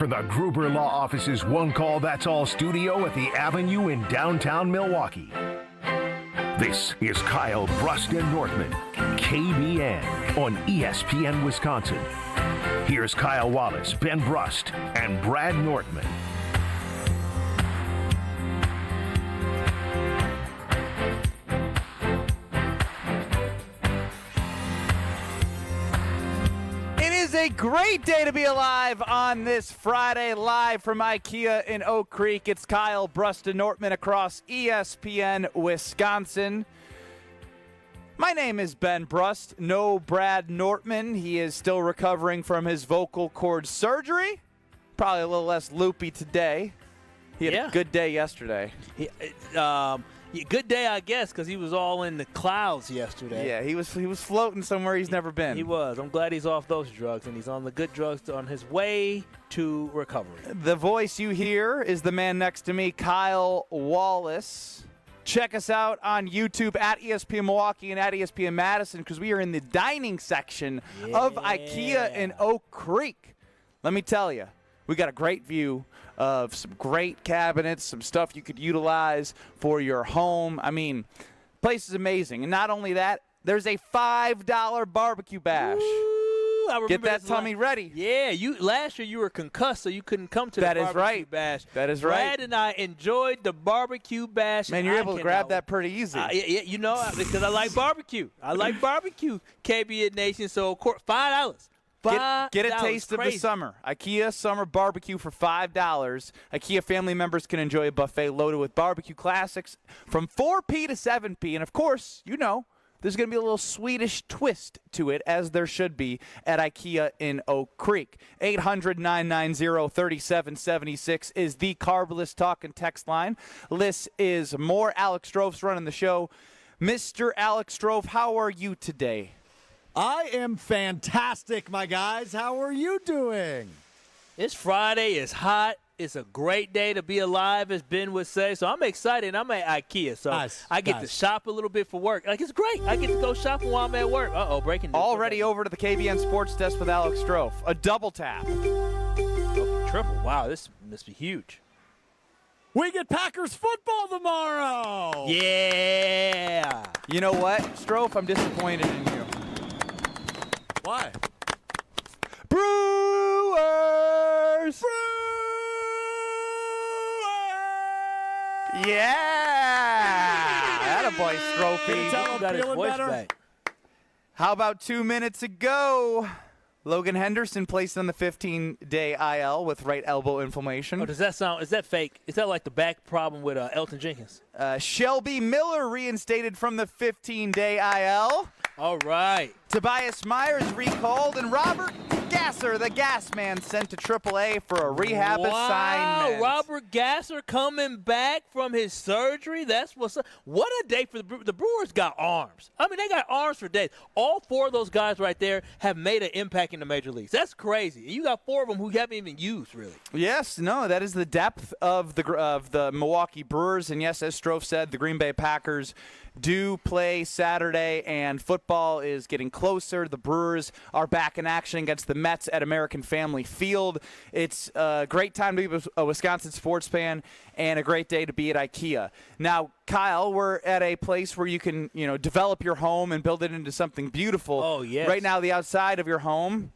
For the Gruber Law Office's One Call That's All studio at the Avenue in downtown Milwaukee. This is Kyle, Brust, and Nortman, KBN on ESPN Wisconsin. Here's Kyle Wallace, Ben Brust, and Brad Nortman. A great day to be alive on this Friday, live from IKEA in Oak Creek. It's Kyle, Brust, and Nortman across ESPN Wisconsin. My name is Ben Brust, no Brad Nortman. He is still recovering from his vocal cord surgery. Probably a little less loopy today. He had a good day yesterday. Good day, I guess, because he was all in the clouds yesterday. Yeah, he was floating somewhere he's never been. He was. I'm glad he's off those drugs, and he's on the good drugs on his way to recovery. The voice you hear is the man next to me, Kyle Wallace. Check us out on YouTube at ESPN Milwaukee and at ESPN Madison, because we are in the dining section of IKEA in Oak Creek. Let me tell you, we got a great view of some great cabinets, some stuff you could utilize for your home. I mean, place is amazing. And not only that, there's a $5 barbecue bash. Ooh, Get that tummy ready. Yeah, last year you were concussed, so you couldn't come to the barbecue bash. That is right. Brad and I enjoyed the barbecue bash. Man, you're able to grab that pretty easy. Yeah, you know, because I like barbecue. I like barbecue, KBN Nation. So, of course, $5. Get a taste of the summer. IKEA Summer Barbecue for $5. IKEA family members can enjoy a buffet loaded with barbecue classics from 4P to 7P. And, of course, you know, there's going to be a little Swedish twist to it, as there should be at IKEA in Oak Creek. 800-990-3776 is the Carbless Talk and Text line. This is more. Alex Strove's running the show. Mr. Alex Strove, how are you today? I am fantastic, my guys. How are you doing? It's Friday. It's hot. It's a great day to be alive, as Ben would say. So I'm excited. I'm at IKEA, so I get to shop a little bit for work. Like, it's great. I get to go shopping while I'm at work. Breaking news. Already over to the KBN Sports Desk with Alex Strove. A double tap. Triple. Wow, this must be huge. We get Packers football tomorrow. Yeah. You know what, Strove? I'm disappointed in you. Why? Brewers! Yeah! Attaboy, Strophy. Tell him feeling better. Back. How about 2 minutes ago? Logan Henderson placed on the 15-day IL with right elbow inflammation. Oh, does that sound – is that fake? Is that like the back problem with Elton Jenkins? Shelby Miller reinstated from the 15-day IL. All right. Tobias Myers recalled, and Robert Gasser, the gas man, sent to AAA for a rehab assignment. Robert Gasser coming back from his surgery. That's what's up. What a day for the Brewers. The Brewers got arms. I mean, they got arms for days. All four of those guys right there have made an impact in the major leagues. That's crazy. You got four of them who you haven't even used, really. Yes, no, that is the depth of the Milwaukee Brewers. And yes, as Strove said, the Green Bay Packers do play Saturday, and football is getting closer. The Brewers are back in action against the Mets at American Family Field. It's a great time to be a Wisconsin sports fan and a great day to be at IKEA. Now, Kyle, we're at a place where you can, develop your home and build it into something beautiful. Oh, yes. Right now, the outside of your home,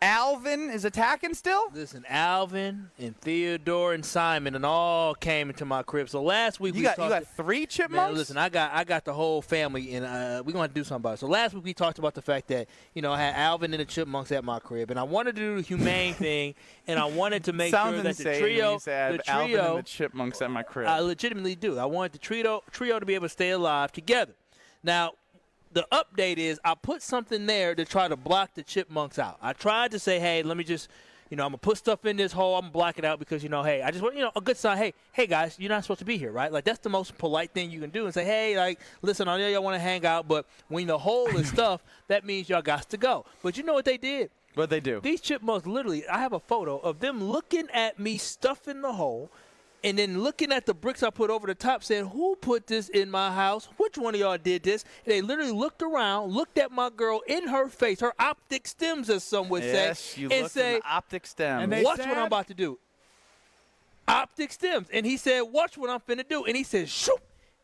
Alvin is attacking still? Listen, Alvin and Theodore and Simon and all came into my crib. So last week you got three chipmunks? Man, listen, I got the whole family, and we're going to do something about it. So last week we talked about the fact that, I had Alvin and the chipmunks at my crib, and I wanted to do the humane thing, and I wanted to make sure that the trio, Alvin and the chipmunks at my crib. I legitimately do. I wanted the trio to be able to stay alive together. Now, the update is I put something there to try to block the chipmunks out. I tried to say, hey, let me just, I'm going to put stuff in this hole. I'm going to block it out because, hey, I just want, a good sign. Hey, guys, you're not supposed to be here, right? Like, that's the most polite thing you can do and say, hey, like, listen, I know y'all want to hang out, but when the hole is stuffed, that means y'all got to go. But you know what they did? What'd they do? These chipmunks, literally, I have a photo of them looking at me stuffing the hole, And then looking at the bricks I put over the top, saying, who put this in my house? Which one of y'all did this? And they literally looked around, looked at my girl in her face, her optic stems, as some would say. Yes, you looked in the optic stem. And Watch what I'm about to do. Optic stems. And he said, watch what I'm finna do. And he said, shoot.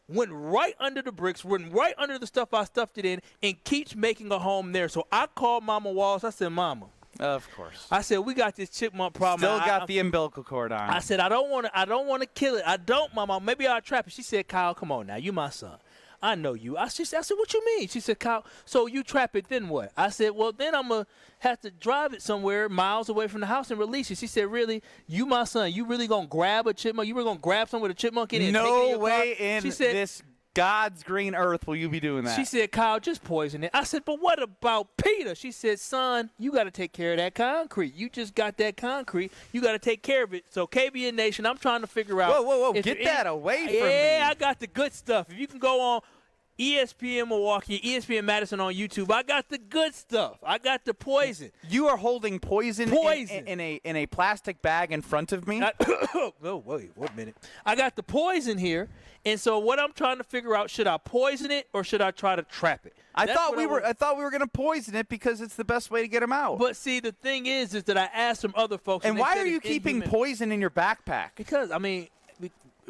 Went right under the bricks, went right under the stuff I stuffed it in, and keeps making a home there. So I called Mama Wallace. I said, Mama. Of course. I said, we got this chipmunk problem. Still got the umbilical cord on. I said, I don't want to kill it. I don't, Mama. Maybe I'll trap it. She said, Kyle, come on now. You my son. I know you. I said, what you mean? She said, Kyle, so you trap it, then what? I said, well, then I'm going to have to drive it somewhere miles away from the house and release it. She said, really? You my son. You really going to grab a chipmunk? You were going to grab something with a chipmunk in it and take it in your way car? in She said, this God's green earth will you be doing that. She said, Kyle, just poison it. I said, but what about Peter? She said, son, you got to take care of that concrete. You just got that concrete. You got to take care of it. So, KBN Nation, I'm trying to figure out. Whoa. Get that away from me. Yeah, I got the good stuff. If you can go on ESPN Milwaukee, ESPN Madison on YouTube, I got the good stuff. I got the poison. You are holding poison. In a plastic bag in front of me? Oh, wait, 1 minute. I got the poison here. And so what I'm trying to figure out, should I poison it or should I try to trap it? I thought we were going to poison it because it's the best way to get them out. But see, the thing is that I asked some other folks. And why are you keeping poison in your backpack? Because, I mean,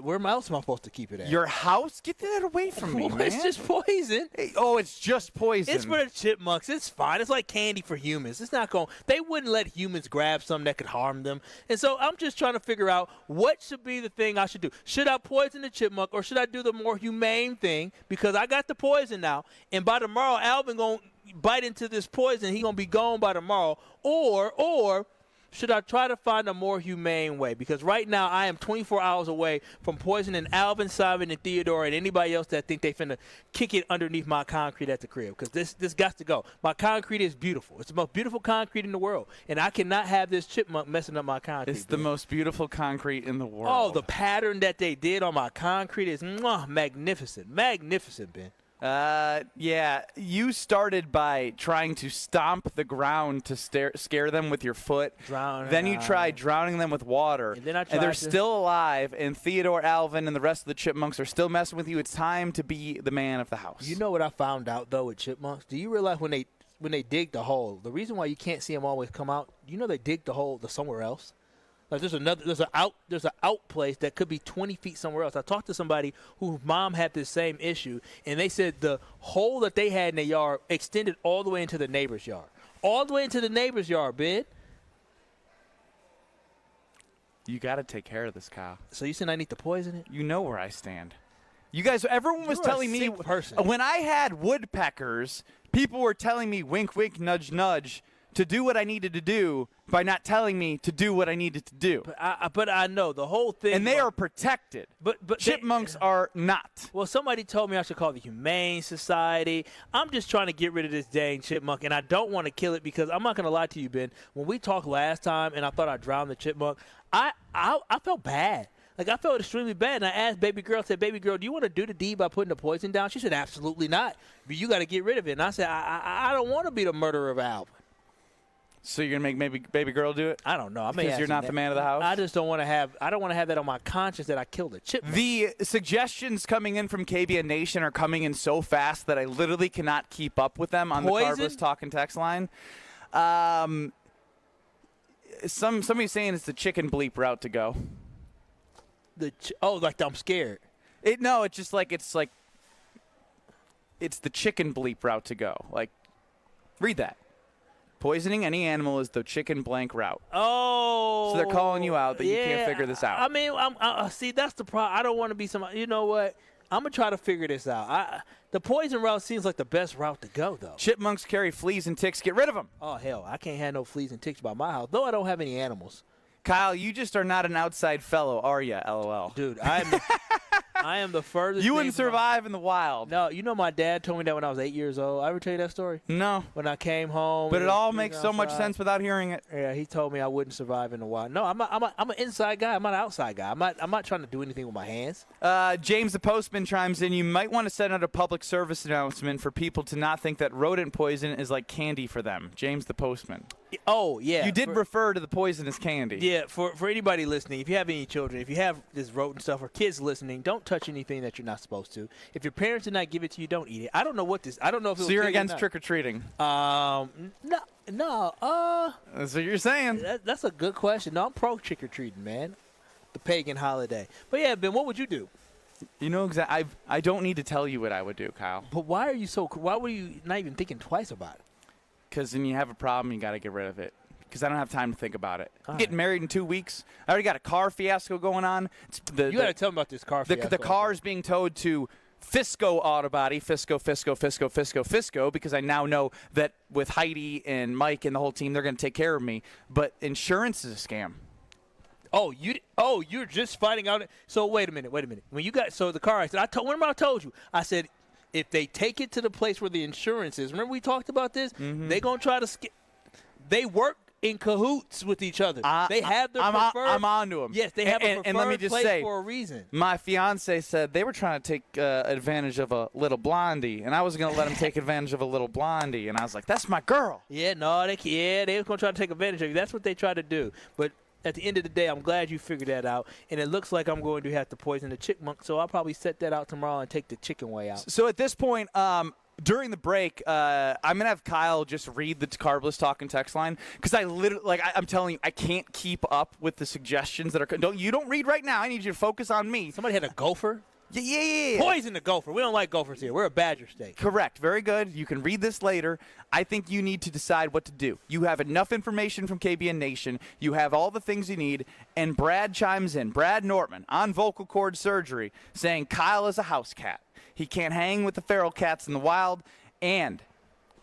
where else am I supposed to keep it at? Your house? Get that away from me, man. It's just poison. Hey, it's just poison. It's for the chipmunks. It's fine. It's like candy for humans. It's not going. They wouldn't let humans grab something that could harm them. And so I'm just trying to figure out what should be the thing I should do. Should I poison the chipmunk or should I do the more humane thing? Because I got the poison now, and by tomorrow Alvin gonna bite into this poison. He gonna be gone by tomorrow. Or should I try to find a more humane way? Because right now I am 24 hours away from poisoning Alvin, Simon, and Theodore and anybody else that think they finna kick it underneath my concrete at the crib. Because this got to go. My concrete is beautiful. It's the most beautiful concrete in the world. And I cannot have this chipmunk messing up my concrete. It's the most beautiful concrete in the world. Oh, the pattern that they did on my concrete is magnificent. Magnificent, Ben. Yeah, you started by trying to stomp the ground to scare them with your foot. Then you tried drowning them with water. And then they're still alive, and Theodore, Alvin, and the rest of the chipmunks are still messing with you. It's time to be the man of the house. You know what I found out, though, with chipmunks? Do you realize when they dig the hole, the reason why you can't see them always come out, you know they dig the hole somewhere else? Like there's an out place that could be 20 feet somewhere else. I talked to somebody whose mom had this same issue, and they said the hole that they had in their yard extended all the way into the neighbor's yard. All the way into the neighbor's yard, Ben. You got to take care of this, Kyle. So you said I need to poison it? You know where I stand. You guys, everyone was telling me when I had woodpeckers, people were telling me wink, wink, nudge, nudge to do what I needed to do by not telling me to do what I needed to do. But I know the whole thing. And they are protected. But chipmunks are not. Well, somebody told me I should call the Humane Society. I'm just trying to get rid of this dang chipmunk, and I don't want to kill it because I'm not going to lie to you, Ben. When we talked last time and I thought I drowned the chipmunk, I felt bad. Like, I felt extremely bad, and I asked baby girl, baby girl, do you want to do the deed by putting the poison down? She said, absolutely not. But you got to get rid of it. And I said, I don't want to be the murderer of Alvin. So you're gonna make baby girl do it? I don't know. Because you're not the man of the house. I just don't want to have. I don't want to have that on my conscience that I killed a chipmunk. The suggestions coming in from KBN Nation are coming in so fast that I literally cannot keep up with them on the Carbless Talk and Text line. Somebody's saying it's the chicken bleep route to go. Like I'm scared. It's just like it's the chicken bleep route to go. Like, read that. Poisoning any animal is the chicken blank route. Oh. So they're calling you out that you can't figure this out. I mean, see, that's the problem. I don't want to be somebody. You know what? I'm going to try to figure this out. The poison route seems like the best route to go, though. Chipmunks carry fleas and ticks. Get rid of them. Oh, hell. I can't have no fleas and ticks by my house, though I don't have any animals. Kyle, you just are not an outside fellow, are you? LOL. Dude, I am the furthest. You wouldn't survive in the wild. No, you know my dad told me that when I was 8 years old. I ever tell you that story? No. When I came home. But it all makes so much sense without hearing it. Yeah, he told me I wouldn't survive in the wild. No, I'm an inside guy. I'm not an outside guy. I'm not trying to do anything with my hands. James the Postman chimes in. You might want to send out a public service announcement for people to not think that rodent poison is like candy for them. James the Postman. Oh, yeah. You did refer to the poisonous candy. Yeah, for anybody listening, if you have any children, if you have this rodent stuff or kids listening, don't touch anything that you're not supposed to. If your parents did not give it to you, don't eat it. I don't know if it was So you're against trick-or-treating? No. That's what you're saying. That's a good question. No, I'm pro trick-or-treating, man. The pagan holiday. But, yeah, Ben, what would you do? You know exactly. I don't need to tell you what I would do, Kyle. But why were you not even thinking twice about it? Because when you have a problem, you got to get rid of it. Because I don't have time to think about it. I'm All getting married in 2 weeks. I already got a car fiasco going on. You got to tell me about this car fiasco. The car is being towed to Fisco Auto Body, Fisco, because I now know that with Heidi and Mike and the whole team, they're going to take care of me. But insurance is a scam. You're just finding out. So wait a minute. When you got the car accident, I told you. I said if they take it to the place where the insurance is. Remember we talked about this? Mm-hmm. They're gonna try to they work in cahoots with each other. They have their preferred. I'm on to them. Yes, they have a preferred and let me just place say, for a reason. My fiance said they were trying to take advantage of a little blondie, and I was going to let them take advantage of a little blondie, and I was like, that's my girl. Yeah, no, they were going to try to take advantage of you. That's what they try to do. But at the end of the day, I'm glad you figured that out, and it looks like I'm going to have to poison the chipmunk, so I'll probably set that out tomorrow and take the chicken way out. So at this point, during the break, I'm going to have Kyle just read the Carbless Talk and text line because I'm telling you, I can't keep up with the suggestions that are – you don't read right now. I need you to focus on me. Somebody had a gopher? Yeah. Poison the gopher. We don't like gophers here. We're a Badger state. Correct. Very good. You can read this later. I think you need to decide what to do. You have enough information from KBN Nation. You have all the things you need. And Brad chimes in, Brad Nortman, on vocal cord surgery, saying Kyle is a house cat. He can't hang with the feral cats in the wild. And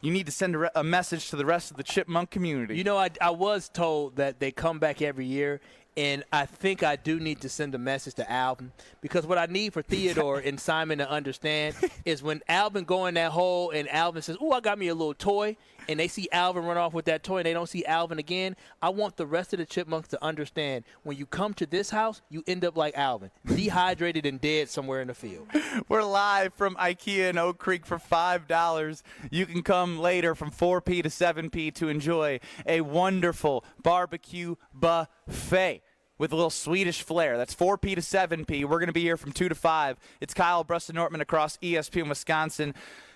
you need to send a message to the rest of the chipmunk community. You know, I was told that they come back every year. And I think I do need to send a message to Alvin because what I need for Theodore and Simon to understand is when Alvin go in that hole and Alvin says, "Oh, I got me a little toy," and they see Alvin run off with that toy and they don't see Alvin again, I want the rest of the chipmunks to understand when you come to this house, you end up like Alvin, dehydrated and dead somewhere in the field. We're live from IKEA in Oak Creek for $5. You can come later from 4P to 7P to enjoy a wonderful barbecue buffet with a little Swedish flair. That's 4P to 7P. We're going to be here from 2 to 5. It's Kyle, Brust, and Nortman across ESPN Wisconsin.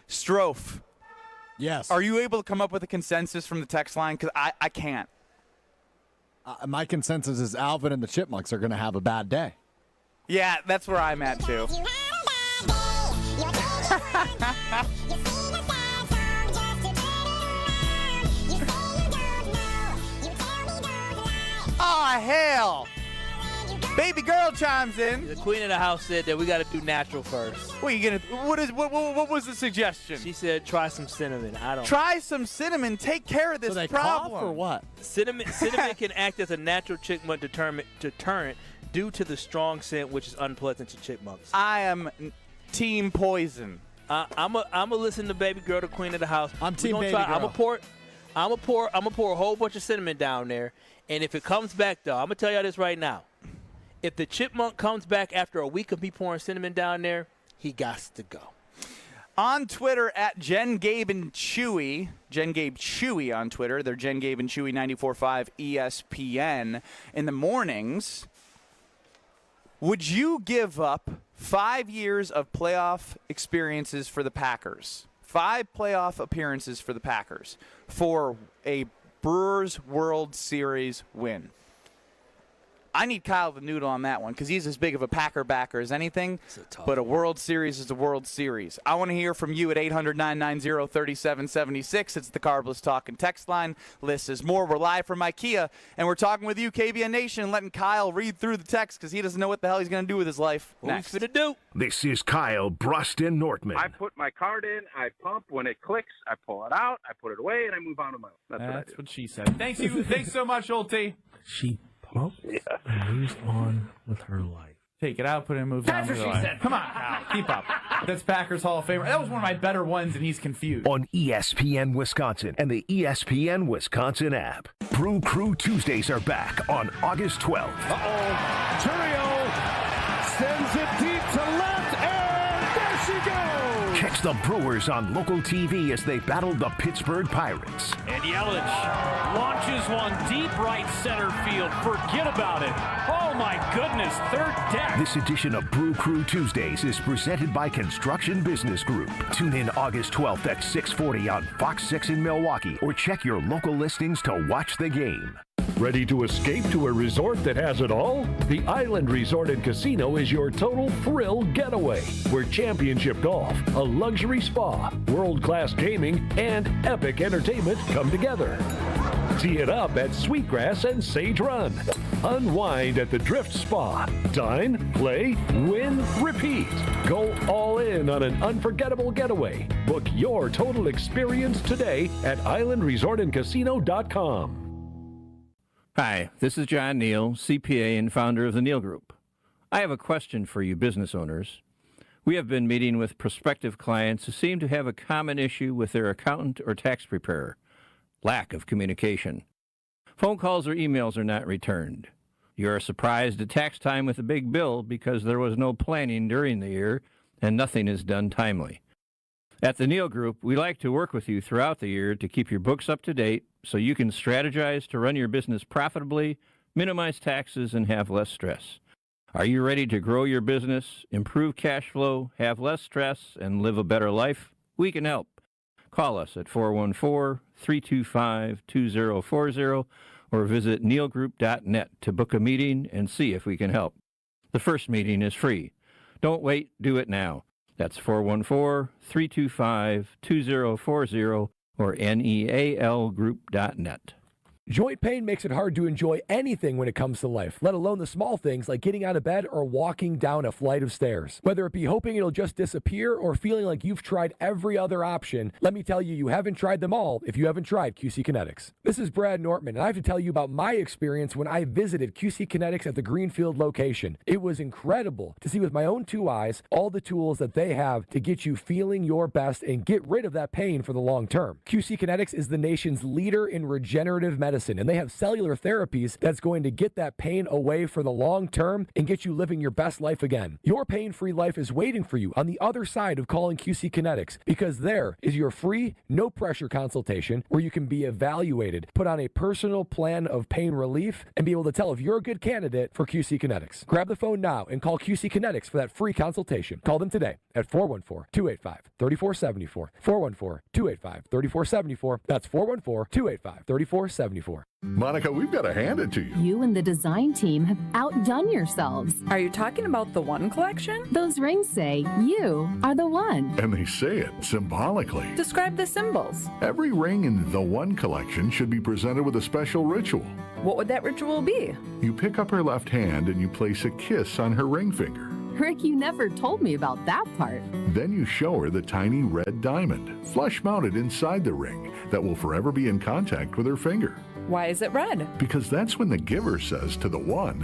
Strofe. Yes. Are you able to come up with a consensus from the text line? Because I can't. My consensus is Alvin and the Chipmunks are going to have a bad day. Yeah, that's where I'm at, too. Oh, hell. Baby girl chimes in. The queen of the house said that we got to do natural first. What was the suggestion? She said try some cinnamon. Try some cinnamon. Take care of this so they problem. Cough or what? Cinnamon can act as a natural chipmunk deterrent due to the strong scent, which is unpleasant to chipmunks. I am team poison. I'm a listen to baby girl, the queen of the house. I'm team baby girl. I'm gonna pour a whole bunch of cinnamon down there, and if it comes back though, I'm gonna tell y'all this right now. If the chipmunk comes back after a week of me pouring cinnamon down there, he gots to go. On Twitter at Jen Gabe and Chewy, Jen Gabe Chewy on Twitter. They're Jen Gabe and Chewy 94.5 ESPN in the mornings. Would you give up 5 years of playoff experiences for the Packers? 5 playoff appearances for the Packers for a Brewers World Series win. I need Kyle the Noodle on that one because he's as big of a Packer backer as anything, but a World Series is a World Series. I want to hear from you at 800-990-3776. It's the Carbless Talk and text line. List is more. We're live from IKEA, and we're talking with you, KBN Nation, and letting Kyle read through the text because he doesn't know what the hell he's going to do with his life. What he's going to do. This is Kyle, Brust, and Nortman. I put my card in, I pump. When it clicks, I pull it out, I put it away, and I move on to my own. That's what she said. Thanks so much, Old T. She pumps and moves on with her life. Take it out, put it in, moves on with her life. Come on, Kyle. Keep up. That's Packers Hall of Famer. That was one of my better ones, and he's confused. On ESPN Wisconsin and the ESPN Wisconsin app. Brew Crew Tuesdays are back on August 12th. Turio sends it deep to left, and there she goes! Catch the Brewers on local TV as they battle the Pittsburgh Pirates. And Yelich launches one deep right center field. Forget about it. Oh, my goodness. Third deck. This edition of Brew Crew Tuesdays is presented by Construction Business Group. Tune in August 12th at 6:40 on Fox 6 in Milwaukee or check your local listings to watch the game. Ready to escape to a resort that has it all? The Island Resort and Casino is your total thrill getaway, where championship golf, a luxury spa, world-class gaming, and epic entertainment come together. Tee it up at Sweetgrass and Sage Run. Unwind at the Drift Spa. Dine, play, win, repeat. Go all in on an unforgettable getaway. Book your total experience today at islandresortandcasino.com. Hi, this is John Neal, CPA and founder of the Neal Group. I have a question for you business owners. We have been meeting with prospective clients who seem to have a common issue with their accountant or tax preparer: lack of communication. Phone calls or emails are not returned. You are surprised at tax time with a big bill because there was no planning during the year and nothing is done timely. At the Neal Group, we like to work with you throughout the year to keep your books up to date so you can strategize to run your business profitably, minimize taxes, and have less stress. Are you ready to grow your business, improve cash flow, have less stress, and live a better life? We can help. Call us at 414-325-2040 or visit nealgroup.net to book a meeting and see if we can help. The first meeting is free. Don't wait, do it now. That's 414-325-2040 or nealgroup.net. Joint pain makes it hard to enjoy anything when it comes to life, let alone the small things like getting out of bed or walking down a flight of stairs. Whether it be hoping it'll just disappear or feeling like you've tried every other option, let me tell you, you haven't tried them all if you haven't tried QC Kinetics. This is Brad Nortman, and I have to tell you about my experience when I visited QC Kinetics at the Greenfield location. It was incredible to see with my own two eyes all the tools that they have to get you feeling your best and get rid of that pain for the long term. QC Kinetics is the nation's leader in regenerative medicine, and they have cellular therapies that's going to get that pain away for the long term and get you living your best life again. Your pain-free life is waiting for you on the other side of calling QC Kinetics, because there is your free, no-pressure consultation where you can be evaluated, put on a personal plan of pain relief, and be able to tell if you're a good candidate for QC Kinetics. Grab the phone now and call QC Kinetics for that free consultation. Call them today at 414-285-3474. 414-285-3474. That's 414-285-3474. Monica, we've got to hand it to you. You and the design team have outdone yourselves. Are you talking about the One collection? Those rings say you are the one. And they say it symbolically. Describe the symbols. Every ring in the One collection should be presented with a special ritual. What would that ritual be? You pick up her left hand and you place a kiss on her ring finger. Rick, you never told me about that part. Then you show her the tiny red diamond, flush mounted inside the ring, that will forever be in contact with her finger. Why is it red? Because that's when the giver says to the one,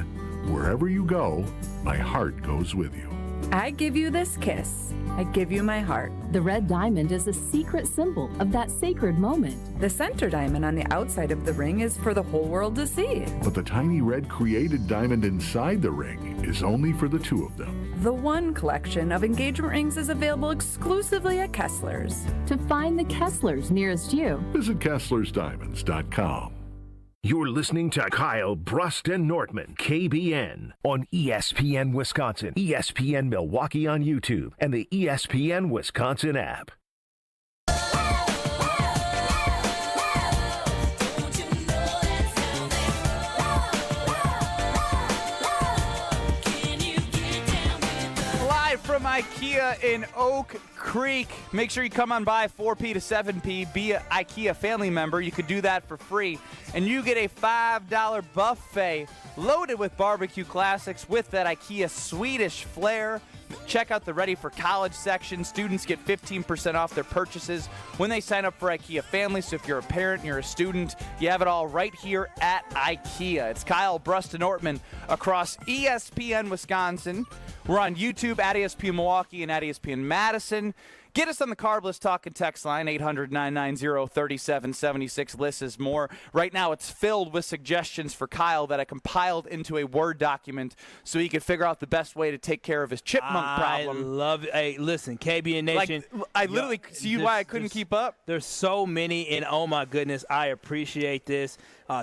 wherever you go, my heart goes with you. I give you this kiss. I give you my heart. The red diamond is a secret symbol of that sacred moment. The center diamond on the outside of the ring is for the whole world to see. But the tiny red created diamond inside the ring is only for the two of them. The One collection of engagement rings is available exclusively at Kessler's. To find the Kessler's nearest you, visit KesslersDiamonds.com. You're listening to Kyle, Brust, and Nortman, KBN, on ESPN Wisconsin, ESPN Milwaukee on YouTube, and the ESPN Wisconsin app. Live from IKEA in Oak Creek. Make sure you come on by 4P to 7P. Be an IKEA family member. You could do that for free. And you get a $5 buffet loaded with barbecue classics with that IKEA Swedish flair. Check out the Ready for College section. Students get 15% off their purchases when they sign up for IKEA Family. So if you're a parent and you're a student, you have it all right here at IKEA. It's Kyle, Brust, and Nortman across ESPN Wisconsin. We're on YouTube at ESPN Milwaukee and at ESPN Madison. Get us on the Carbless Talk and Text line, 800-990-3776. List is more. Right now it's filled with suggestions for Kyle that I compiled into a Word document so he could figure out the best way to take care of his chipmunk problem. I love it. Hey, listen, KBN Nation. I literally see why I couldn't keep up. There's so many, and oh my goodness, I appreciate this.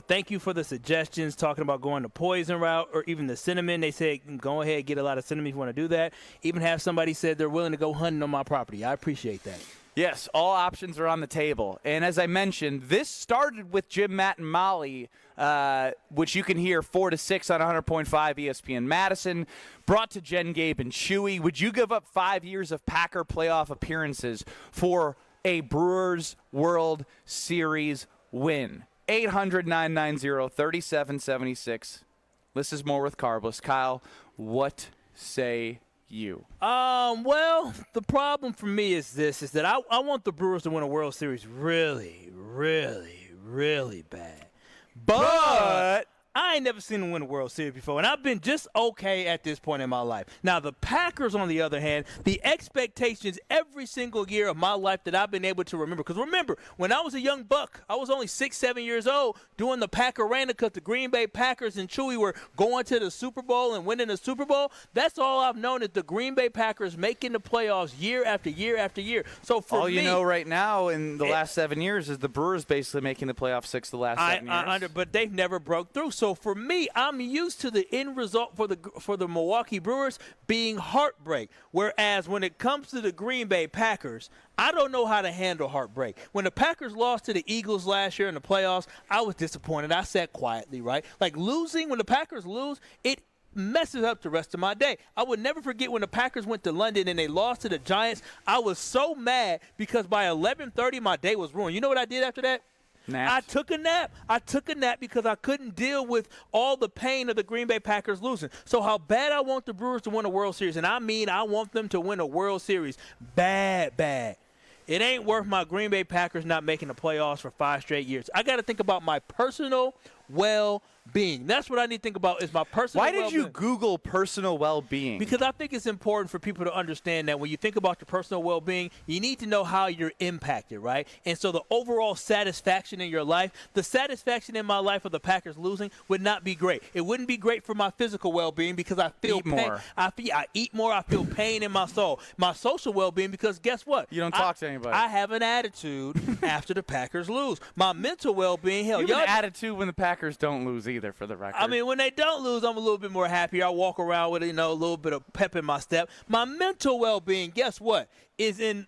Thank you for the suggestions, talking about going the poison route or even the cinnamon. They said, go ahead, get a lot of cinnamon if you want to do that. Even have somebody said they're willing to go hunting on my property. I appreciate that. Yes, all options are on the table. And as I mentioned, this started with Jim, Matt, and Molly, which you can hear 4 to 6 on 100.5 ESPN Madison, brought to Jen, Gabe, and Chewy. Would you give up 5 years of Packer playoff appearances for a Brewers World Series win? 800-990-3776. This is more with Carbless. Kyle, what say you? Well, the problem for me is this, is that I want the Brewers to win a World Series really, really, really bad. But I ain't never seen them win a World Series before, and I've been just okay at this point in my life. Now, the Packers, on the other hand, the expectations every single year of my life that I've been able to remember. Because remember, when I was a young buck, I was only 6, 7 years old doing the Packer-Rana because the Green Bay Packers and Chewy were going to the Super Bowl and winning the Super Bowl. That's all I've known is the Green Bay Packers making the playoffs year after year after year. So for all me, you know right now in the last 7 years is the Brewers basically making the playoffs 6 the last 7 years. But they've never broke through. So for me, I'm used to the end result for the Milwaukee Brewers being heartbreak. Whereas when it comes to the Green Bay Packers, I don't know how to handle heartbreak. When the Packers lost to the Eagles last year in the playoffs, I was disappointed. I sat quietly, right? Like losing, when the Packers lose, it messes up the rest of my day. I would never forget when the Packers went to London and they lost to the Giants. I was so mad because by 11:30 my day was ruined. You know what I did after that? I took a nap. I took a nap because I couldn't deal with all the pain of the Green Bay Packers losing. So how bad I want the Brewers to win a World Series, and I mean I want them to win a World Series bad. It ain't worth my Green Bay Packers not making the playoffs for 5 straight years. I got to think about my personal well-being. That's what I need to think about is my personal well-being. Why did you Google personal well-being? Because I think it's important for people to understand that when you think about your personal well-being, you need to know how you're impacted, right? And so the overall satisfaction in your life, the satisfaction in my life of the Packers losing would not be great. It wouldn't be great for my physical well-being because I feel pain. More. I eat more. I feel pain in my soul. My social well-being because guess what? You don't talk to anybody. I have an attitude after the Packers lose. My mental well-being, hell, you have an attitude when the Packers don't lose either, for the record. I mean, when they don't lose, I'm a little bit more happy. I walk around with, a little bit of pep in my step. My mental well-being, guess what, is in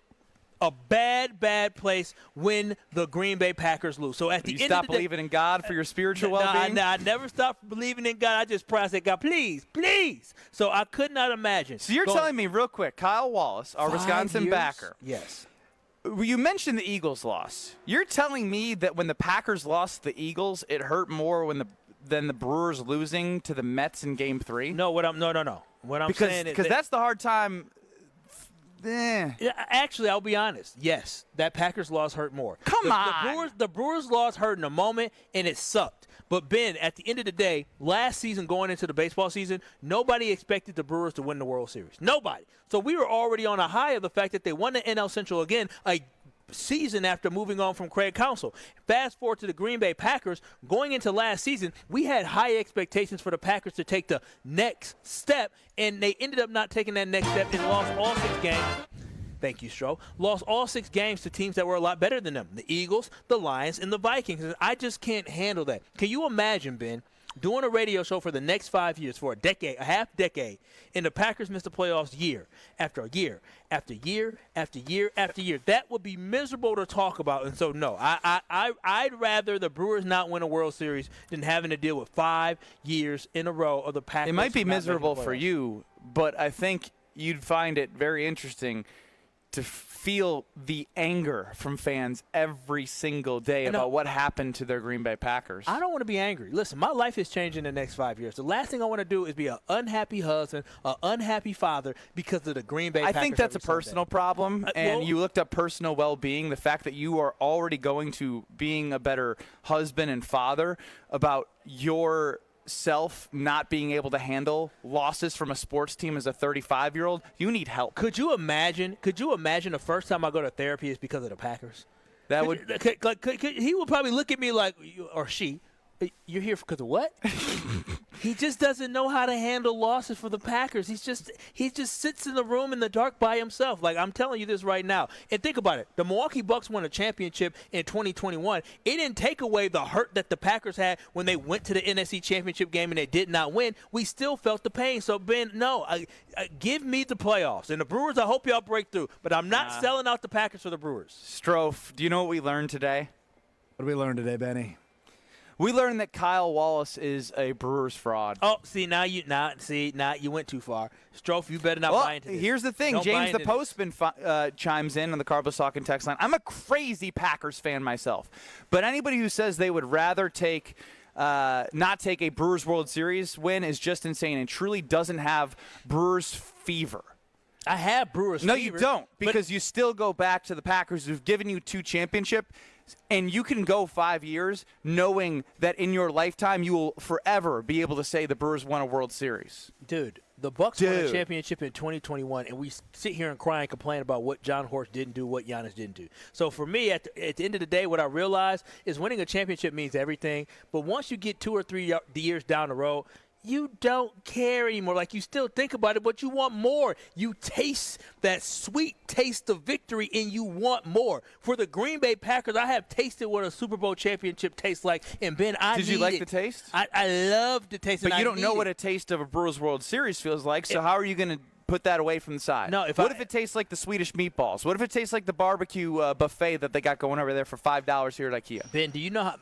a bad place when the Green Bay Packers lose. So at the end of the day, stop believing in God for your spiritual well-being? I never stopped believing in God. I just pray. I said, God, please. So I could not imagine. So you're telling me real quick, Kyle Wallace, our Wisconsin backer. Yes. You mentioned the Eagles loss. You're telling me that when the Packers lost the Eagles, it hurt more than the Brewers losing to the Mets in Game 3? No. What I'm saying is because that's the hard time. Actually, I'll be honest. Yes, that Packers loss hurt more. Come on. The Brewers loss hurt in a moment, and it sucked. But, Ben, at the end of the day, last season going into the baseball season, nobody expected the Brewers to win the World Series. Nobody. So we were already on a high of the fact that they won the NL Central again, a season after moving on from Craig Counsell. Fast forward to the Green Bay Packers. Going into last season, we had high expectations for the Packers to take the next step, and they ended up not taking that next step and lost all 6 games. Thank you, Stro. Lost all 6 games to teams that were a lot better than them. The Eagles, the Lions, and the Vikings. I just can't handle that. Can you imagine, Ben, doing a radio show for the next 5 years, for a half decade, and the Packers miss the playoffs year after year after year after year after year? That would be miserable to talk about. And so, no, I'd rather the Brewers not win a World Series than having to deal with 5 years in a row of the Packers. It might be miserable for you, but I think you'd find it very interesting to feel the anger from fans every single day about what happened to their Green Bay Packers. I don't want to be angry. Listen, my life is changing in the next 5 years. The last thing I want to do is be an unhappy husband, an unhappy father because of the Green Bay Packers. I think that's a personal problem, and you looked up personal well-being, the fact that you are already going to being a better husband and father about your yourself not being able to handle losses from a sports team as a 35-year-old, you need help. Could you imagine the first time I go to therapy is because of the Packers? That would he would probably look at me like, or she, you're here because of what? He just doesn't know how to handle losses for the Packers. He just sits in the room in the dark by himself. Like, I'm telling you this right now. And think about it. The Milwaukee Bucks won a championship in 2021. It didn't take away the hurt that the Packers had when they went to the NFC Championship game and they did not win. We still felt the pain. So, Ben, no, give me the playoffs. And the Brewers, I hope y'all break through. But I'm not selling out the Packers for the Brewers. Strofe, do you know what we learned today? What did we learn today, Benny? We learned that Kyle Wallace is a Brewers fraud. Oh, see, now you went too far. Strofe, you better not buy into this. Here's the thing. James the Postman chimes in on the Carbos Talking text line. I'm a crazy Packers fan myself. But anybody who says they would rather not take a Brewers World Series win is just insane and truly doesn't have Brewers fever. I have Brewers fever. No, you don't, because you still go back to the Packers who've given you 2 championships. And you can go 5 years knowing that in your lifetime you will forever be able to say the Brewers won a World Series. Dude, the Bucks won a championship in 2021, and we sit here and cry and complain about what John Horst didn't do, what Giannis didn't do. So for me, at the end of the day, what I realize is winning a championship means everything. But once you get 2 or 3 years down the road, you don't care anymore. Like, you still think about it, but you want more. You taste that sweet taste of victory, and you want more. For the Green Bay Packers, I have tasted what a Super Bowl championship tastes like, and Ben, Did you like the taste? I love the taste. But you don't know what a taste of a Brewers World Series feels like, so how are you going to put that away from the side? No, what if it tastes like the Swedish meatballs? What if it tastes like the barbecue buffet that they got going over there for $5 here at IKEA? Ben, do you know how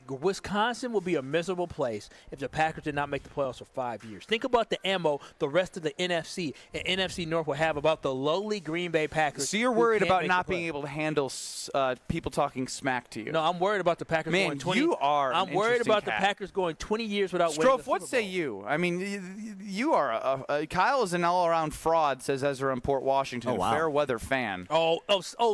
Wisconsin will be a miserable place if the Packers did not make the playoffs for 5 years? Think about the ammo the rest of the NFC and NFC North will have about the lowly Green Bay Packers. So you're worried about not being able to handle people talking smack to you? No, I'm worried about the Packers going 20. You are. I'm worried about the Packers going 20 years without winning the Super Bowl. What say you? I mean, you are Kyle is an all-around fraud, says Ezra in Port Washington, a fair weather fan. Oh,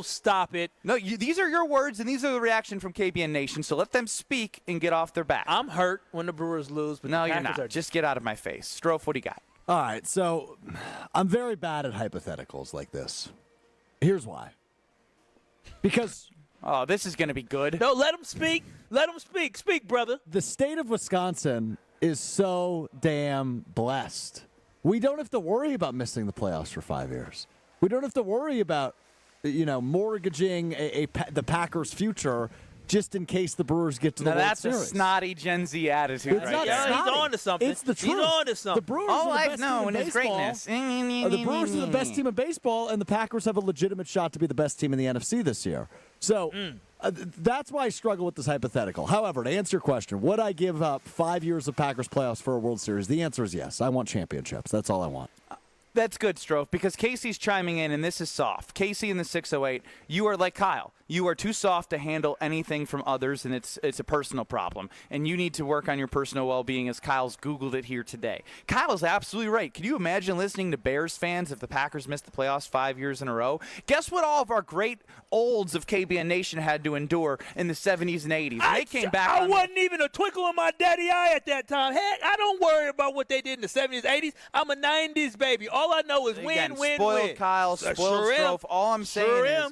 stop it. No, these are your words, and these are the reaction from KBN Nation, so let them speak and get off their back. I'm hurt when the Brewers lose, but no, the you're Packers not. Just get out of my face. Strofe, what do you got? All right, so I'm very bad at hypotheticals like this. Here's why. Because this is going to be good. No, let him speak. Let him speak. Speak, brother. The state of Wisconsin is so damn blessed. We don't have to worry about missing the playoffs for 5 years. We don't have to worry about, mortgaging the Packers' future just in case the Brewers get to the World Series. That's a snotty Gen Z attitude. It's not snotty. He's on to something. It's the truth. He's on to something. The Brewers are the best team in baseball. Greatness. The Brewers are the best team in baseball, and the Packers have a legitimate shot to be the best team in the NFC this year. So that's why I struggle with this hypothetical. However, to answer your question, would I give up 5 years of Packers playoffs for a World Series? The answer is yes. I want championships. That's all I want. That's good, Strofe, because Casey's chiming in, and this is soft. Casey in the 608, you are like Kyle. You are too soft to handle anything from others, and it's a personal problem. And you need to work on your personal well-being, as Kyle's Googled it here today. Kyle's absolutely right. Can you imagine listening to Bears fans if the Packers missed the playoffs 5 years in a row? Guess what all of our great olds of KBN Nation had to endure in the 70s and 80s? They came back. I wasn't even a twinkle in my daddy eye at that time. Heck, I don't worry about what they did in the 70s, 80s. I'm a 90s baby. All I know is win, spoiled Kyle, spoiled Strofe. All I'm saying is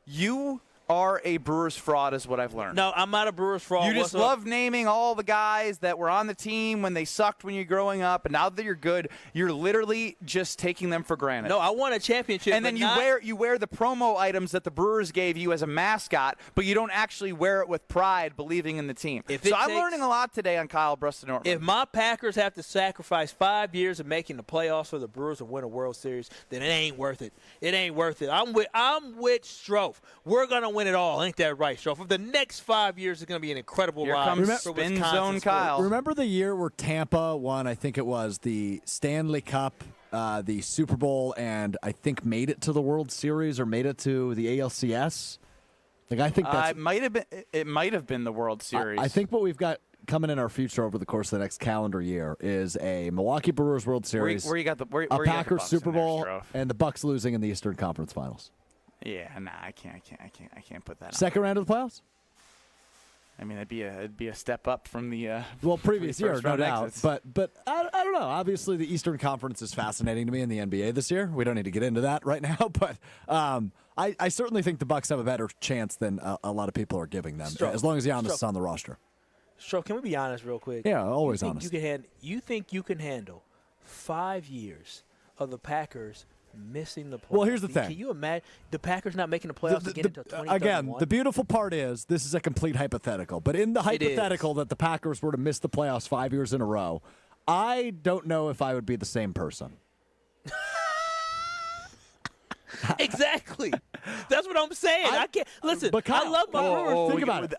you are a Brewers fraud is what I've learned. No, I'm not a Brewers fraud. You just love naming all the guys that were on the team when they sucked when you're growing up, and now that you're good, you're literally just taking them for granted. No, I won a championship. And then you wear the promo items that the Brewers gave you as a mascot, but you don't actually wear it with pride, believing in the team. I'm learning a lot today on Kyle, Brust, and Nortman. If my Packers have to sacrifice 5 years of making the playoffs for the Brewers to win a World Series, then it ain't worth it. It ain't worth it. I'm with Strofe. We're gonna win it all. Ain't that right, Strofe? For the next 5 years, it's going to be an incredible ride. Here comes Spin Zone Kyle. Remember the year where Tampa won, I think it was, the Stanley Cup, the Super Bowl, and I think made it to the World Series or made it to the ALCS? I think that's it might have been the World Series. I think what we've got coming in our future over the course of the next calendar year is a Milwaukee Brewers World Series, a Packers Super Bowl, and the Bucks losing in the Eastern Conference Finals. Yeah, nah, I can't put that Second round of the playoffs? I mean, it'd be a step up from the previous year, no doubt. Exits. But I don't know. Obviously, the Eastern Conference is fascinating to me in the NBA this year. We don't need to get into that right now, but I certainly think the Bucks have a better chance than a lot of people are giving them, as long as Giannis is on the roster. Stroke, can we be honest real quick? Yeah, always honest. You think you can handle 5 years of the Packers missing the playoffs? Well, here's the thing. Can you imagine the Packers not making the playoffs again until 2031? Again, the beautiful part is this is a complete hypothetical. But in the hypothetical that the Packers were to miss the playoffs 5 years in a row, I don't know if I would be the same person. Exactly. That's what I'm saying. I can't listen. But Kyle, I love my Brewers. Think about it.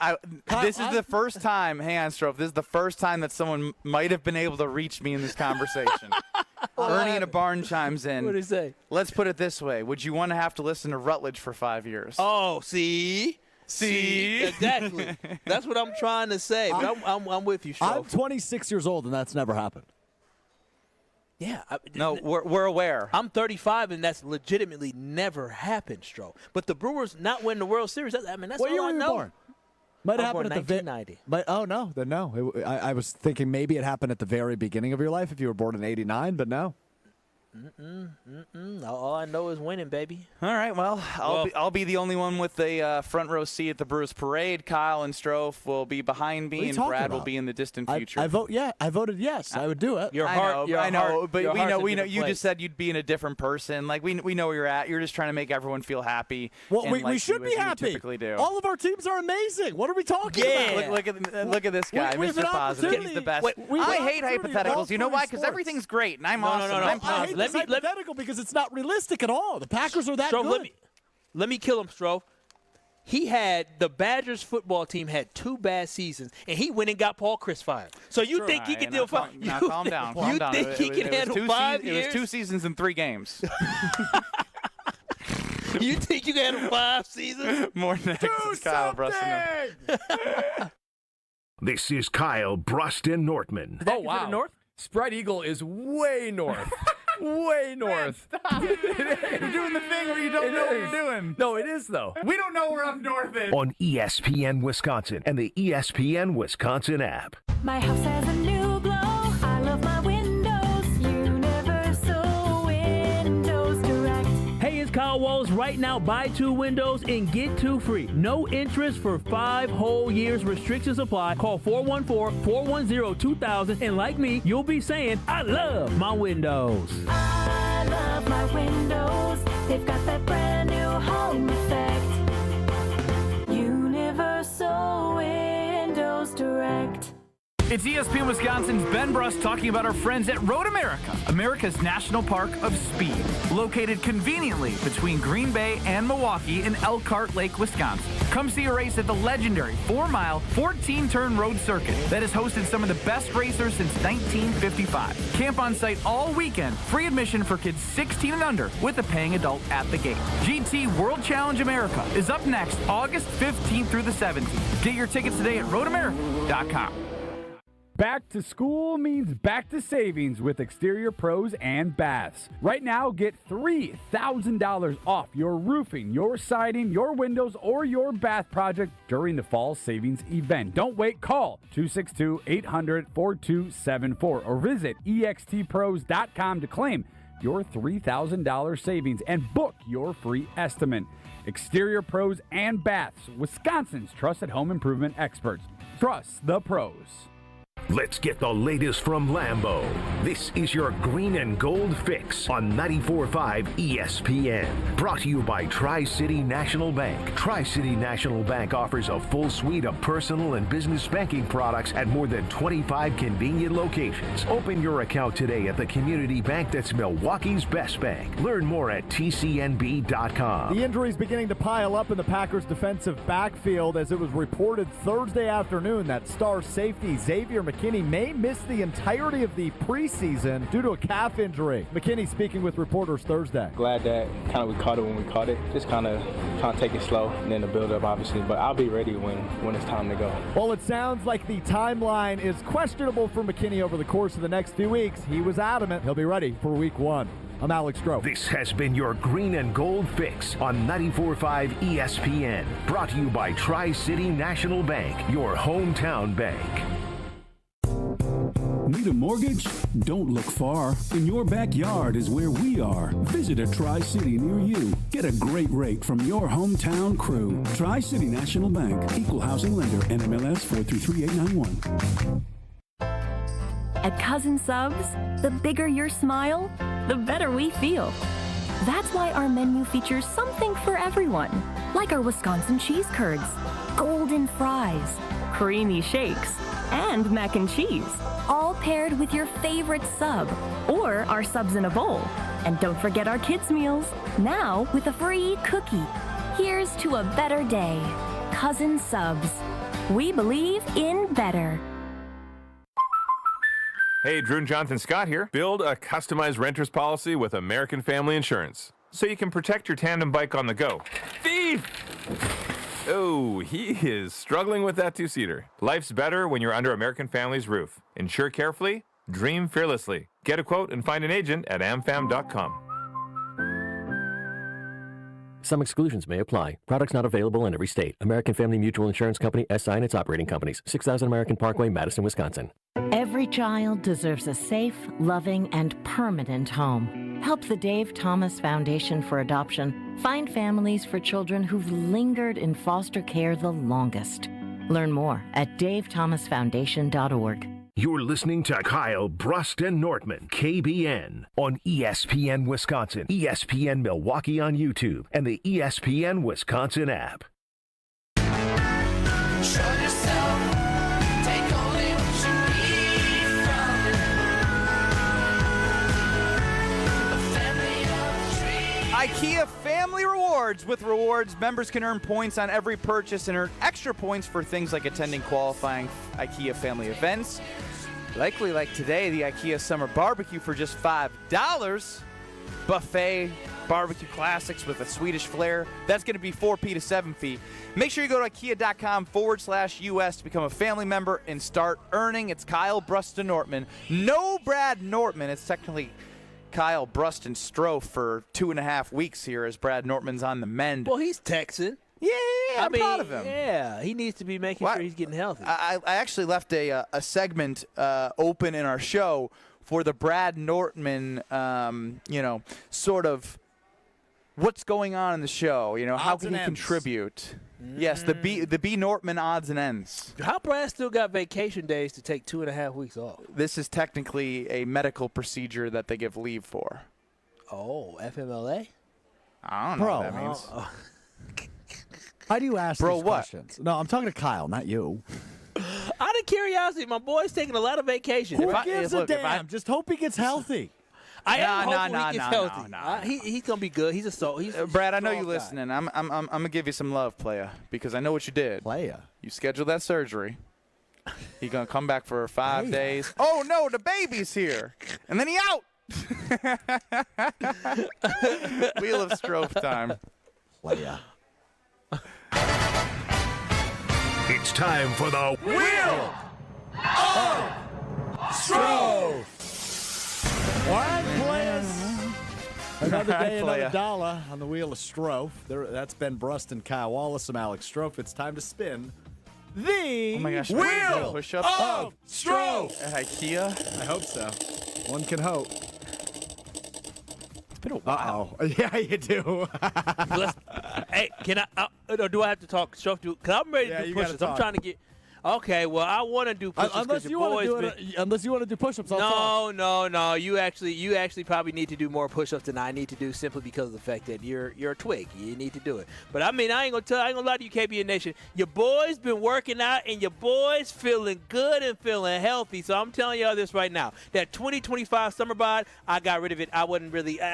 This is the first time. Hang on, Strofe. This is the first time that someone might have been able to reach me in this conversation. Ernie in a barn chimes in. What did he say? Let's put it this way: would you want to have to listen to Rutledge for 5 years? Oh, see, exactly. That's what I'm trying to say. But I'm with you, Strofe. I'm 26 years old, and that's never happened. Yeah. No, we're aware. I'm 35, and that's legitimately never happened, Stroke. But the Brewers not winning the World Series, that's all I know. What year were you born? Might have happened at the 1990. Oh, no. Then no. I was thinking maybe it happened at the very beginning of your life if you were born in 89, but no. All I know is winning, baby. All right, well, I'll be the only one with a front row seat at the Brewers parade. Kyle and Strofe will be behind me, and Brad will be in the distant future. I voted yes. I would do it. I know, but we know. You just said you'd be in a different person. Like we know where you're at. You're just trying to make everyone feel happy. Well, we should be happy. Typically do. All of our teams are amazing. What are we talking about? Look at this guy, Mr. Positive. He's the best. I hate hypotheticals. You know why? Because everything's great, and I'm awesome. I'm positive. It's hypothetical because it's not realistic at all. The Packers are that good. Let me kill him, Strofe. The Badgers football team had 2 bad seasons, and he went and got Paul Chris fired. So you think he can deal 5? Calm down. You think he can handle 5 years? It was 2 seasons and 3 games. You think you can handle 5 seasons? More next is Kyle Brust. This is Kyle Brust and Nortman. Oh, wow. North? Spread Eagle is way north. Way north. Stop. You're doing the thing where you don't know what you're doing. No, it is, though. We don't know where up north is. On ESPN Wisconsin and the ESPN Wisconsin app. My house has a new glow. I love my windows. Universal Windows Direct. Hey, it's Kyle Wallace. Right now, buy 2 windows and get 2 free. No interest for 5 whole years. Restrictions apply. Call 414-410-2000. And like me, you'll be saying, I love my windows. I love my windows. They've got that brand new home effect. Universal Windows Direct. It's ESPN Wisconsin's Ben Brust talking about our friends at Road America, America's National Park of Speed, located conveniently between Green Bay and Milwaukee in Elkhart Lake, Wisconsin. Come see a race at the legendary 4-mile, 14-turn road circuit that has hosted some of the best racers since 1955. Camp on site all weekend, free admission for kids 16 and under with a paying adult at the gate. GT World Challenge America is up next August 15th through the 17th. Get your tickets today at roadamerica.com. Back to school means back to savings with Exterior Pros and Baths. Right now, get $3,000 off your roofing, your siding, your windows, or your bath project during the fall savings event. Don't wait. Call 262-800-4274 or visit extpros.com to claim your $3,000 savings and book your free estimate. Exterior Pros and Baths, Wisconsin's trusted home improvement experts. Trust the pros. Let's get the latest from Lambeau. This is your green and gold fix on 94.5 ESPN. Brought to you by Tri-City National Bank. Tri-City National Bank offers a full suite of personal and business banking products at more than 25 convenient locations. Open your account today at the community bank that's Milwaukee's best bank. Learn more at tcnb.com. The injuries beginning to pile up in the Packers' defensive backfield as it was reported Thursday afternoon that star safety Xavier McKinney may miss the entirety of the preseason due to a calf injury. McKinney speaking with reporters Thursday. Glad that we caught it when we caught it. Just kind of take it slow and then the build up, obviously. But I'll be ready when it's time to go. Well, it sounds like the timeline is questionable for McKinney over the course of the next few weeks. He was adamant he'll be ready for week 1. I'm Alex Stroh. This has been your Green and Gold Fix on 94.5 ESPN. Brought to you by Tri-City National Bank, your hometown bank. Need a mortgage? Don't look far. In your backyard is where we are. Visit a Tri-City near you. Get a great rate from your hometown crew. Tri-City National Bank. Equal housing lender. NMLS 4333891. At Cousin Subs, the bigger your smile, the better we feel. That's why our menu features something for everyone, like our Wisconsin cheese curds, golden fries, creamy shakes, and mac and cheese, all paired with your favorite sub or our subs in a bowl. And don't forget our kids' meals, now with a free cookie. Here's to a better day. Cousin Subs. We believe in better. Hey, Drew and Jonathan Scott here. Build a customized renter's policy with American Family Insurance so you can protect your tandem bike on the go. Thief! Oh, he is struggling with that two-seater. Life's better when you're under American Family's roof. Insure carefully, dream fearlessly. Get a quote and find an agent at amfam.com. Some exclusions may apply. Products not available in every state. American Family Mutual Insurance Company, SI and its operating companies. 6000 American Parkway, Madison, Wisconsin. Every child deserves a safe, loving, and permanent home. Help the Dave Thomas Foundation for Adoption find families for children who've lingered in foster care the longest. Learn more at davethomasfoundation.org. You're listening to Kyle, Brust, and Nortman, KBN, on ESPN Wisconsin, ESPN Milwaukee on YouTube, and the ESPN Wisconsin app. Show yourself, take only what you need from it. A family of dreams. IKEA Family Rewards. With rewards, members can earn points on every purchase and earn extra points for things like attending qualifying IKEA family events. Likely like today, the IKEA Summer Barbecue for just $5. Buffet barbecue classics with a Swedish flair. That's going to be 4P to 7P. Make sure you go to IKEA.com/US to become a family member and start earning. It's Kyle, Brust, and Nortman. No Brad Nortman. It's technically Kyle, Brust, and Stroh for 2.5 weeks here as Brad Nortman's on the mend. Well, he's Texan. Yeah, I'm proud of him. Yeah, he needs to be making sure he's getting healthy. I actually left a segment open in our show for the Brad Nortman, sort of what's going on in the show. How can he contribute? Yes, the B Nortman odds and ends. How Brad still got vacation days to take 2.5 weeks off? This is technically a medical procedure that they give leave for. Oh, FMLA? I don't know what that means. How do you ask these questions? No, I'm talking to Kyle, not you. Out of curiosity, my boy's taking a lot of vacation. Who gives a damn? Just hope he gets healthy. I am hopeful he gets healthy. He's gonna be good. He's a soul. Brad, I know you listening. I'm gonna give you some love, playa, because I know what you did. Playa. You scheduled that surgery. He's gonna come back for 5 days. Oh no, the baby's here, and then he out. Wheel of Strofe time. Playa. It's time for the Wheel of Strofe. All right, players. Another day, another dollar on the Wheel of Strofe. That's Ben Brust and Kyle Wallace. I'm Alex Strofe. It's time to spin the Wheel of Strofe. At IKEA? I hope so. One can hope. It's been a while. Uh-oh. Yeah, you do. Hey, can I? Do I have to talk? Because I'm ready to do push-ups. I'm trying to get. Okay, well, I want to do push-ups. Unless you want to do push-ups, I'll talk. No. You actually probably need to do more push-ups than I need to do simply because of the fact that you're a twig. You need to do it. But I mean, I ain't gonna lie to you, KBN Nation. Your boys been working out and your boys feeling good and feeling healthy. So I'm telling y'all this right now. That 2025 summer bod, I got rid of it. I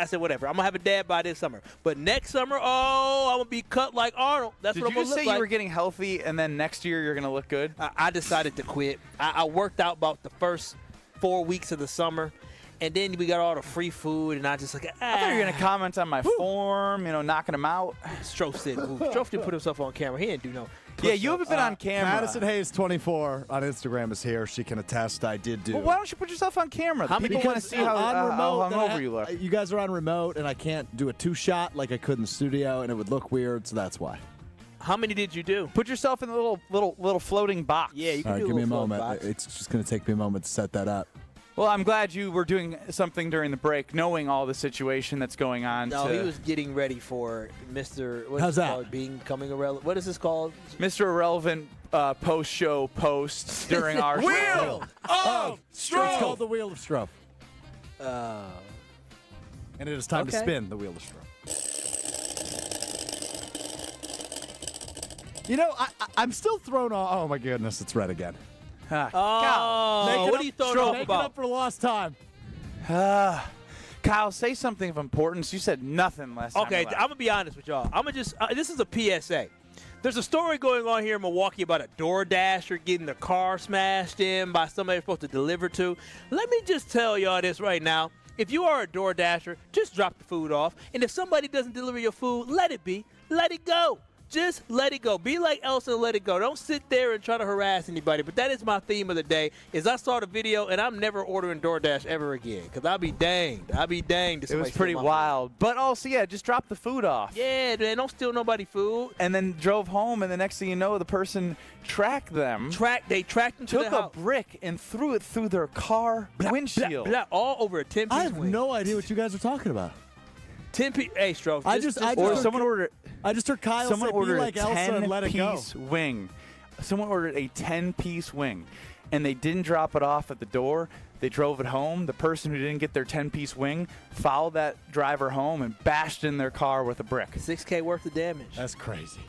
said whatever. I'm gonna have a dad bod this summer. But next summer, I'm gonna be cut like Arnold. That's what I'm gonna look like. Did you say you were getting healthy and then next year you're gonna look good? I decided to quit. I worked out about the first 4 weeks of the summer, and then we got all the free food, and I just like, I thought you were going to comment on my form, knocking him out. Strofe said, Strofe didn't put himself on camera. He didn't do no. Yeah, you haven't been on camera. Madison Hayes, 24, on Instagram is here. She can attest. I did do. Well, why don't you put yourself on camera? People want to see how hungover you look. You guys are on remote, and I can't do a 2-shot like I could in the studio, and it would look weird, so that's why. How many did you do? Put yourself in the little floating box. Yeah, you can All right, do give a me a little moment. box. It's just going to take me a moment to set that up. Well, I'm glad you were doing something during the break, knowing all the situation that's going on. No, he was getting ready for Mr. What's How's it that? called? Becoming irrelevant. What is this called? Mr. Irrelevant post-show posts during our show. Wheel of Strofe. It's called the Wheel of Strofe. And it is time to spin the Wheel of Strofe. You know, I'm still thrown off. Oh, my goodness, it's red again. Oh, what are you throwing off Make it about? up for lost time. Kyle, say something of importance. You said nothing last time. Okay, I'm going to be honest with y'all. I'm going to just this is a PSA. There's a story going on here in Milwaukee about a DoorDasher getting the car smashed in by somebody they're supposed to deliver to. Let me just tell y'all this right now. If you are a DoorDasher, just drop the food off. And if somebody doesn't deliver your food, let it be. Let it go. Just let it go. Be like Elsa and let it go. Don't sit there and try to harass anybody. But that is my theme of the day. Is I saw the video, and I'm never ordering DoorDash ever again. Because I'll be danged. I'll be danged. It was pretty wild. But also, yeah, just drop the food off. Yeah, man, don't steal nobody food. And then drove home, and the next thing you know, the person tracked them. They tracked them to took the a house. brick and threw it through their car windshield. All over a 10-piece I have wing. no idea what you guys are talking about. 10-piece. Hey, Strofe. I just heard Kyle someone say, ordered be like a Elsa and let it go. 10-piece wing. Someone ordered a 10-piece wing, and they didn't drop it off at the door. They drove it home. The person who didn't get their 10-piece wing followed that driver home and bashed in their car with a brick. $6K worth of damage. That's crazy.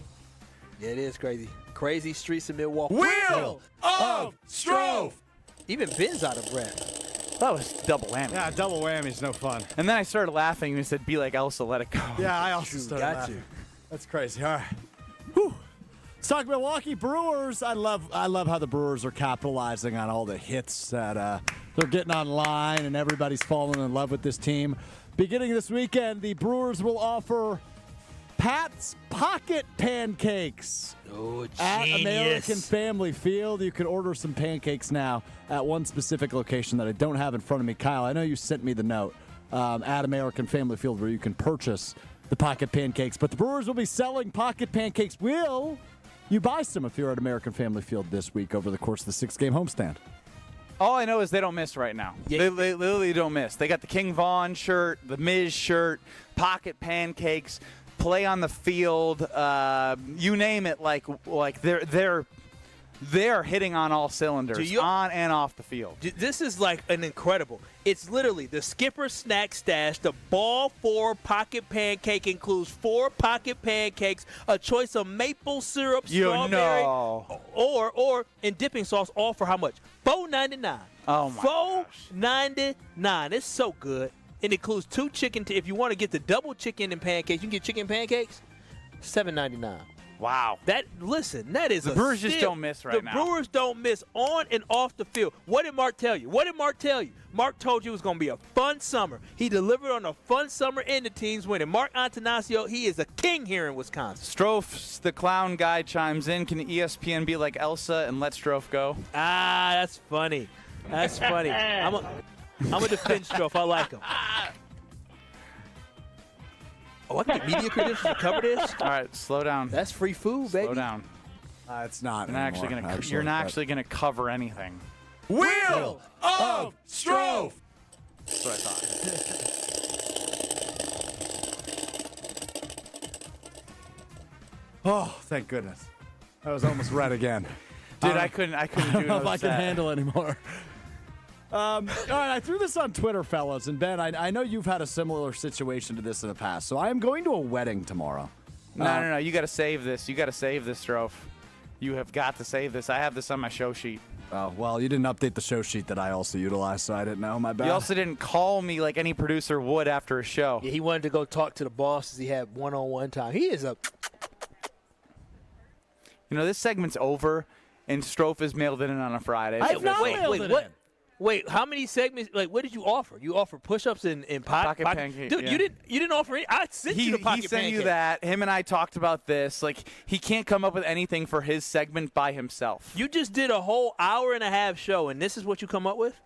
Yeah, it is crazy. Crazy streets of Milwaukee. Wheel of Strofe. Even Ben's out of breath. That was double whammy. Yeah, double whammy's no fun. And then I started laughing and he said, be like Elsa, let it go. Yeah, I also started laughing. That's crazy. All right. Whew. Let's talk Milwaukee Brewers. I love how the Brewers are capitalizing on all the hits that they're getting online, and everybody's falling in love with this team. Beginning this weekend, the Brewers will offer Pat's Pocket Pancakes at American Family Field. You can order some pancakes now at one specific location that I don't have in front of me. Kyle, I know you sent me the note at American Family Field where you can purchase the Pocket Pancakes. But the Brewers will be selling Pocket Pancakes. Will you buy some if you're at American Family Field this week over the course of the 6-game homestand? All I know is they don't miss right now. Yeah. They literally don't miss. They got the King Vaughn shirt, the Miz shirt, Pocket Pancakes, play on the field, you name it. Like they're hitting on all cylinders, on and off the field. This is like an incredible. It's literally the Skipper Snack Stash. The Ball 4 Pocket Pancake includes 4 pocket pancakes, a choice of maple syrup, strawberry, or in dipping sauce. All for how much? $4.99. Oh my $4.99. It's so good. It includes 2 chicken. If you want to get the double chicken and pancakes, you can get chicken pancakes. $7.99. Wow. That is the Brewers just don't miss right now. The Brewers don't miss on and off the field. What did Mark tell you? Mark told you it was going to be a fun summer. He delivered on a fun summer and the team's winning. Mark Antanasio, he is a king here in Wisconsin. Strofe, the clown guy, chimes in. Can ESPN be like Elsa and let Strofe go? Ah, that's funny. That's funny. I'm a defense Strofe. I like him. Oh, I can get media credentials to cover this? All right, slow down. That's free food, baby. Slow down. It's not. You're not actually going to cover anything. Wheel of Strofe. That's what I thought. Oh, thank goodness. That was almost red again. Dude, I couldn't do I don't know if I can that. handle anymore. All right, I threw this on Twitter, fellas, and Ben, I know you've had a similar situation to this in the past, so I am going to a wedding tomorrow. No, you got to save this. You got to save this, Strofe. You have got to save this. I have this on my show sheet. Oh, well, you didn't update the show sheet that I also utilized, so I didn't know. My bad. You also didn't call me like any producer would after a show. Yeah, he wanted to go talk to the bosses. He had one-on-one time. He is a... You know, this segment's over, and Strofe is mailed in on a Friday. Wait, what? Wait, how many segments? Like, what did you offer? You offered push-ups and pocket pancake. Dude, yeah. you didn't offer any. I sent you the pocket He sent pancake. you that. Him and I talked about this. Like, he can't come up with anything for his segment by himself. You just did a whole hour-and-a-half show, and this is what you come up with?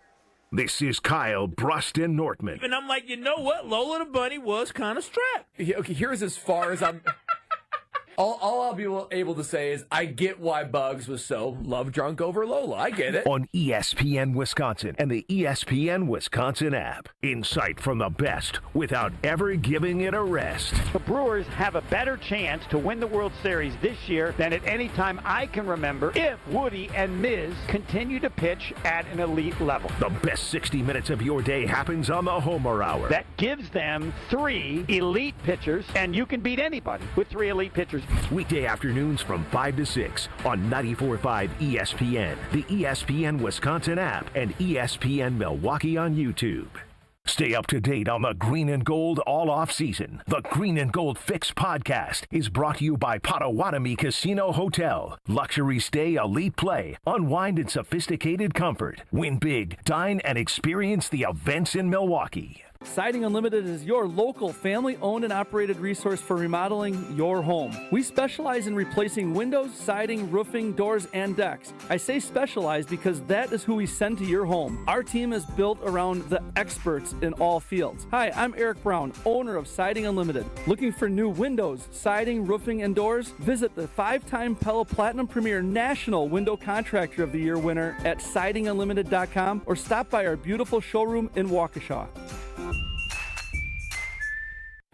This is Kyle, Brust, and Nortman. And I'm like, you know what? Lola the Bunny was kind of strapped. Okay, here's as far as I'm. All I'll be able to say is I get why Bugs was so love drunk over Lola. I get it. On ESPN Wisconsin and the ESPN Wisconsin app. Insight from the best without ever giving it a rest. The Brewers have a better chance to win the World Series this year than at any time I can remember if Woody and Miz continue to pitch at an elite level. The best 60 minutes of your day happens on the Homer Hour. That gives them 3 elite pitchers, and you can beat anybody with 3 elite pitchers. Weekday afternoons from 5 to 6 on 94.5 ESPN, the ESPN Wisconsin app, and ESPN Milwaukee on YouTube. Stay up to date on the Green and Gold all off season. The Green and Gold Fix podcast is brought to you by Potawatomi Casino Hotel. Luxury stay, elite play, unwind in sophisticated comfort. Win big, dine, and experience the events in Milwaukee. Siding Unlimited is your local family-owned and operated resource for remodeling your home. We specialize in replacing windows, siding, roofing, doors, and decks. I say specialize because that is who we send to your home. Our team is built around the experts in all fields. Hi, I'm Eric Brown, owner of Siding Unlimited. Looking for new windows, siding, roofing, and doors? Visit the 5-time Pella Platinum Premier National Window Contractor of the Year winner at sidingunlimited.com or stop by our beautiful showroom in Waukesha.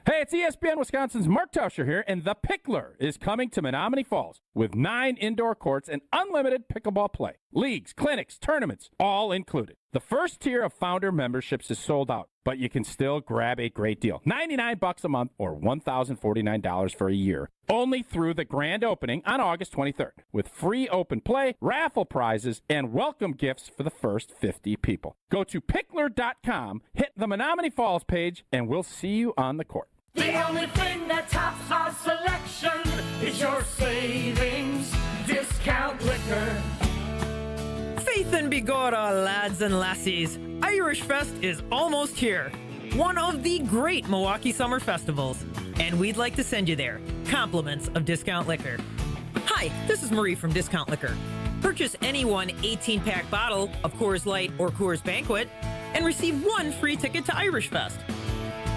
Hey, it's ESPN Wisconsin's Mark Tauscher here, and The Pickler is coming to Menominee Falls with 9 indoor courts and unlimited pickleball play. Leagues, clinics, tournaments, all included. The first tier of founder memberships is sold out, but you can still grab a great deal. $99 a month or $1,049 for a year. Only through the grand opening on August 23rd with free open play, raffle prizes, and welcome gifts for the first 50 people. Go to pickler.com, hit the Menominee Falls page, and we'll see you on the court. The only thing that tops our selection is your savings discount liquor. Faith and Bigorra, lads and lassies. Irish Fest is almost here. One of the great Milwaukee summer festivals. And we'd like to send you there. Compliments of Discount Liquor. Hi, this is Marie from Discount Liquor. Purchase any one 18-pack bottle of Coors Light or Coors Banquet and receive 1 free ticket to Irish Fest.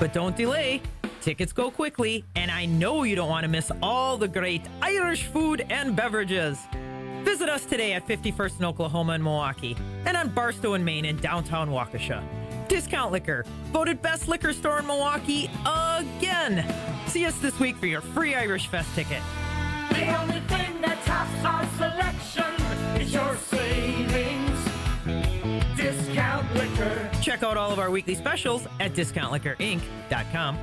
But don't delay. Tickets go quickly, and I know you don't want to miss all the great Irish food and beverages. Visit us today at 51st in Oklahoma and Milwaukee, and on Barstow in Maine in downtown Waukesha. Discount Liquor, voted best liquor store in Milwaukee again. See us this week for your free Irish Fest ticket. The only thing that tops our selection is your savings discount liquor. Check out all of our weekly specials at discountliquorinc.com.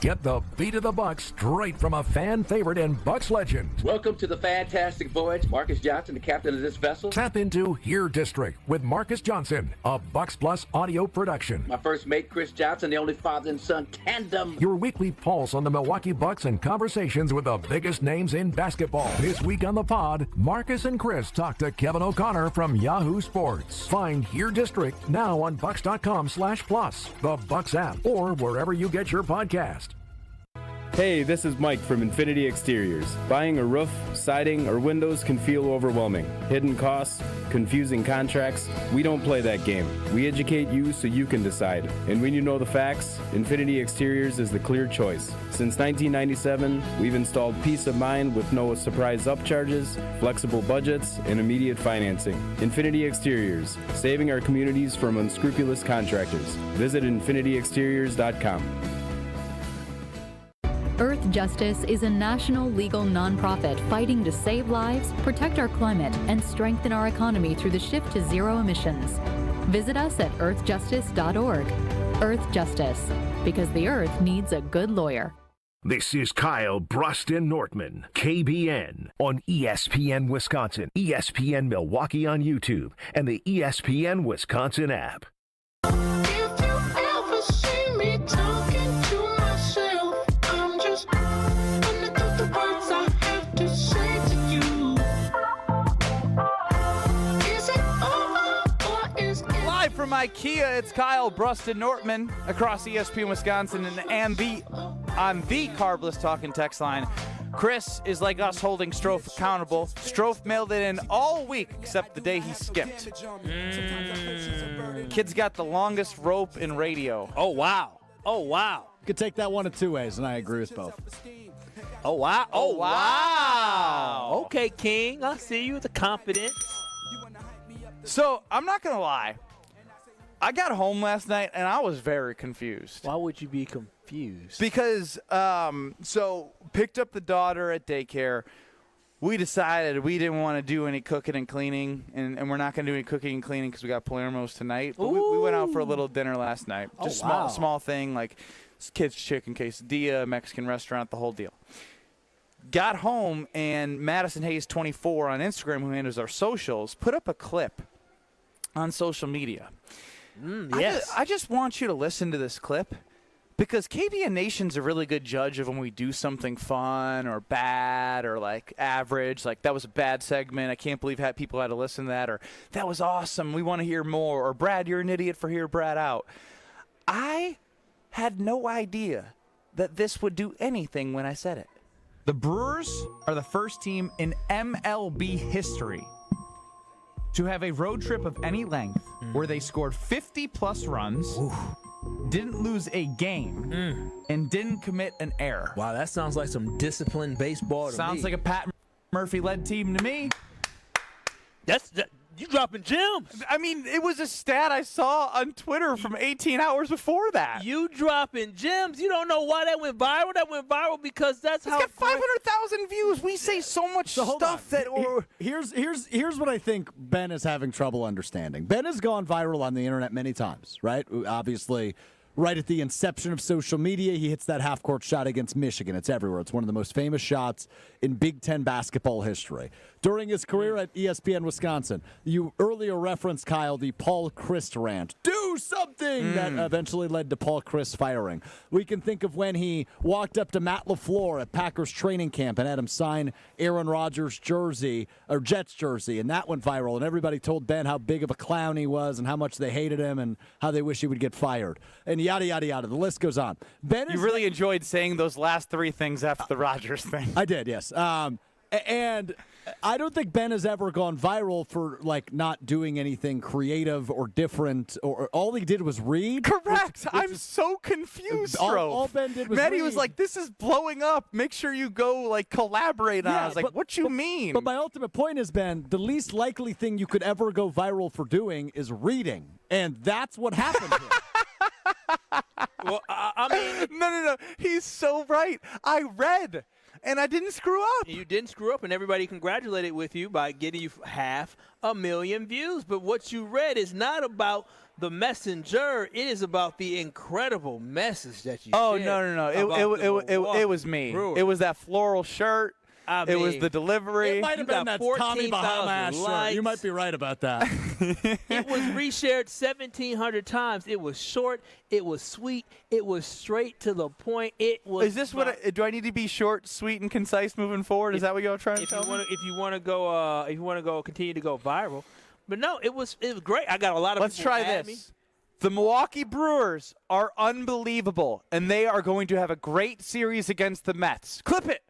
Get the beat of the Bucks straight from a fan favorite and Bucks legend. Welcome to the fantastic voyage. Marcus Johnson, the captain of this vessel. Tap into Here District with Marcus Johnson, a Bucks Plus audio production. My first mate, Chris Johnson, the only father and son tandem. Your weekly pulse on the Milwaukee Bucks and conversations with the biggest names in basketball. This week on the pod, Marcus and Chris talk to Kevin O'Connor from Yahoo Sports. Find Here District now on Bucks.com/plus, the Bucks app, or wherever you get your podcast. Hey, this is Mike from Infinity Exteriors. Buying a roof, siding, or windows can feel overwhelming. Hidden costs, confusing contracts. We don't play that game. We educate you so you can decide. And when you know the facts, Infinity Exteriors is the clear choice. Since 1997, we've installed peace of mind with no surprise upcharges, flexible budgets, and immediate financing. Infinity Exteriors, saving our communities from unscrupulous contractors. Visit infinityexteriors.com. Earth Justice is a national legal nonprofit fighting to save lives, protect our climate, and strengthen our economy through the shift to zero emissions. Visit us at earthjustice.org. Earth Justice, because the earth needs a good lawyer. This is Kyle, Brust, and Nortman, KBN, on ESPN Wisconsin, ESPN Milwaukee on YouTube, and the ESPN Wisconsin app. If you ever see me talking to myself, I'm just running through the words I have to say to you. Is it over or is IKEA, it's Kyle, Brust, and Nortman across ESPN Wisconsin and on the Carbless Talking text line. Chris is like us holding Strofe accountable. Strofe mailed it in all week except the day he skipped. Kid's got the longest rope in radio. Oh, wow. Oh, wow. You could take that one of two ways, and I agree with both. Oh, wow. Oh, wow. Okay, King. I see you with the confidence. So, I'm not going to lie. I got home last night, and I was very confused. Why would you be confused? Because, picked up the daughter at daycare. We decided we didn't want to do any cooking and cleaning, and we're not going to do any cooking and cleaning because we got Palermo's tonight. But we went out for a little dinner last night. Just small thing, like kids' chicken quesadilla, Mexican restaurant, the whole deal. Got home, and Madison Hayes 24 on Instagram, who handles our socials, put up a clip on social media. Yes. I just want you to listen to this clip because KBN Nation's a really good judge of when we do something fun or bad or like average. Like, that was a bad segment. I can't believe people had to listen to that. Or that was awesome. We want to hear more. Or Brad, you're an idiot for hearing Brad out. I had no idea that this would do anything when I said it. The Brewers are the first team in MLB history to have a road trip of any length where they scored 50-plus runs, didn't lose a game, and didn't commit an error. Wow, that sounds like some disciplined baseball to me. Sounds like a Pat Murphy-led team to me. You dropping gems. I mean, it was a stat I saw on Twitter from 18 hours before that. You dropping gems. You don't know why that went viral. That went viral because that's how. It's got 500,000 views. We say so much stuff that. Here's what I think Ben is having trouble understanding. Ben has gone viral on the internet many times, right? Obviously, right at the inception of social media, he hits that half-court shot against Michigan. It's everywhere. It's one of the most famous shots in Big Ten basketball history. During his career at ESPN Wisconsin, you earlier referenced, Kyle, the Paul Chryst rant. Do something! That eventually led to Paul Chryst firing. We can think of when he walked up to Matt LaFleur at Packers training camp and had him sign Aaron Rodgers' jersey, or Jets jersey, and that went viral, and everybody told Ben how big of a clown he was and how much they hated him and how they wish he would get fired. And yada, yada, yada. The list goes on. Ben you really enjoyed saying those last three things after the Rodgers thing. I did, yes. And I don't think Ben has ever gone viral for, like, not doing anything creative or different, or all he did was read. Correct. I'm so confused, all Ben did was Maddie read. was like, this is blowing up. Make sure you go, like, collaborate on it. I was like, what you mean? But my ultimate point is, Ben, the least likely thing you could ever go viral for doing is reading. And that's what happened here. Well, I mean. No. He's so right. I read. And I didn't screw up. You didn't screw up, and everybody congratulated with you by getting you 500,000 views. But what you read is not about the messenger. It is about the incredible message that you Oh, shared. no. It was me. Brewers. It was that floral shirt. It was the delivery. It might have been that Tommy Bahama shirt. You might be right about that. It was reshared 1,700 times. It was short. It was sweet. It was straight to the point. It was. Is this do I need to be short, sweet, and concise moving forward? Is that what you're trying to tell me? If you want to go, continue to go viral. But no, it was great. I got a lot of. Let's people try at this. Me. The Milwaukee Brewers are unbelievable, and they are going to have a great series against the Mets. Clip it.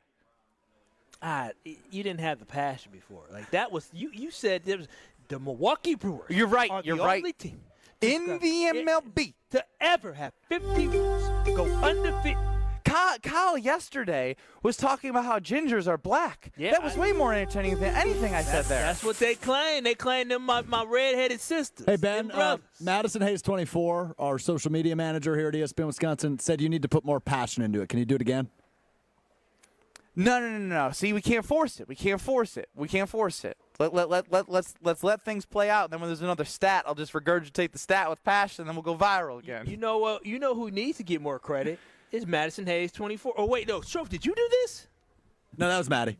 You didn't have the passion before. Like that was you said there was the Milwaukee Brewers. You're right. You're right. Only team in the MLB to ever have 50 wins, go undefeated. Kyle yesterday was talking about how gingers are black. Yeah, that was way more entertaining than anything I said there. That's what they claim. They claim them my redheaded sisters. Hey, Ben, Madison Hayes 24, our social media manager here at ESPN Wisconsin, said you need to put more passion into it. Can you do it again? No. See, we can't force it. Let's let things play out. And then when there's another stat, I'll just regurgitate the stat with passion, and then we'll go viral again. You know what? You know who needs to get more credit is Madison Hayes 24. Oh wait, no, Strofe, did you do this? No, that was Maddie.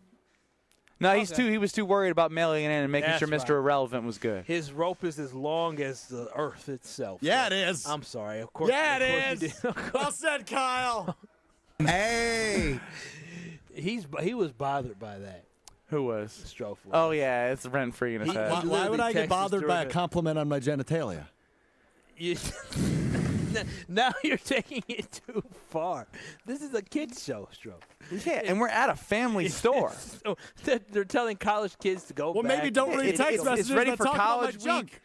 No, he was too worried about mailing it in and making sure Mr. Irrelevant was good. His rope is as long as the earth itself. Yeah, it is. I'm sorry. Of course. Yeah, it is. Well said, Kyle. Hey. He was bothered by that. Who was? Strofe. Oh, yeah, it's rent-free in his head. Why would I get bothered by a compliment on my genitalia? Now you're taking it too far. This is a kid's show, Stroh. Yeah, and we're at a family store. So they're telling college kids to go Well, back. maybe don't read text messages. It's ready but for talk about my college junk. week.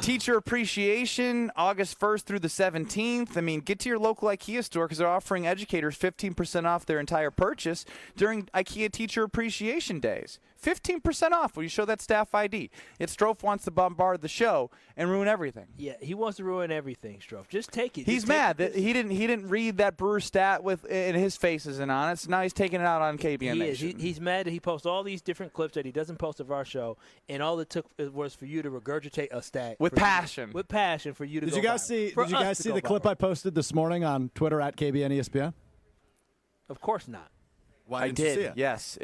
Teacher appreciation, August 1st through the 17th. I mean, get to your local IKEA store because they're offering educators 15% off their entire purchase during IKEA Teacher Appreciation Days. 15% off when you show that staff ID. Strofe wants to bombard the show and ruin everything. Yeah, he wants to ruin everything, Strofe. Just take it. He's mad that he didn't read that Brewer stat and his face isn't on it. So now he's taking it out on KBN Nation. He's mad that he posts all these different clips that he doesn't post of our show, and all it took was for you to regurgitate a stat with passion. With passion for you to. Did you guys see the clip I posted this morning on Twitter at KBN ESPN? Of course not. Why didn't I you did. see it? Yes.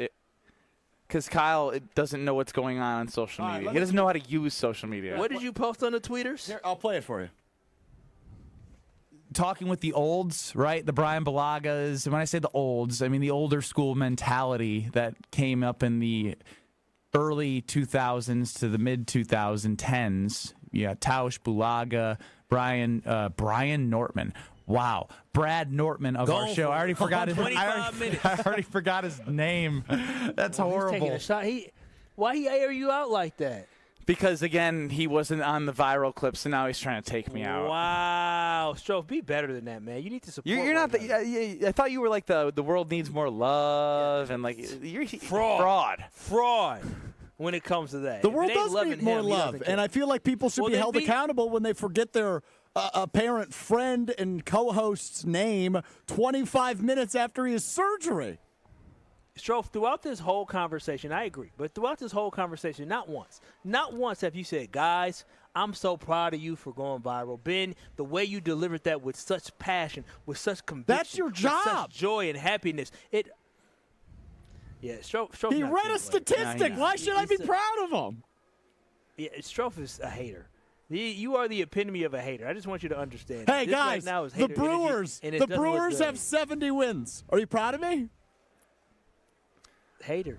Because Kyle doesn't know what's going on social media. He doesn't know how to use social media. What did you post on the tweeters? Here, I'll play it for you. Talking with the olds, right? The Brian Balagas. And when I say the olds, I mean the older school mentality that came up in the early 2000s to the mid 2010s. Yeah, Tausch, Bulaga, Brian Nortman. Wow, Brad Nortman of our show. I already forgot his. I already forgot his name. That's horrible. He's taking a shot. Why he air you out like that? Because again, he wasn't on the viral clips, and now he's trying to take me out. Wow, Strofe, be better than that, man. You need to support. You're not. I thought you were like the world needs more love, and like you're fraud. When it comes to that, The world does need more love, and I feel like people should be held accountable when they forget their apparent friend and co-host's name 25 minutes after his surgery. Strofe, throughout this whole conversation, I agree, but throughout this whole conversation, not once have you said, guys, I'm so proud of you for going viral. Ben, the way you delivered that with such passion, with such conviction. That's your job. With such joy and happiness. Yeah, Strofe. He read a statistic. Why should I be proud of him? Yeah, Strofe is a hater. You are the epitome of a hater. I just want you to understand. Hey, this guys, right now is the hater Brewers. energy, and it The doesn't look Brewers good. have 70 wins. Are you proud of me? Hater.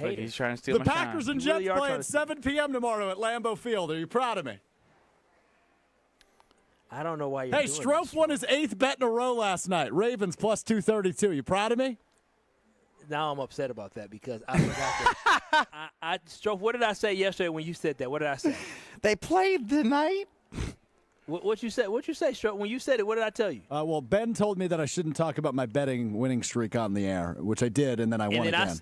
Like he's trying to steal The my Packers shine. and Jets play at 7 p.m. tomorrow at Lambeau Field. Are you proud of me? I don't know why you're Hey, doing Strofe this. won his 8th bet in a row last night. Ravens plus 232. You proud of me? Now I'm upset about that because I forgot that. Strofe, what did I say yesterday when you said that? What did I say? They played tonight. What you said? What you say, Strofe? When you said it, what did I tell you? Well, Ben told me that I shouldn't talk about my betting winning streak on the air, which I did, and then I won again.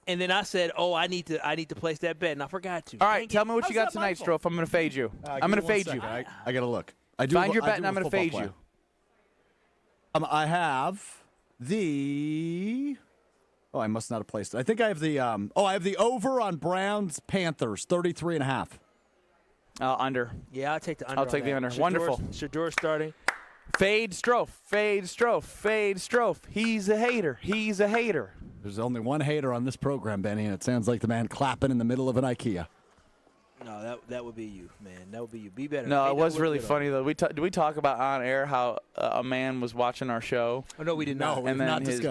And then I said, "Oh, I need to place that bet," and I forgot to. All right, tell me what you got tonight, Strofe. I'm going to fade you. I'm going to fade you. I got to look. Find your bet, and I'm going to fade you. I have the. Oh, I must not have placed it. I think I have the. I have the over on Browns Panthers 33.5. Under. Yeah, I'll take the under. I'll take the under. Wonderful. Shador starting. Fade Strofe. Fade Strofe. Fade Strofe. He's a hater. He's a hater. There's only one hater on this program, Benny, and it sounds like the man clapping in the middle of an IKEA. No, that would be you, man. That would be you. Be better. No, it was really funny though. Did we talk about on air how a man was watching our show? Oh no, we did not. And then his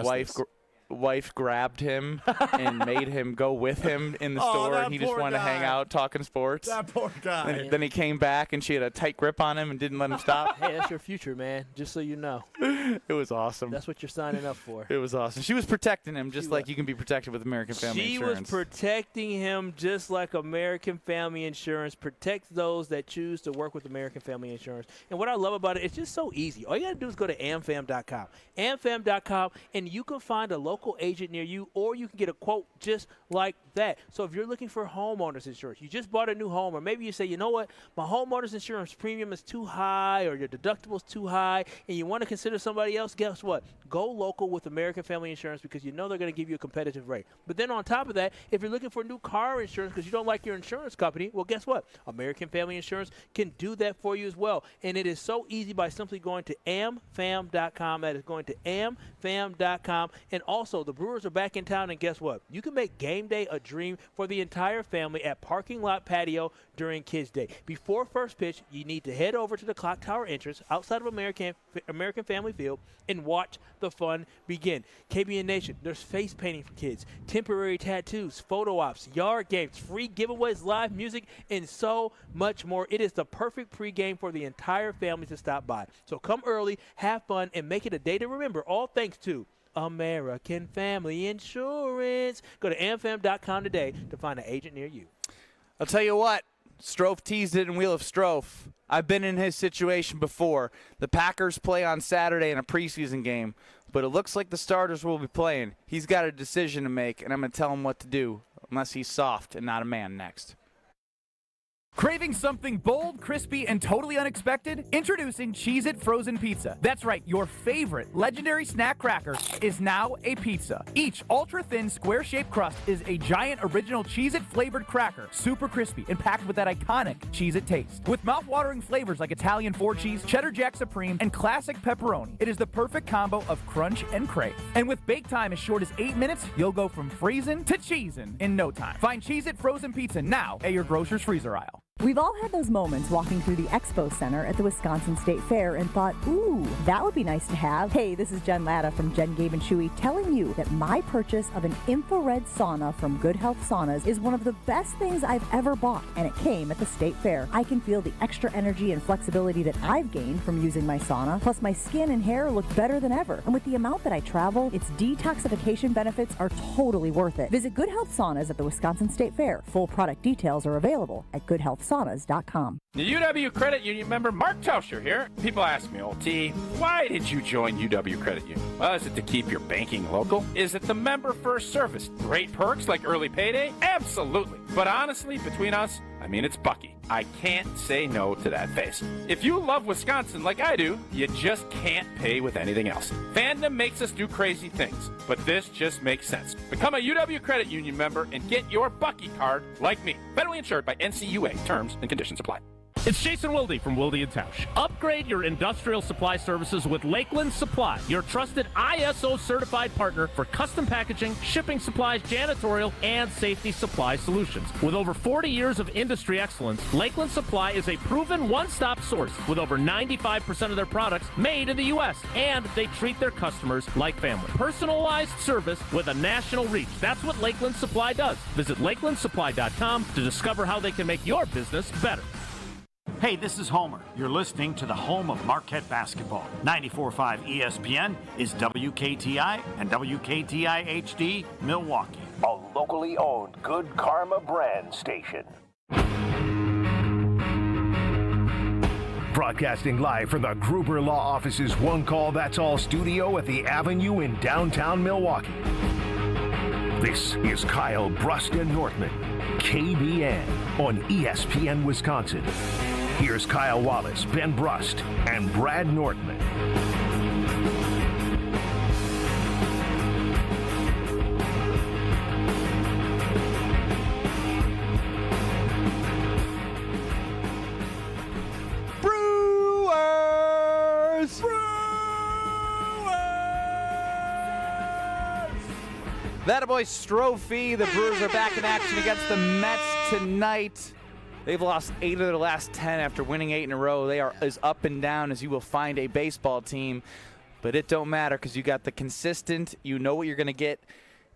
wife grabbed him and made him go with him in the store, and he just wanted to hang out talking sports. That poor guy. And then he came back, and she had a tight grip on him and didn't let him stop. Hey, that's your future, man. Just so you know. It was awesome. That's what you're signing up for. It was awesome. She was protecting him just like you can be protected with American Family Insurance. She was protecting him just like American Family Insurance protects those that choose to work with American Family Insurance. And what I love about it, it's just so easy. All you got to do is go to amfam.com. amfam.com, and you can find a local agent near you, or you can get a quote just like that. So if you're looking for homeowners insurance, you just bought a new home, or maybe you say, you know what, my homeowners insurance premium is too high, or your deductible is too high, and you want to consider somebody else, guess what? Go local with American Family Insurance because you know they're going to give you a competitive rate. But then on top of that, if you're looking for new car insurance because you don't like your insurance company, well, guess what? American Family Insurance can do that for you as well. And it is so easy by simply going to amfam.com. That is going to amfam.com. And also Also, the Brewers are back in town, and guess what? You can make game day a dream for the entire family at Parking Lot Patio during Kids Day. Before first pitch, you need to head over to the Clock Tower entrance outside of American Family Field and watch the fun begin. KBN Nation, there's face painting for kids, temporary tattoos, photo ops, yard games, free giveaways, live music, and so much more. It is the perfect pregame for the entire family to stop by. So come early, have fun, and make it a day to remember, all thanks to American Family Insurance. Go to amfam.com today to find an agent near you. I'll tell you what, Strofe teased it in Wheel of Strofe. I've been in his situation before. The Packers play on Saturday in a preseason game, but it looks like the starters will be playing. He's got a decision to make, and I'm going to tell him what to do, unless he's soft and not a man next. Craving something bold, crispy, and totally unexpected? Introducing Cheez-It Frozen Pizza. That's right, your favorite legendary snack cracker is now a pizza. Each ultra-thin, square-shaped crust is a giant original Cheez-It flavored cracker, super crispy and packed with that iconic Cheez-It taste. With mouth-watering flavors like Italian 4-cheese, cheddar jack supreme, and classic pepperoni, it is the perfect combo of crunch and crave. And with bake time as short as 8 minutes, you'll go from freezing to cheesin' in no time. Find Cheez-It Frozen Pizza now at your grocer's freezer aisle. We've all had those moments walking through the Expo Center at the Wisconsin State Fair and thought, ooh, that would be nice to have. Hey, this is Jen Latta from Jen, Gabe, and Chewy telling you that my purchase of an infrared sauna from Good Health Saunas is one of the best things I've ever bought, and it came at the State Fair. I can feel the extra energy and flexibility that I've gained from using my sauna, plus my skin and hair look better than ever. And with the amount that I travel, its detoxification benefits are totally worth it. Visit Good Health Saunas at the Wisconsin State Fair. Full product details are available at goodhealthsaunas.com. The UW Credit Union member Mark Tauscher here. People ask me, old T, why did you join UW Credit Union? Well, is it to keep your banking local? Is it the member first service? Great perks like early payday? Absolutely. But honestly, between us, I mean, it's Bucky. I can't say no to that face. If you love Wisconsin like I do, you just can't pay with anything else. Fandom makes us do crazy things, but this just makes sense. Become a UW Credit Union member and get your Bucky card like me. Federally insured by NCUA. Terms and conditions apply. It's Jason Wilde from Wilde & Tausch. Upgrade your industrial supply services with Lakeland Supply, your trusted ISO certified partner for custom packaging, shipping supplies, janitorial, and safety supply solutions. With over 40 years of industry excellence, Lakeland Supply is a proven one-stop source with over 95% of their products made in the U.S., and they treat their customers like family. Personalized service with a national reach. That's what Lakeland Supply does. Visit lakelandsupply.com to discover how they can make your business better. Hey, this is Homer. You're listening to the home of Marquette basketball. 94.5 ESPN is WKTI and WKTI HD Milwaukee. A locally owned Good Karma brand station. Broadcasting live from the Gruber Law Office's One Call That's All studio at the Avenue in downtown Milwaukee. This is Kyle Brust and Nortman, KBN on ESPN Wisconsin. Here's Kyle Wallace, Ben Brust, and Brad Nortman. Brewers! That a boy Strophy. The Brewers are back in action against the Mets tonight. They've lost 8 of their last 10 after winning 8 in a row. They are as up and down as you will find a baseball team. But it don't matter because you got the consistent, you know what you're going to get.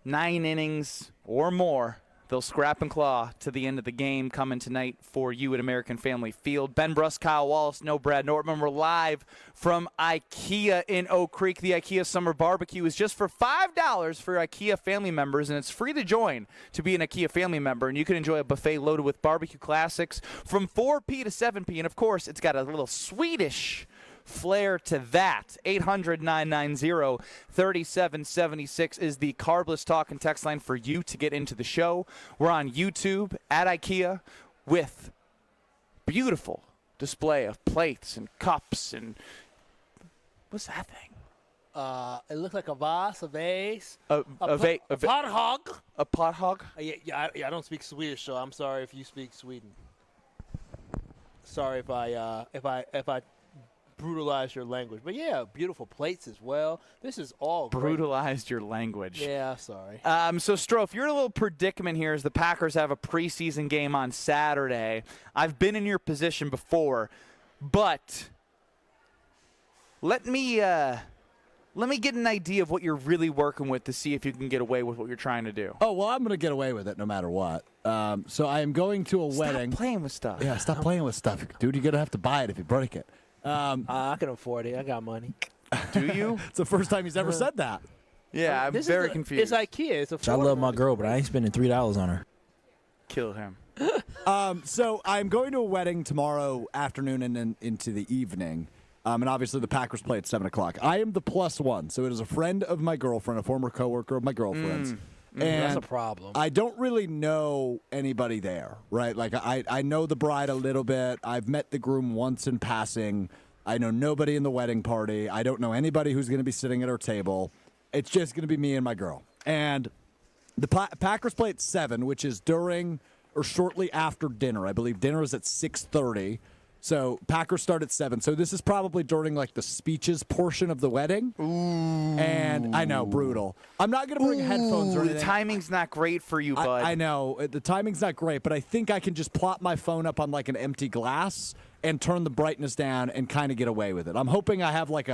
9 innings or more. They'll scrap and claw to the end of the game coming tonight for you at American Family Field. Ben Brust, Kyle Wallace, no Brad Nortman. We're live from IKEA in Oak Creek. The IKEA Summer Barbecue is just for $5 for IKEA family members, and it's free to join to be an IKEA family member. And you can enjoy a buffet loaded with barbecue classics from 4 p to 7 p. And, of course, it's got a little Swedish flair to that. 800-990-3776 is the Carbless Talk and text line for you to get into the show. We're on YouTube at IKEA with beautiful display of plates and cups and what's that thing? It looks like a vase, a vase, a pot hog. A pot hog? Yeah, I don't speak Swedish, so I'm sorry if you speak Sweden. Sorry if I brutalized your language. But, yeah, beautiful plates as well. This is all great. Brutalized your language. Yeah, sorry. So, Strofe, you're in a little predicament here as the Packers have a preseason game on Saturday. I've been in your position before, but let me get an idea of what you're really working with to see if you can get away with what you're trying to do. Oh, well, I'm going to get away with it no matter what. So I am going to a wedding. Stop playing with stuff. Yeah, stop playing with stuff. Dude, you're going to have to buy it if you break it. I can afford it. I got money. Do you? It's the first time he's ever said that. Yeah, I'm very confused. It's IKEA. It's I love my girl, but I ain't spending $3 on her. Kill him. So I'm going to a wedding tomorrow afternoon and then into the evening. And obviously the Packers play at 7 o'clock. I am the +1, so it is a friend of my girlfriend, a former coworker of my girlfriend's. And that's a problem. I don't really know anybody there, right? Like, I know the bride a little bit. I've met the groom once in passing. I know nobody in the wedding party. I don't know anybody who's going to be sitting at our table. It's just going to be me and my girl. And the Packers play at 7, which is during or shortly after dinner. I believe dinner is at 6:30. So Packers start at 7. So this is probably during like the speeches portion of the wedding. Ooh. And I know, brutal. I'm not going to bring headphones or anything. The timing's not great for you, bud. I know. The timing's not great, but I think I can just plop my phone up on like an empty glass and turn the brightness down and kind of get away with it. I'm hoping I have like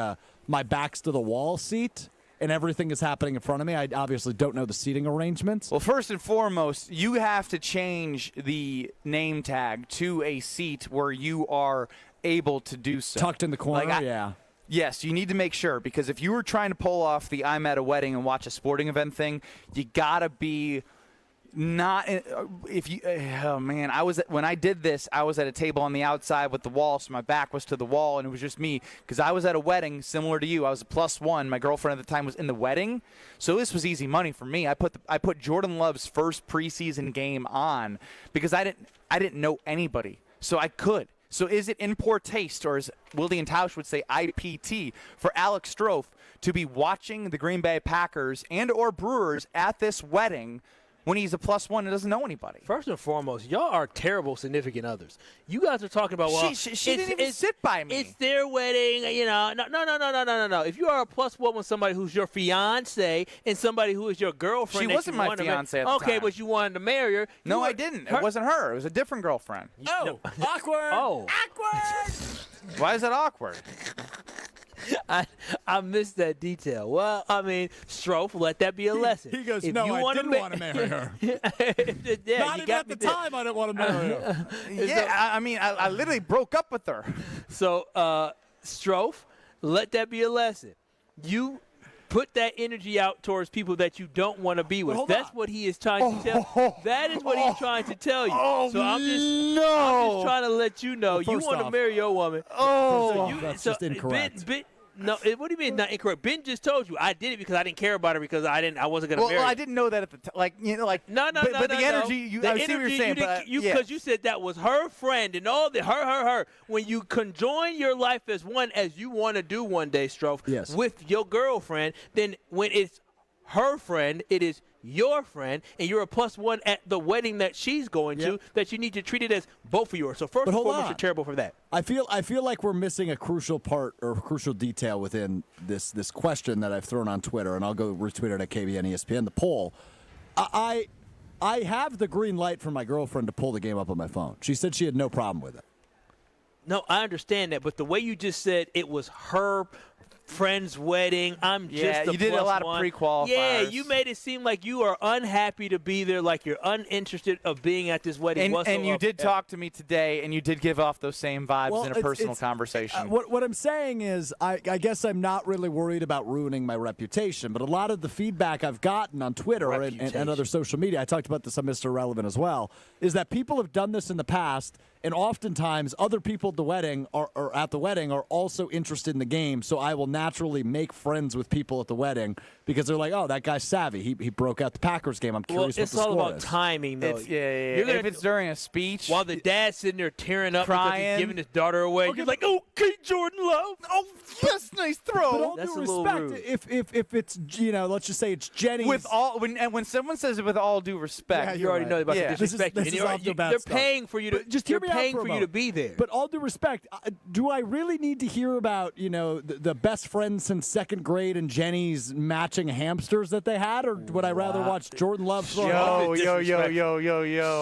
my back's to the wall seat and everything is happening in front of me. I obviously don't know the seating arrangements. Well, first and foremost, you have to change the name tag to a seat where you are able to do so. Tucked in the corner, yeah. Yes, you need to make sure, because if you were trying to pull off the I'm at a wedding and watch a sporting event thing, you got to be not if you oh man, when I did this, I was at a table on the outside with the wall, so my back was to the wall, and it was just me because I was at a wedding similar to you. I was a +1. My girlfriend at the time was in the wedding, so this was easy money for me. I put Jordan Love's first preseason game on because I didn't know anybody, so I could. So is it in poor taste, or as Wilde and Tausch would say, IPT, for Alex Strofe to be watching the Green Bay Packers and or Brewers at this wedding when he's a +1 and doesn't know anybody? First and foremost, y'all are terrible significant others. You guys are talking about, well, she didn't even sit by me. It's their wedding, you know. No. If you are a +1 with somebody who's your fiance and somebody who is your girlfriend, she wasn't my fiance at the time. Okay, but you wanted to marry her. No, I didn't. It wasn't her. It was a different girlfriend. Oh, awkward. Oh, awkward. Why is that awkward? I missed that detail. Well, I mean, Strofe, let that be a lesson. He goes, if no, you I didn't want to marry her. Yeah, Not even at the time I didn't want to marry her. Yeah, I mean, I literally broke up with her. So, Strofe, let that be a lesson. You put that energy out towards people that you don't want to be with. That's what he is trying to tell. That is what he's trying to tell you. So I'm just trying to let you know you want to marry your woman. That's just incorrect. No, what do you mean not incorrect? Ben just told you I did it because I didn't care about her because I wasn't going to marry her. Well, I didn't know that at the time. Like, you know, like no. But the energy, I see what you're saying. Because you said that was her friend and all the her. When you conjoin your life as one, as you want to do one day, Strofe, with your girlfriend, then when it's her friend, it is your friend, and you're a +1 at the wedding that she's going to, that you need to treat it as both of yours. So first and foremost, you're terrible for that. I feel like we're missing a crucial part or crucial detail within this question that I've thrown on Twitter, and I'll go retweet it at KBN ESPN, the poll. I have the green light from my girlfriend to pull the game up on my phone. She said she had no problem with it. No, I understand that, but the way you just said it was her friend's wedding, I'm just a you did a lot of pre-qualifiers. Yeah, you made it seem like you are unhappy to be there, like you're uninterested of being at this wedding. And you did talk to me today, and you did give off those same vibes in a personal conversation. What I'm saying is I guess I'm not really worried about ruining my reputation, but a lot of the feedback I've gotten on Twitter and other social media, I talked about this on Mr. Irrelevant as well, is that people have done this in the past, and oftentimes other people at the wedding are also interested in the game, so I will naturally make friends with people at the wedding because they're like, oh, that guy's savvy. He broke out the Packers game. I'm curious what the score is. It's all about timing, though. If it's during a speech. While the dad's sitting there tearing up crying, because he's giving his daughter away. You're like, okay, Jordan Love. Oh, yes, nice throw. But all That's due a little respect, rude. if it's, let's just say it's Jenny's. When someone says it with all due respect. You already know about the disrespect. This is off the bat they're stuff. paying for you to. Just hear me paying for you to be there. But all due respect, do I really need to hear about, the best friends since second grade and Jenny's matching hamsters that they had, or would I rather watch Jordan Love throw Yo.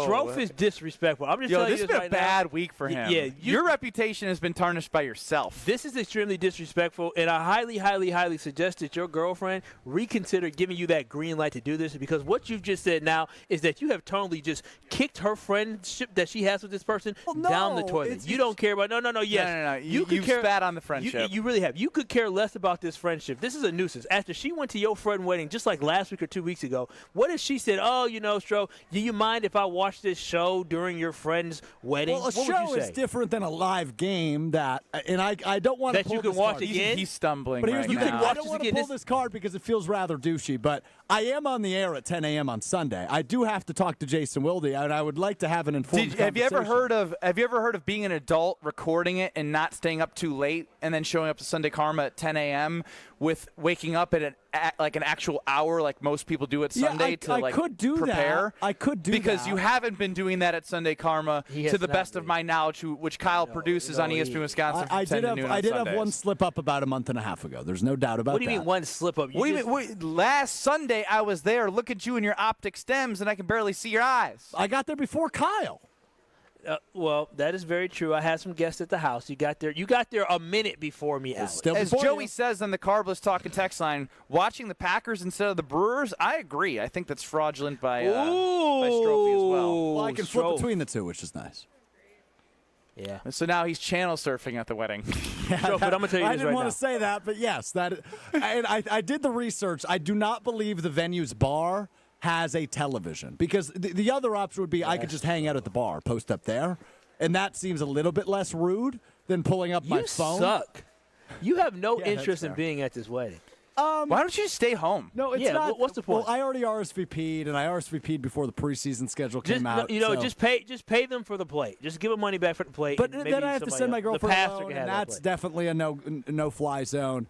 Strofe is disrespectful. I'm just telling you this has been right a bad now. week for him. Yeah, your reputation has been tarnished by yourself. This is extremely disrespectful, and I highly, highly, highly suggest that your girlfriend reconsider giving you that green light to do this, because what you've just said now is that you have totally just kicked her friendship that she has with this person down the toilet. You don't care about No. You spat on the friendship. You really have. You could care less about this friendship. This is a nuisance. After she went to your friend's wedding just like last week or 2 weeks ago, what if she said, Stro, do you mind if I watch this show during your friend's wedding? Well, a what show would you is say? different than a live game and I don't want to pull you can this watch card. again? He's stumbling But here's right the thing. now. I don't want to pull this card because it feels rather douchey, but I am on the air at 10 a.m. on Sunday. I do have to talk to Jason Wilde, and I would like to have an informed Have you ever conversation. heard of being an adult, recording it, and not staying up too late, and then showing up to Sunday Karma at 10 a.m. with waking up at an actual hour, like most people do at Sunday I could do prepare? that. I could do because that. you haven't been doing that at Sunday Karma, to the best of my knowledge, which Kyle produces on ESPN Wisconsin from 10 to noon on I did have Sundays. one slip up about a month and a half ago. There's no doubt about that. What do you mean one slip up? What do you mean? Last Sunday I was there. Look at you and your optic stems, and I can barely see your eyes. I got there before Kyle. Well, that is very true. I had some guests at the house. You got there a minute before me, Alex. As Joey says on the Carbless Talk and Text line, watching the Packers instead of the Brewers, I agree. I think that's fraudulent by Strophe as well. Well, I can flip between the two, which is nice. Yeah. So now he's channel surfing at the wedding. But I'm going to tell you I this didn't right want now. to say that, but yes, and I did the research. I do not believe the venue's bar has a television, because the other option would be I could just hang out at the bar, post up there, and that seems a little bit less rude than pulling up my phone. You suck. You have no Yeah, that's interest in fair. being at this wedding. Why don't you stay home? No, it's Yeah, not. what's the point? Well, I already RSVP'd, and I RSVP'd before the preseason schedule came out. so. Just pay them for the plate. Just give them money back for the plate. But and then maybe I have to somebody send my else. girlfriend the pastor alone, can have and that that's plate. definitely a no-fly zone.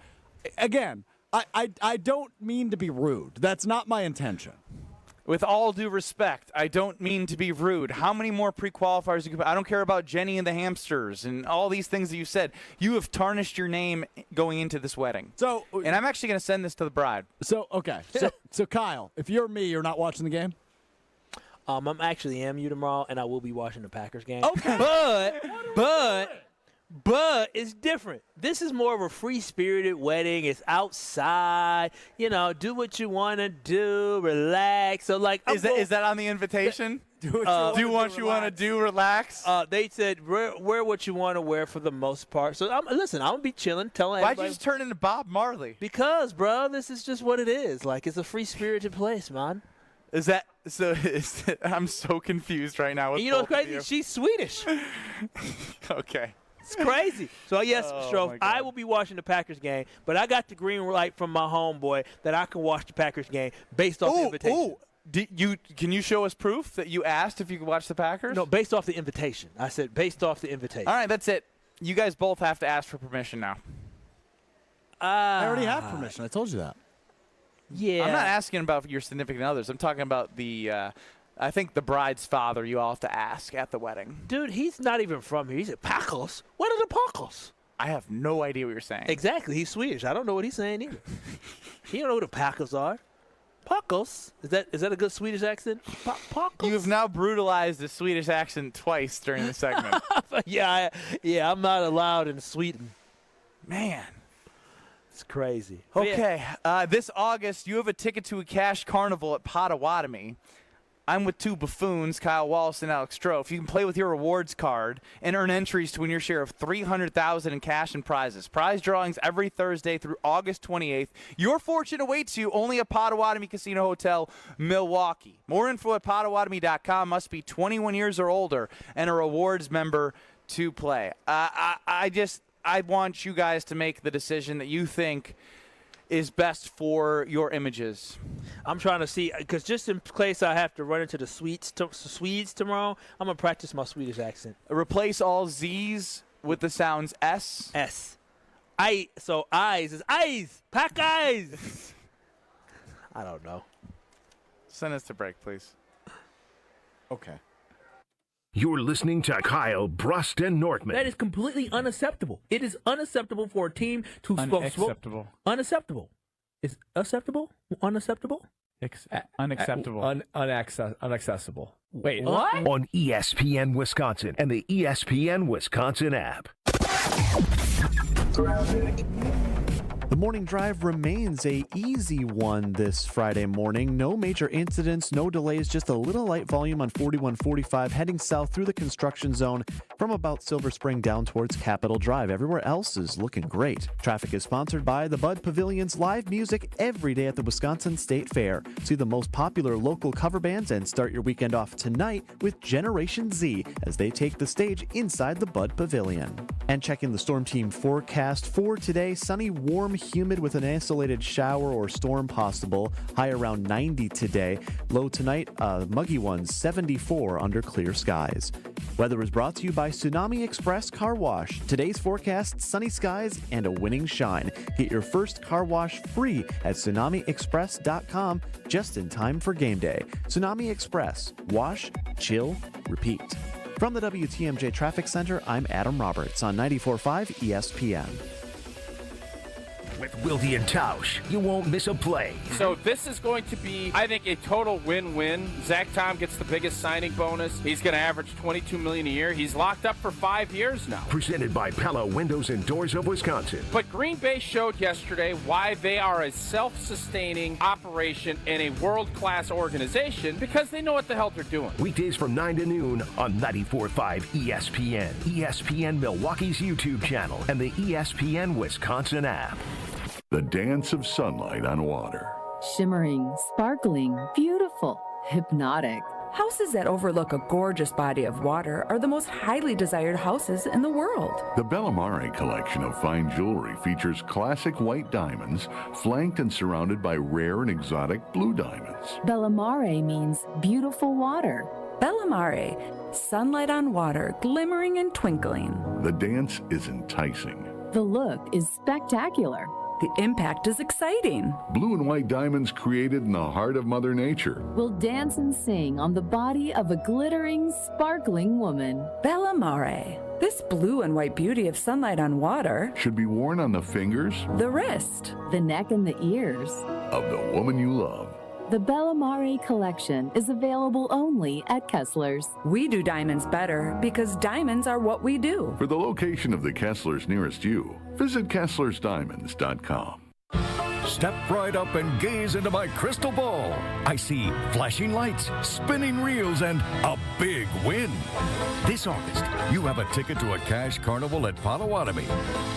Again, I don't mean to be rude. That's not my intention. With all due respect, I don't mean to be rude. How many more pre-qualifiers you could? I don't care about Jenny and the hamsters and all these things that you said. You have tarnished your name going into this wedding. So, and I'm actually going to send this to the bride. So okay, so Kyle, if you're me, you're not watching the game. I'm actually MU tomorrow, and I will be watching the Packers game. Okay, but it's different. This is more of a free-spirited wedding. It's outside. Do what you want to do. Relax. So, is that on the invitation? Do what you want to do. Relax. They said wear what you want to wear for the most part. So, I'm gonna be chilling, telling Why'd everybody. you just turn into Bob Marley? Because, bro, this is just what it is. Like, it's a free-spirited place, man. Is that so? I'm so confused right now. With And you know both what's of crazy? you. She's Swedish. Okay. It's crazy. So, yes, Oh, Strofe, my God. I will be watching the Packers game, but I got the green light from my homeboy that I can watch the Packers game based off the invitation. Can you show us proof that you asked if you could watch the Packers? No, based off the invitation. I said based off the invitation. All right, that's it. You guys both have to ask for permission now. I already have permission. I told you that. Yeah. I'm not asking about your significant others. I'm talking about I think the bride's father. You all have to ask at the wedding. Dude, he's not even from here. He's at Packers. What are the Packers? I have no idea what you're saying. Exactly. He's Swedish. I don't know what he's saying either. He don't know who the Packers are. Packers? Is that a good Swedish accent? Packers? You have now brutalized the Swedish accent twice during the segment. yeah, I'm not allowed in Sweden. Man. It's crazy. Okay. This August, you have a ticket to a cash carnival at Potawatomi. I'm with two buffoons, Kyle Wallace and Alex Strofe. You can play with your rewards card and earn entries to win your share of $300,000 in cash and prizes. Prize drawings every Thursday through August 28th. Your fortune awaits you only at Potawatomi Casino Hotel, Milwaukee. More info at Potawatomi.com. Must be 21 years or older and a rewards member to play. I want you guys to make the decision that you think is best for your images. I'm trying to see, because just in case I have to run into the Swedes tomorrow, I'm going to practice my Swedish accent. Replace all Z's with the sounds S. S. So eyes is eyes. Pack eyes. I don't know. Send us to break, please. Okay. You're listening to Kyle, Brust, and Nortman. That is completely unacceptable. It is unacceptable for a team to Unacceptable. Unacceptable. Is acceptable? Unacceptable? Unacceptable. Unaccessible. Wait, what? On ESPN Wisconsin and the ESPN Wisconsin app. The morning drive remains a easy one this Friday morning. No major incidents, no delays, just a little light volume on 4145 heading south through the construction zone from about Silver Spring down towards Capitol Drive. Everywhere else is looking great. Traffic is sponsored by the Bud Pavilion's live music every day at the Wisconsin State Fair. See the most popular local cover bands and start your weekend off tonight with Generation Z as they take the stage inside the Bud Pavilion. And checking the Storm Team forecast for today, sunny, warm, humid with an isolated shower or storm possible. High around 90 today. Low tonight, muggy one, 74 under clear skies. Weather is brought to you by Tsunami Express Car Wash. Today's forecast, sunny skies and a winning shine. Get your first car wash free at tsunamiexpress.com just in time for game day. Tsunami Express. Wash, chill, repeat. From the WTMJ Traffic Center, I'm Adam Roberts on 94.5 ESPN. With Wilde and Tausch, you won't miss a play. So this is going to be, I think, a total win-win. Zach Tom gets the biggest signing bonus. He's going to average $22 million a year. He's locked up for 5 years now. Presented by Pella Windows and Doors of Wisconsin. But Green Bay showed yesterday why they are a self-sustaining operation and a world-class organization because they know what the hell they're doing. Weekdays from 9 to noon on 94.5 ESPN, ESPN Milwaukee's YouTube channel, and the ESPN Wisconsin app. The dance of sunlight on water. Shimmering, sparkling, beautiful, hypnotic. Houses that overlook a gorgeous body of water are the most highly desired houses in the world. The Bellamare collection of fine jewelry features classic white diamonds, flanked and surrounded by rare and exotic blue diamonds. Bellamare means beautiful water. Bellamare, sunlight on water, glimmering and twinkling. The dance is enticing. The look is spectacular. The impact is exciting. Blue and white diamonds created in the heart of Mother Nature. Will dance and sing on the body of a glittering, sparkling woman. Bellamare. This blue and white beauty of sunlight on water should be worn on the fingers, the wrist, the neck, and the ears of the woman you love. The Bellamare collection is available only at Kessler's. We do diamonds better because diamonds are what we do. For the location of the Kesslers nearest you, visit KesslersDiamonds.com. Step right up and gaze into my crystal ball. I see flashing lights, spinning reels, and a big win. This August, you have a ticket to a cash carnival at Potawatomi.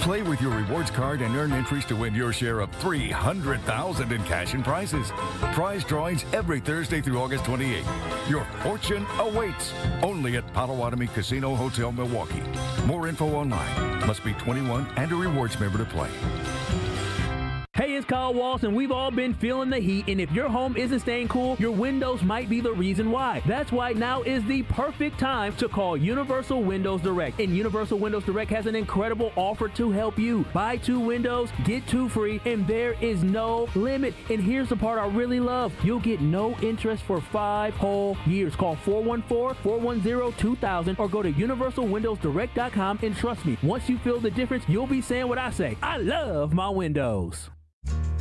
Play with your rewards card and earn entries to win your share of $300,000 in cash and prizes. Prize drawings every Thursday through August 28th. Your fortune awaits only at Potawatomi Casino Hotel, Milwaukee. More info online. Must be 21 and a rewards member to play. Hey, it's Kyle Walsh, and we've all been feeling the heat, and if your home isn't staying cool, your windows might be the reason why. That's why now is the perfect time to call Universal Windows Direct. And Universal Windows Direct has an incredible offer to help you. Buy 2 windows, get 2 free, and there is no limit. And here's the part I really love. You'll get no interest for 5 whole years. Call 414-410-2000 or go to universalwindowsdirect.com, and trust me, once you feel the difference, you'll be saying what I say. I love my windows.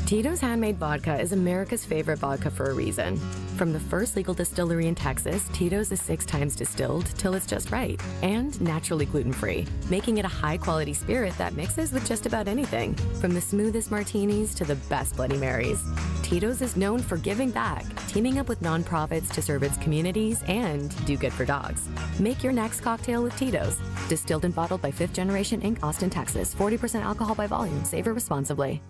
Tito's Handmade Vodka is America's favorite vodka for a reason. From the first legal distillery in Texas, Tito's is 6 times distilled till it's just right and naturally gluten-free, making it a high-quality spirit that mixes with just about anything, from the smoothest martinis to the best Bloody Marys. Tito's is known for giving back, teaming up with nonprofits to serve its communities and do good for dogs. Make your next cocktail with Tito's. Distilled and bottled by 5th Generation Inc., Austin, Texas. 40% alcohol by volume. Savor responsibly.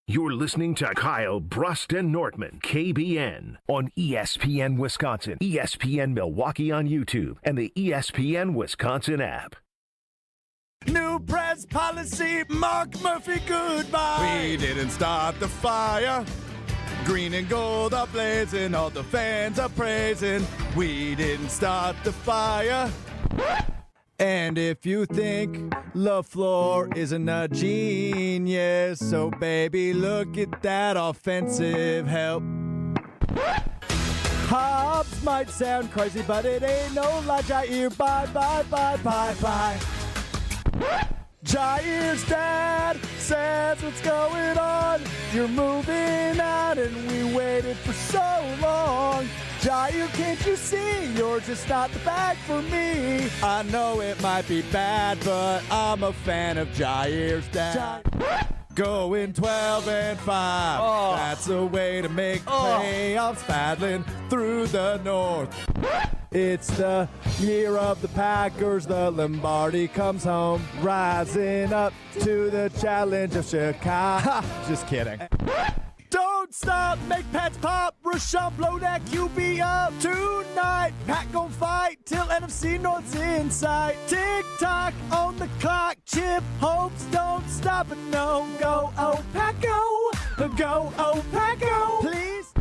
You're listening to Kyle, Brust, and Nortman, KBN, on ESPN Wisconsin, ESPN Milwaukee on YouTube, and the ESPN Wisconsin app. New press policy, Mark Murphy, goodbye. We didn't start the fire. Green and gold are blazing, all the fans are praising. We didn't start the fire. And if you think LaFleur isn't a genius, so baby, look at that offensive help. Hobbs might sound crazy, but it ain't no lie. Jair, bye, bye, bye, bye, bye. Jair's dad says what's going on. You're moving out and we waited for so long. Jair, can't you see you're just not the bag for me? I know it might be bad, but I'm a fan of Jair's dad. Going 12-5. That's a way to make playoffs, paddling through the North. It's the year of the Packers. The Lombardi comes home, rising up to the challenge of Chicago. Just kidding. Don't stop, make Pats pop. Rashawn blow that QB up tonight. Pat gon' fight till NFC North's in sight. Tick-tock on the clock. Chip hopes don't stop and no. Go, oh, Paco. Go, oh, Paco. Please.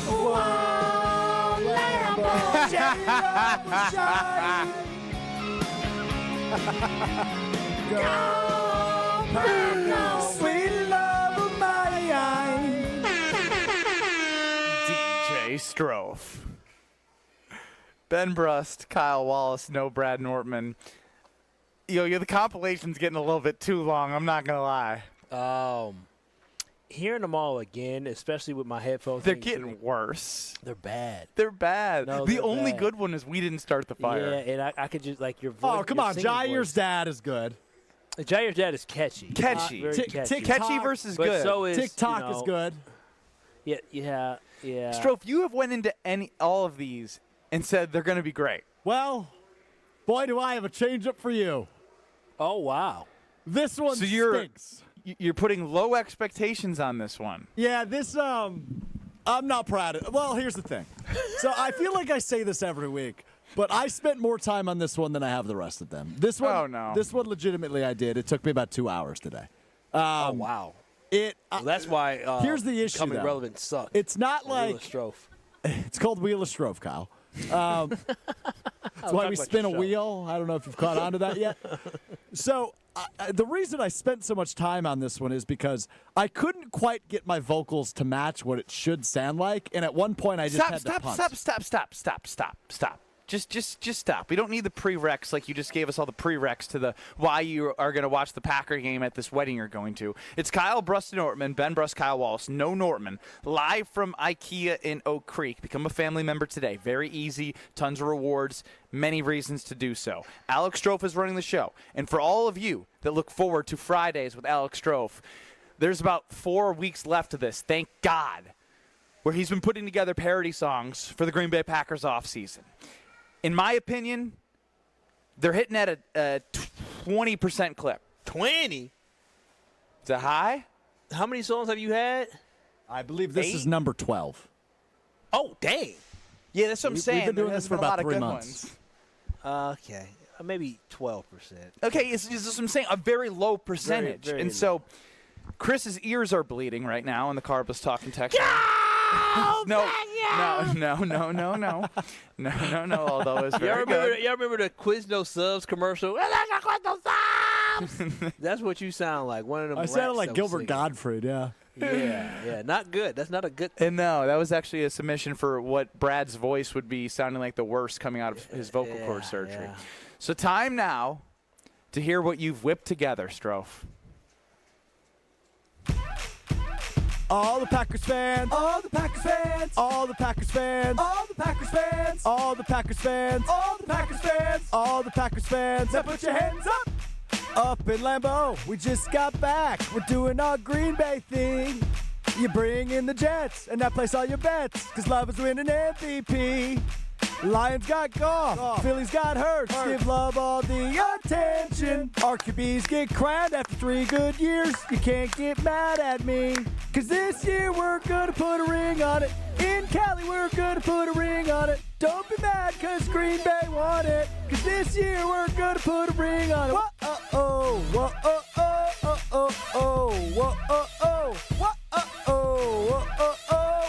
Whoa, Lambo. Cherry Lambo shine. Go, Paco. Sweet love of mine. DJ Strofe. Ben Brust, Kyle Wallace, no Brad Nortman. The compilation's getting a little bit too long. I'm not going to lie. Hearing them all again, especially with my headphones. They're getting worse. They're bad. They're bad. No, the they're only bad. good one is We Didn't Start the Fire. Yeah, and I could just, like, your voice. Oh, come on. Jair's dad is good. Jair's dad is catchy. Catchy. Very catchy. Catchy versus But good. so is, TikTok is good. Yeah. Strofe, you have went into all of these and said they're going to be great. Well, boy, do I have a change-up for you. Oh, wow. This one stinks. You're putting low expectations on this one. Yeah, this, I'm not proud of. Well, here's the thing. So I feel like I say this every week, but I spent more time on this one than I have the rest of them. This one, Oh, no. This one, legitimately, I did. It took me about 2 hours today. Oh, wow. That's why here's the issue, Becoming though. Relevant sucks. It's not like Wheel of Strofe. It's called Wheel of Strofe, Kyle. That's why we spin a wheel. I don't know if you've caught on to that yet. So the reason I spent so much time on this one is because I couldn't quite get my vocals to match what it should sound like, and at one point I just had to punt. Stop. Just stop. We don't need the prereqs like you just gave us all the prereqs to the why you are going to watch the Packer game at this wedding you're going to. It's Kyle Brust and Nortman, Ben Brust, Kyle Wallace, no Nortman, live from IKEA in Oak Creek. Become a family member today. Very easy, tons of rewards, many reasons to do so. Alex Strofe is running the show. And for all of you that look forward to Fridays with Alex Strofe, there's about 4 weeks left of this, thank God, where he's been putting together parody songs for the Green Bay Packers offseason. In my opinion, they're hitting at a 20% clip. 20? Is that high? How many songs have you had? I believe this is number 12. Oh, dang. Yeah, that's what I'm saying. We've been doing There this hasn't for been a about lot of 3 good months. ones. Okay. Maybe 12%. Okay, it's what I'm saying, a very low percentage. Very and low. so Chris's ears are bleeding right now on the Carbless talking text. No. Although it's very good. Y'all remember the Quizno Subs commercial? That's what you sound like. One of them. I sounded rats like that was Gilbert singing. Gottfried, yeah. Yeah, not good. That's not a good. And no, that was actually a submission for what Brad's voice would be sounding like the worst coming out of his vocal cord surgery. Yeah. So time now to hear what you've whipped together, Strofe. All the Packers fans. All the Packers fans. All the Packers fans. All the Packers fans. All the Packers fans. All the Packers fans. All the Packers fans. Now put your hands up. Up in Lambeau, we just got back. We're doing our Green Bay thing. You bring in the Jets, and now place all your bets, because Love is winning MVP. Lions got Goff, Phillies got Hurts. Give Love all the attention. Our QBs get crowned after 3 good years. You can't get mad at me, because this year we're going to put a ring on it. In Cali, we're going to put a ring on it. Don't be mad, because Green Bay won it, because this year we're going to put a ring on it. Whoa-oh-oh, whoa-oh-oh, oh-oh-oh, whoa-oh-oh, whoa-oh-oh,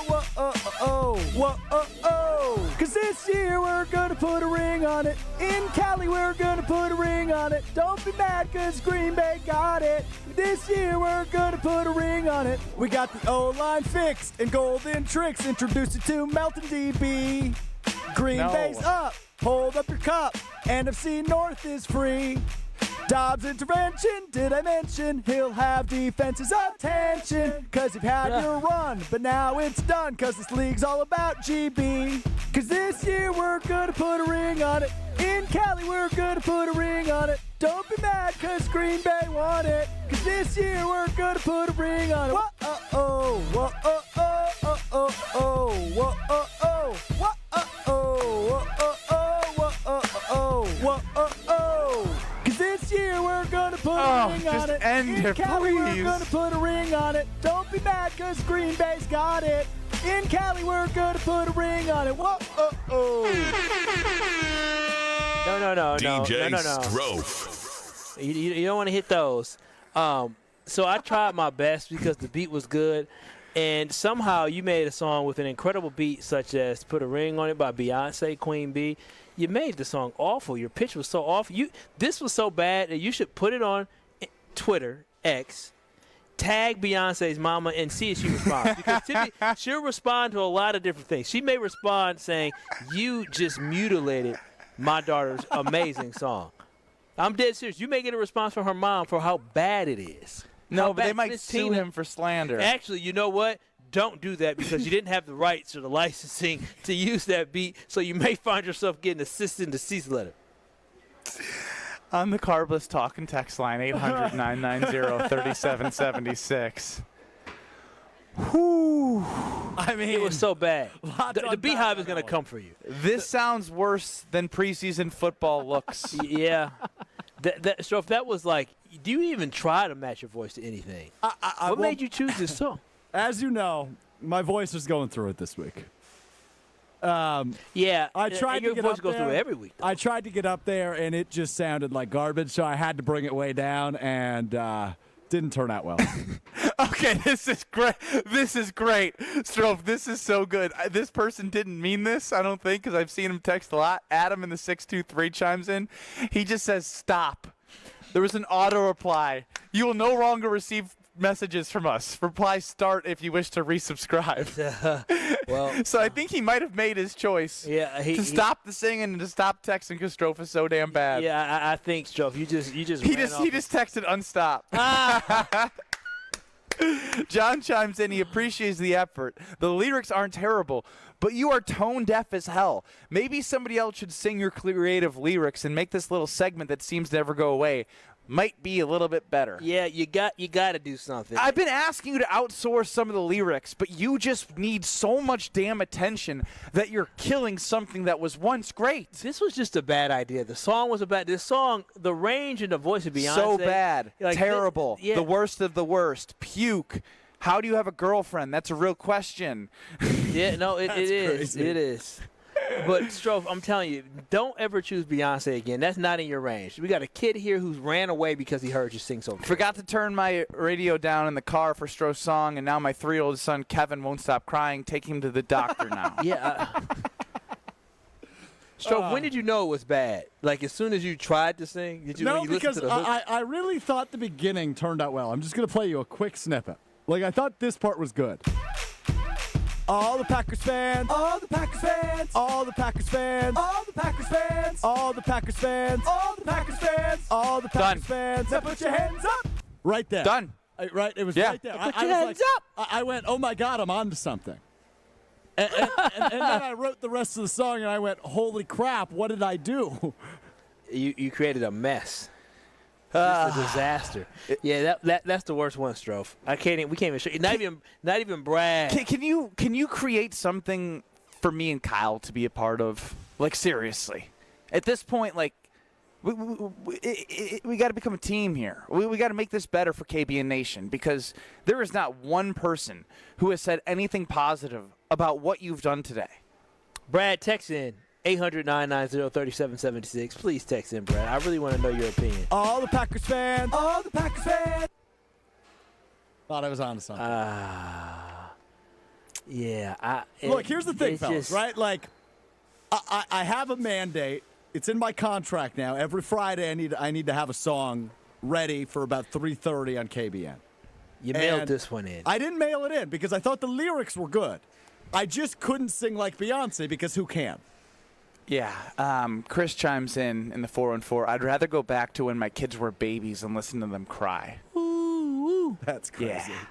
whoa-oh-oh, whoa-oh-oh, because this year we're going to put a ring on it. In Cali, we're going to put a ring on it. Don't be mad, because Green Bay got it. This year we're going to put a ring on it. We got the O-line fixed and golden tricks. Introduce it to Melton DB. Green Bay's up. Hold up your cup. NFC North is free. Dobbs intervention, did I mention? He'll have defense's attention. Cause you've had your run, but now it's done. Cause this league's all about GB. Cause this year we're gonna put a ring on it. In Cali we're gonna put a ring on it. Don't be mad cause Green Bay won it. Cause this year we're gonna put a ring on it. Whoa-oh-oh, whoa-oh-oh, oh-oh-oh, whoa-oh-oh, whoa-oh-oh, whoa-oh-oh, whoa-oh-oh. Cause this year we're gonna put a ring on it. End it, Cali, please. we're gonna put a ring on it. Don't be mad cause Green Bay's got it. In Cali we're gonna put a ring on it. Whoa-oh-oh. No. DJ No. Strofe. You don't want to hit those. So I tried my best because the beat was good. And somehow you made a song with an incredible beat such as Put a Ring on It by Beyonce, Queen Bee. You made the song awful. Your pitch was so awful. This was so bad that you should put it on Twitter, X, tag Beyonce's mama, and see if she responds. Because she'll respond to a lot of different things. She may respond saying, you just mutilated my daughter's amazing song. I'm dead serious. You may get a response from her mom for how bad it is. No, but they might sue him for slander. Actually, you know what? Don't do that because you didn't have the rights or the licensing to use that beat, so you may find yourself getting a cease and desist letter. On the Carbless talk and text line, 800-990-3776. Whew. I mean, it was so bad. The Beehive is going to come for you. This sounds worse than preseason football looks. Yeah. So if that was like, do you even try to match your voice to anything? What made you choose this song? As you know, my voice is going through it this week. Yeah, I tried your to get voice up goes there. through every week. I tried to get up there, and it just sounded like garbage, so I had to bring it way down, and didn't turn out well. Okay, this is great. This is great. Strofe, this is so good. This person didn't mean this, I don't think, because I've seen him text a lot. Adam in the 623 chimes in. He just says, stop. There was an auto reply. You will no longer receive messages from us. Reply start if you wish to resubscribe. So I think he might have made his choice. Yeah, to stop the singing and to stop texting because Strofe is so damn bad. Yeah, I think Strofe, he just he just texted unstop. John chimes in. He appreciates the effort. The lyrics aren't terrible, but you are tone deaf as hell. Maybe somebody else should sing your creative lyrics and make this little segment that seems to never go away might be a little bit better. Yeah, you got to do something. I've been asking you to outsource some of the lyrics, but you just need so much damn attention that you're killing something that was once great. This was just a bad idea. The song was this song, the range and the voice of Beyonce. So bad. Like, terrible. Yeah. The worst of the worst. Puke. How do you have a girlfriend? That's a real question. Yeah, no, it is. crazy. It is. But, Strofe, I'm telling you, don't ever choose Beyonce again. That's not in your range. We got a kid here who's ran away because he heard you sing so good. Forgot to turn my radio down in the car for Strofe's song, and now my 3-year-old son, Kevin, won't stop crying. Take him to the doctor now. Yeah. Strofe, when did you know it was bad? Like, as soon as you tried to sing? Did you, No, when you listened because to the hook? I really thought the beginning turned out well. I'm just going to play you a quick snippet. Like, I thought this part was good. All the Packers fans. All the Packers fans. All the Packers fans. All the Packers fans. All the Packers fans. All the Packers fans. All the Packers fans. Now put your hands up. Right there. Done. Right? It was Yeah. right there. Put your hands up. I went, oh, my God, I'm on to something. And then I wrote the rest of the song, and I went, holy crap, what did I do? You created a mess. It's a disaster. Yeah, that's the worst one, Strofe. We can't even show you. Not even Brad. Can you create something for me and Kyle to be a part of? Like, seriously. At this point, like, we got to become a team here. We got to make this better for KBN Nation because there is not one person who has said anything positive about what you've done today. Brad, text in 800-990-3776. Please text in, Brad. I really want to know your opinion. All the Packers fans. All the Packers fans. Thought I was on to something. Yeah. Look, here's the thing, fellas, right? Like, I have a mandate. It's in my contract now. Every Friday, I need to have a song ready for about 3:30 on KBN. You mailed this one in. I didn't mail it in because I thought the lyrics were good. I just couldn't sing like Beyonce because who can? Yeah. Chris chimes in the 414. I'd rather go back to when my kids were babies and listen to them cry. Ooh. That's crazy. Yeah.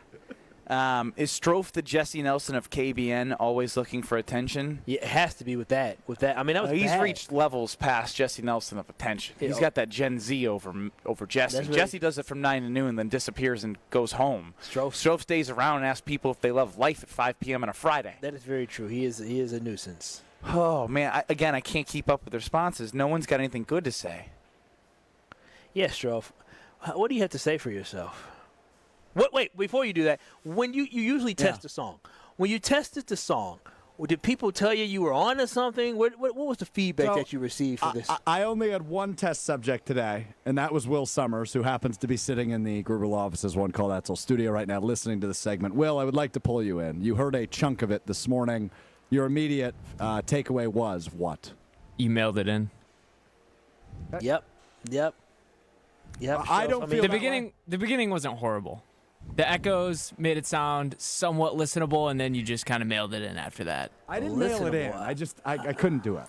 Is Strofe the Jesse Nelson of KBN, always looking for attention? Yeah, it has to be with that. I mean, that was he's bad. reached levels past Jesse Nelson of attention. He's got that Gen Z over Jesse. That's really- Jesse does it from 9 to noon, then disappears and goes home. Strofe stays around and asks people if they love life at 5 p.m. on a Friday. That is very true. He is a nuisance. Oh, man. I can't keep up with the responses. No one's got anything good to say. Yeah, Strofe. What do you have to say for yourself? Wait, before you do that, when you usually test a song, when you tested the song, did people tell you were on to something? What was the feedback that you received for this? I only had one test subject today, and that was Will Summers, who happens to be sitting in the Gruber Law Office's One Call That's All studio right now listening to the segment. Will, I would like to pull you in. You heard a chunk of it this morning. Your immediate takeaway was what? You mailed it in. Yep. I don't feel the beginning wasn't horrible. The echoes made it sound somewhat listenable, and then you just kind of mailed it in after that. I didn't mail it in. I couldn't do it.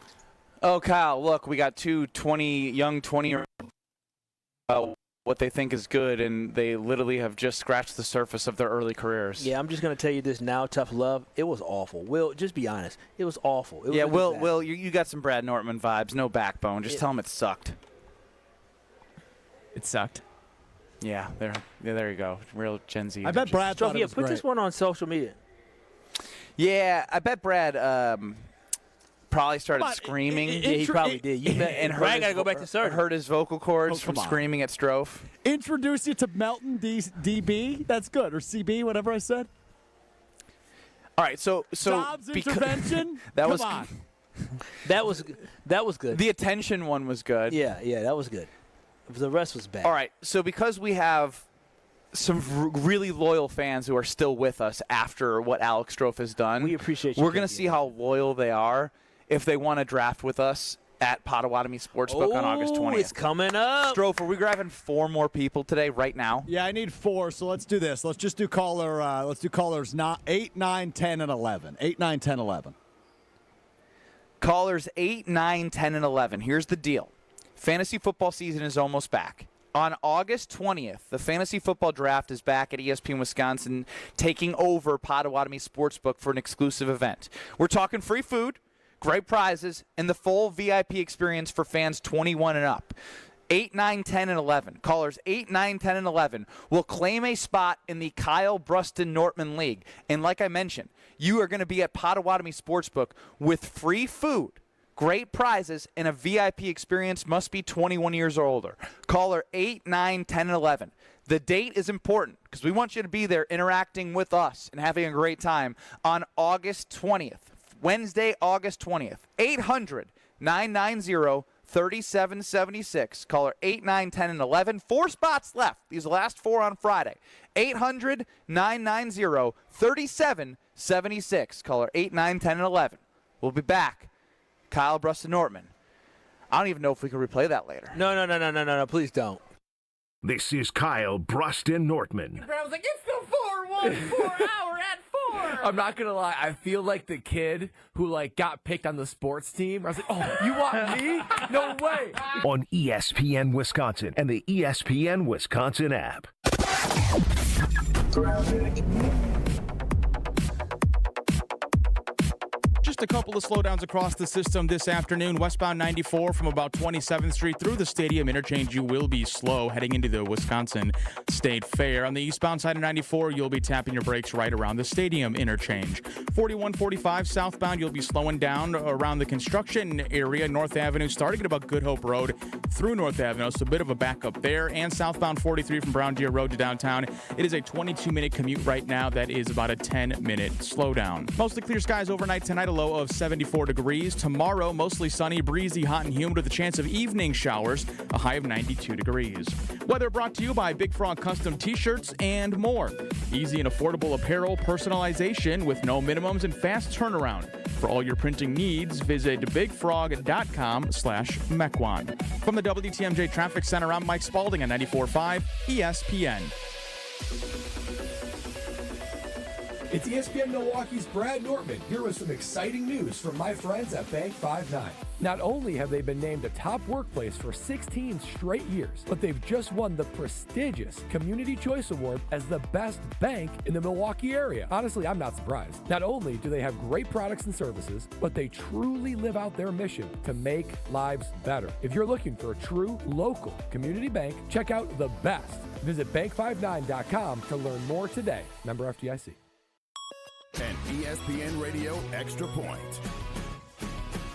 Oh, Kyle, look, we got two young 20-year-olds what they think is good, and they literally have just scratched the surface of their early careers. Yeah, I'm just going to tell you this now, tough love. It was awful. Will, just be honest. It was awful. It was yeah, really bad. Will, you got some Brad Nortman vibes. No backbone. Just tell him it sucked. It sucked. Yeah, there you go. Real Gen Z. I bet Brad thought it was put great. this one on social media. Yeah, I bet Brad probably started screaming. Yeah, he probably did. And Brad got to go back to surgery. Hurt his vocal cords from screaming at Strofe. Introduce you to Melton DB. That's good. Or CB, whatever I said. All right, so Dobbs intervention. that Come on. That was good. The attention one was good. Yeah, that was good. The rest was bad. All right, so because we have some really loyal fans who are still with us after what Alex Strofe has done, we appreciate you. We're going to see how loyal they are if they want to draft with us at Potawatomi Sportsbook on August 20th. It's coming up. Strofe, are we grabbing 4 more people today, right now? Yeah, I need 4, so let's do this. Let's just do let's do callers 8, 9, 10, and 11. 8, 9, 10, 11. Callers 8, 9, 10, and 11. Here's the deal. Fantasy football season is almost back. On August 20th, the fantasy football draft is back at ESPN Wisconsin, taking over Potawatomi Sportsbook for an exclusive event. We're talking free food, great prizes, and the full VIP experience for fans 21 and up. 8, 9, 10, and 11. Callers 8, 9, 10, and 11 will claim a spot in the Kyle, Brust, and Nortman League. And like I mentioned, you are going to be at Potawatomi Sportsbook with free food, great prizes, and a VIP experience. Must be 21 years or older. Caller 8, 9, 10, and 11. The date is important because we want you to be there interacting with us and having a great time on August 20th, Wednesday, August 20th. 800-990-3776. Caller 8, 9, 10, and 11. 4 spots left. These last 4 on Friday. 800-990-3776. Caller 8, 9, 10, and 11. We'll be back. Kyle, Brust, and Nortman. I don't even know if we can replay that later. No, please don't. This is Kyle, Brust, and Nortman. I was like, it's the 4-1-4 hour at 4. I'm not gonna lie. I feel like the kid who got picked on the sports team. I was like, oh, you want me? No way. On ESPN Wisconsin and the ESPN Wisconsin app. Just a couple of slowdowns across the system this afternoon. Westbound 94 from about 27th Street through the Stadium Interchange, you will be slow heading into the Wisconsin State Fair. On the eastbound side of 94, you'll be tapping your brakes right around the Stadium Interchange. 4145 southbound, you'll be slowing down around the construction area. North Avenue starting at about Good Hope Road through North Avenue, so a bit of a backup there. And southbound 43 from Brown Deer Road to downtown. It is a 22-minute commute right now. That is about a 10-minute slowdown. Mostly clear skies overnight tonight. A low of 74 degrees. Tomorrow, mostly sunny, breezy, hot, and humid with a chance of evening showers, a high of 92 degrees. Weather brought to you by Big Frog Custom T-shirts and more. Easy and affordable apparel personalization with no minimums and fast turnaround. For all your printing needs, visit bigfrog.com/Mequon. From the WTMJ Traffic Center, I'm Mike Spalding on 94.5 ESPN. It's ESPN Milwaukee's Brad Nortman here with some exciting news from my friends at Bank 59. Not only have they been named a top workplace for 16 straight years, but they've just won the prestigious Community Choice Award as the best bank in the Milwaukee area. Honestly, I'm not surprised. Not only do they have great products and services, but they truly live out their mission to make lives better. If you're looking for a true local community bank, check out the best. Visit bank59.com to learn more today. Member FDIC. An ESPN Radio Extra Point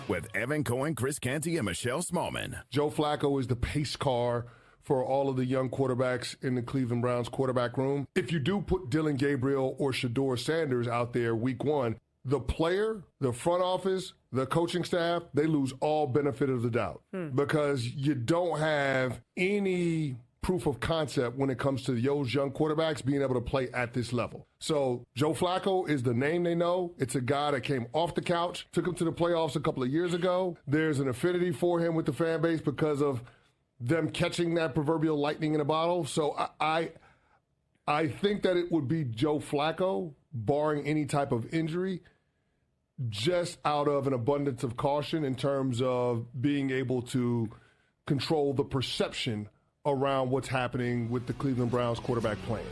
with Evan Cohen, Chris Canty, and Michelle Smallman. Joe Flacco is the pace car for all of the young quarterbacks in the Cleveland Browns quarterback room. If you do put Dylan Gabriel or Shedeur Sanders out there week one, the player, the front office, the coaching staff, they lose all benefit of the doubt because you don't have any proof of concept when it comes to those young quarterbacks being able to play at this level. So Joe Flacco is the name they know. It's a guy that came off the couch, took him to the playoffs a couple of years ago. There's an affinity for him with the fan base because of them catching that proverbial lightning in a bottle. So I think that it would be Joe Flacco, barring any type of injury, just out of an abundance of caution in terms of being able to control the perception around what's happening with the Cleveland Browns quarterback playing.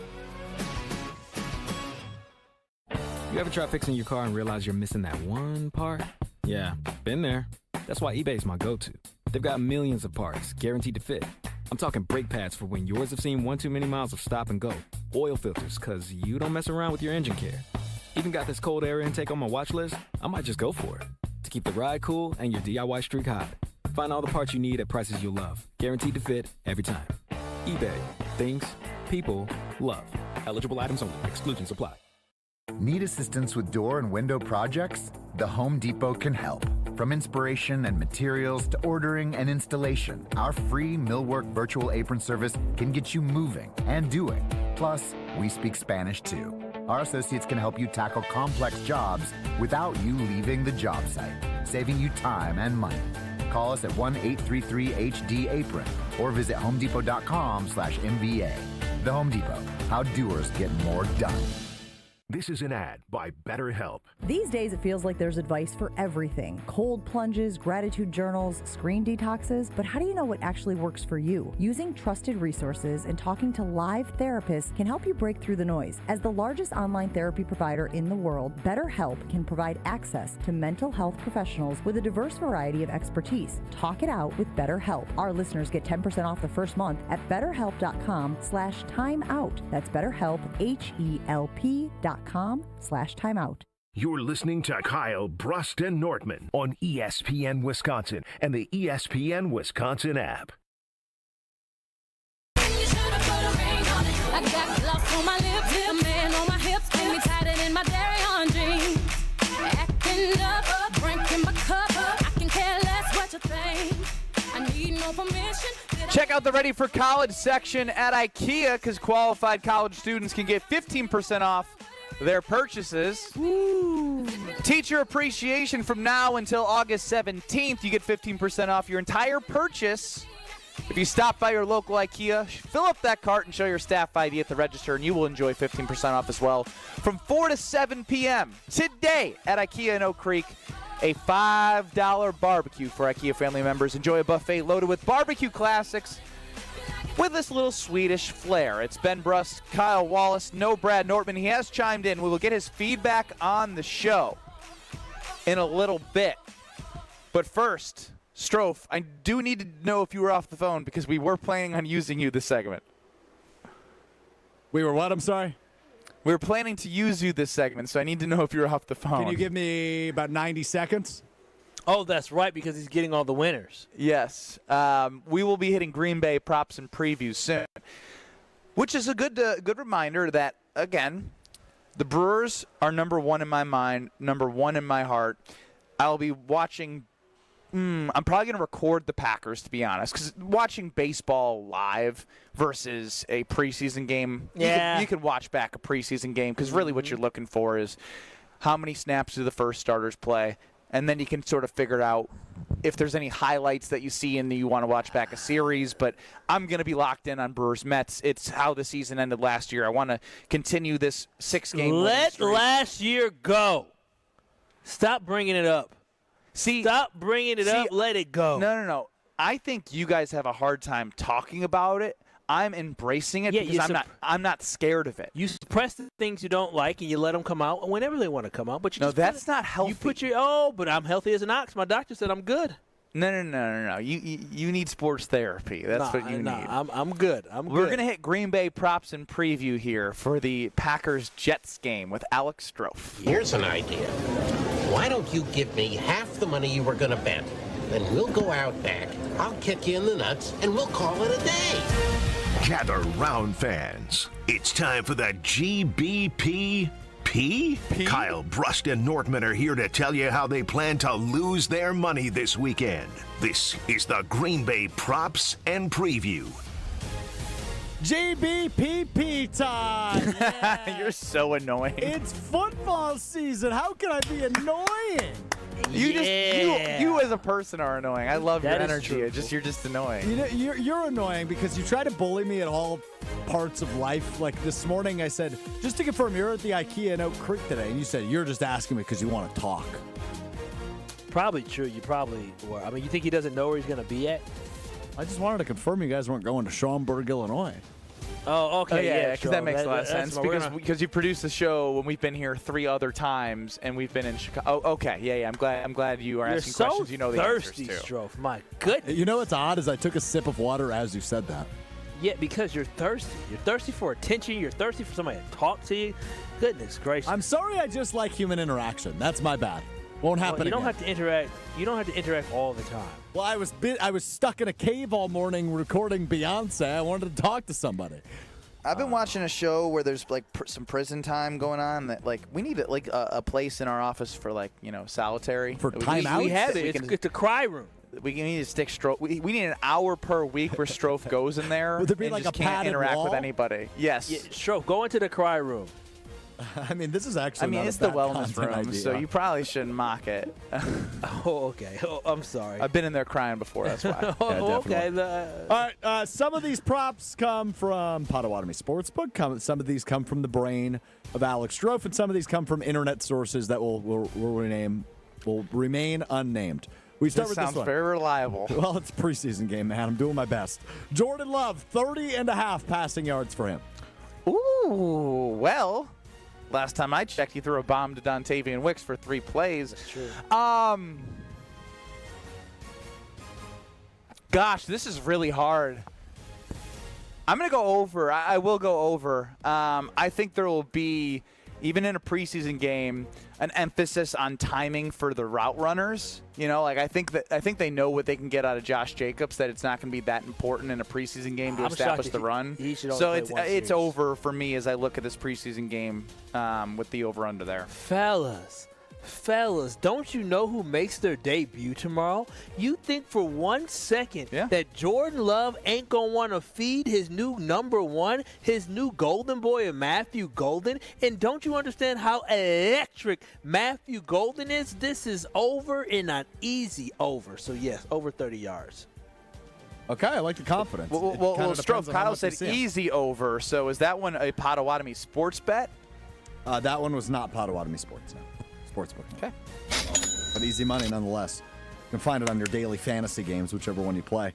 You ever try fixing your car and realize you're missing that one part? Yeah, been there. That's why eBay's my go-to. They've got millions of parts, guaranteed to fit. I'm talking brake pads for when yours have seen one too many miles of stop and go. Oil filters, because you don't mess around with your engine care. Even got this cold air intake on my watch list. I might just go for it. To keep the ride cool and your DIY streak hot. Find all the parts you need at prices you'll love. Guaranteed to fit every time. eBay. Things people love. Eligible items only. Exclusions apply. Need assistance with door and window projects? The Home Depot can help. From inspiration and materials to ordering and installation, our free Millwork virtual apron service can get you moving and doing. Plus, we speak Spanish too. Our associates can help you tackle complex jobs without you leaving the job site, saving you time and money. Call us at 1-833-HD-APRON or visit homedepot.com/MBA. The Home Depot, how doers get more done. This is an ad by BetterHelp. These days, it feels like there's advice for everything. Cold plunges, gratitude journals, screen detoxes. But how do you know what actually works for you? Using trusted resources and talking to live therapists can help you break through the noise. As the largest online therapy provider in the world, BetterHelp can provide access to mental health professionals with a diverse variety of expertise. Talk it out with BetterHelp. Our listeners get 10% off the first month at BetterHelp.com/timeout. That's BetterHelp, HELP.com/timeout. You're listening to Kyle, Brust, and Nortman on ESPN Wisconsin and the ESPN Wisconsin app. I got gloss on my lips, a man on my hips, keep me tighter than my dairy on jeans. Acting up, drinking my cup, I can care less what you think. I need no permission. Check out the Ready for College section at IKEA because qualified college students can get 15% off their purchases. Woo. Teacher appreciation from now until August 17th. You get 15% off your entire purchase. If you stop by your local IKEA, fill up that cart and show your staff ID at the register, and you will enjoy 15% off as well. From 4 to 7 p.m. today at IKEA in Oak Creek. A $5 barbecue for IKEA family members. Enjoy a buffet loaded with barbecue classics with this little Swedish flair. It's Ben Brust, Kyle Wallace, no Brad Nortman. He has chimed in. We will get his feedback on the show in a little bit. But first, Strofe, I do need to know if you were off the phone because we were planning on using you this segment. We were what? I'm sorry? We were planning to use you this segment, so I need to know if you're off the phone. Can you give me about 90 seconds? Oh, that's right, because he's getting all the winners. Yes. We will be hitting Green Bay props and previews soon, which is a good reminder that, again, the Brewers are number one in my mind, number one in my heart. I'll be watching I'm probably going to record the Packers, to be honest, because watching baseball live versus a preseason game, you can watch back a preseason game because really what you're looking for is how many snaps do the first starters play, and then you can sort of figure out if there's any highlights that you see and you want to watch back a series. But I'm going to be locked in on Brewers-Mets. It's how the season ended last year. I want to continue this 6-game winning Let streak. last year go. Stop bringing it up. Stop bringing it up. Let it go. No. I think you guys have a hard time talking about it. I'm embracing it because I'm not scared of it. You suppress the things you don't like and you let them come out whenever they want to come out. But that's not healthy. You put but I'm healthy as an ox. My doctor said I'm good. No. You need sports therapy. That's what you need. I'm good. We're going to hit Green Bay props and preview here for the Packers-Jets game with Alex Strofe. Here's an idea. Why don't you give me half the money you were going to bet? Then we'll go out back, I'll kick you in the nuts, and we'll call it a day. Gather round, fans. It's time for the GBP. Kyle, Brust, and Nortman are here to tell you how they plan to lose their money this weekend. This is the Green Bay Props and Preview. GBPP time! Yeah. You're so annoying. It's football season. How can I be annoying? You as a person are annoying. I love your That is energy. true. You're just annoying. You're annoying because you try to bully me at all parts of life. Like this morning I said, just to confirm, you're at the IKEA in Oak Creek today, and you said you're just asking me because you want to talk. Probably true. You probably were. I mean, you think he doesn't know where he's going to be at? I just wanted to confirm you guys weren't going to Schaumburg, Illinois. Oh, okay. Yeah, because sure. that makes a lot of That's sense. Because you produced the show when we've been here 3 other times, and we've been in Chicago. Oh, okay. Yeah. I'm glad you are asking questions. You know the thirsty, answers to. Strofe. My goodness. You know what's odd is I took a sip of water as you said that. Yeah, because you're thirsty. You're thirsty for attention. You're thirsty for somebody to talk to you. Goodness gracious. I'm sorry. I just like human interaction. That's my bad. Won't happen. You don't again. have to interact. You don't have to interact all the time. Well, I was stuck in a cave all morning recording Beyonce. I wanted to talk to somebody. I've been watching a show where there's like some prison time going on. That like we need like a place in our office for like solitary for timeout. We have it. It's a cry room. We need to stick Strofe. We need an hour per week where Strofe goes in there. Would there be and like just a can't padded interact wall? with anybody. Yes. Yeah, Strofe, go into the cry room. I mean, this is actually. it's the wellness room, so you probably shouldn't mock it. Oh, okay. Oh, I'm sorry. I've been in there crying before. That's why. Okay. All right. Some of these props come from Potawatomi Sportsbook. Some of these come from the brain of Alex Strofe, and some of these come from internet sources that will remain unnamed. We start This with sounds this one. very reliable. Well, it's a preseason game, man. I'm doing my best. Jordan Love, 30.5 passing yards for him. Ooh, well. Last time I checked, he threw a bomb to Dontavian Wicks for 3 plays. That's true. Gosh, this is really hard. I'm going to go over. I will go over. I think there will be, even in a preseason game, an emphasis on timing for the route runners. I think they know what they can get out of Josh Jacobs, that it's not going to be that important in a preseason game to establish the run. So it's over for me as I look at this preseason game with the over-under there. Fellas, don't you know who makes their debut tomorrow? You think for 1 second that Jordan Love ain't going to want to feed his new number 1, his new golden boy, Matthew Golden? And don't you understand how electric Matthew Golden is? This is over and an easy over. So, yes, over 30 yards. Okay, I like the confidence. Well, Strofe, Kyle said easy over. So is that one a Potawatomi sports bet? That one was not Potawatomi Sports. No. Sportsbook. Okay. But easy money nonetheless. You can find it on your daily fantasy games, whichever one you play.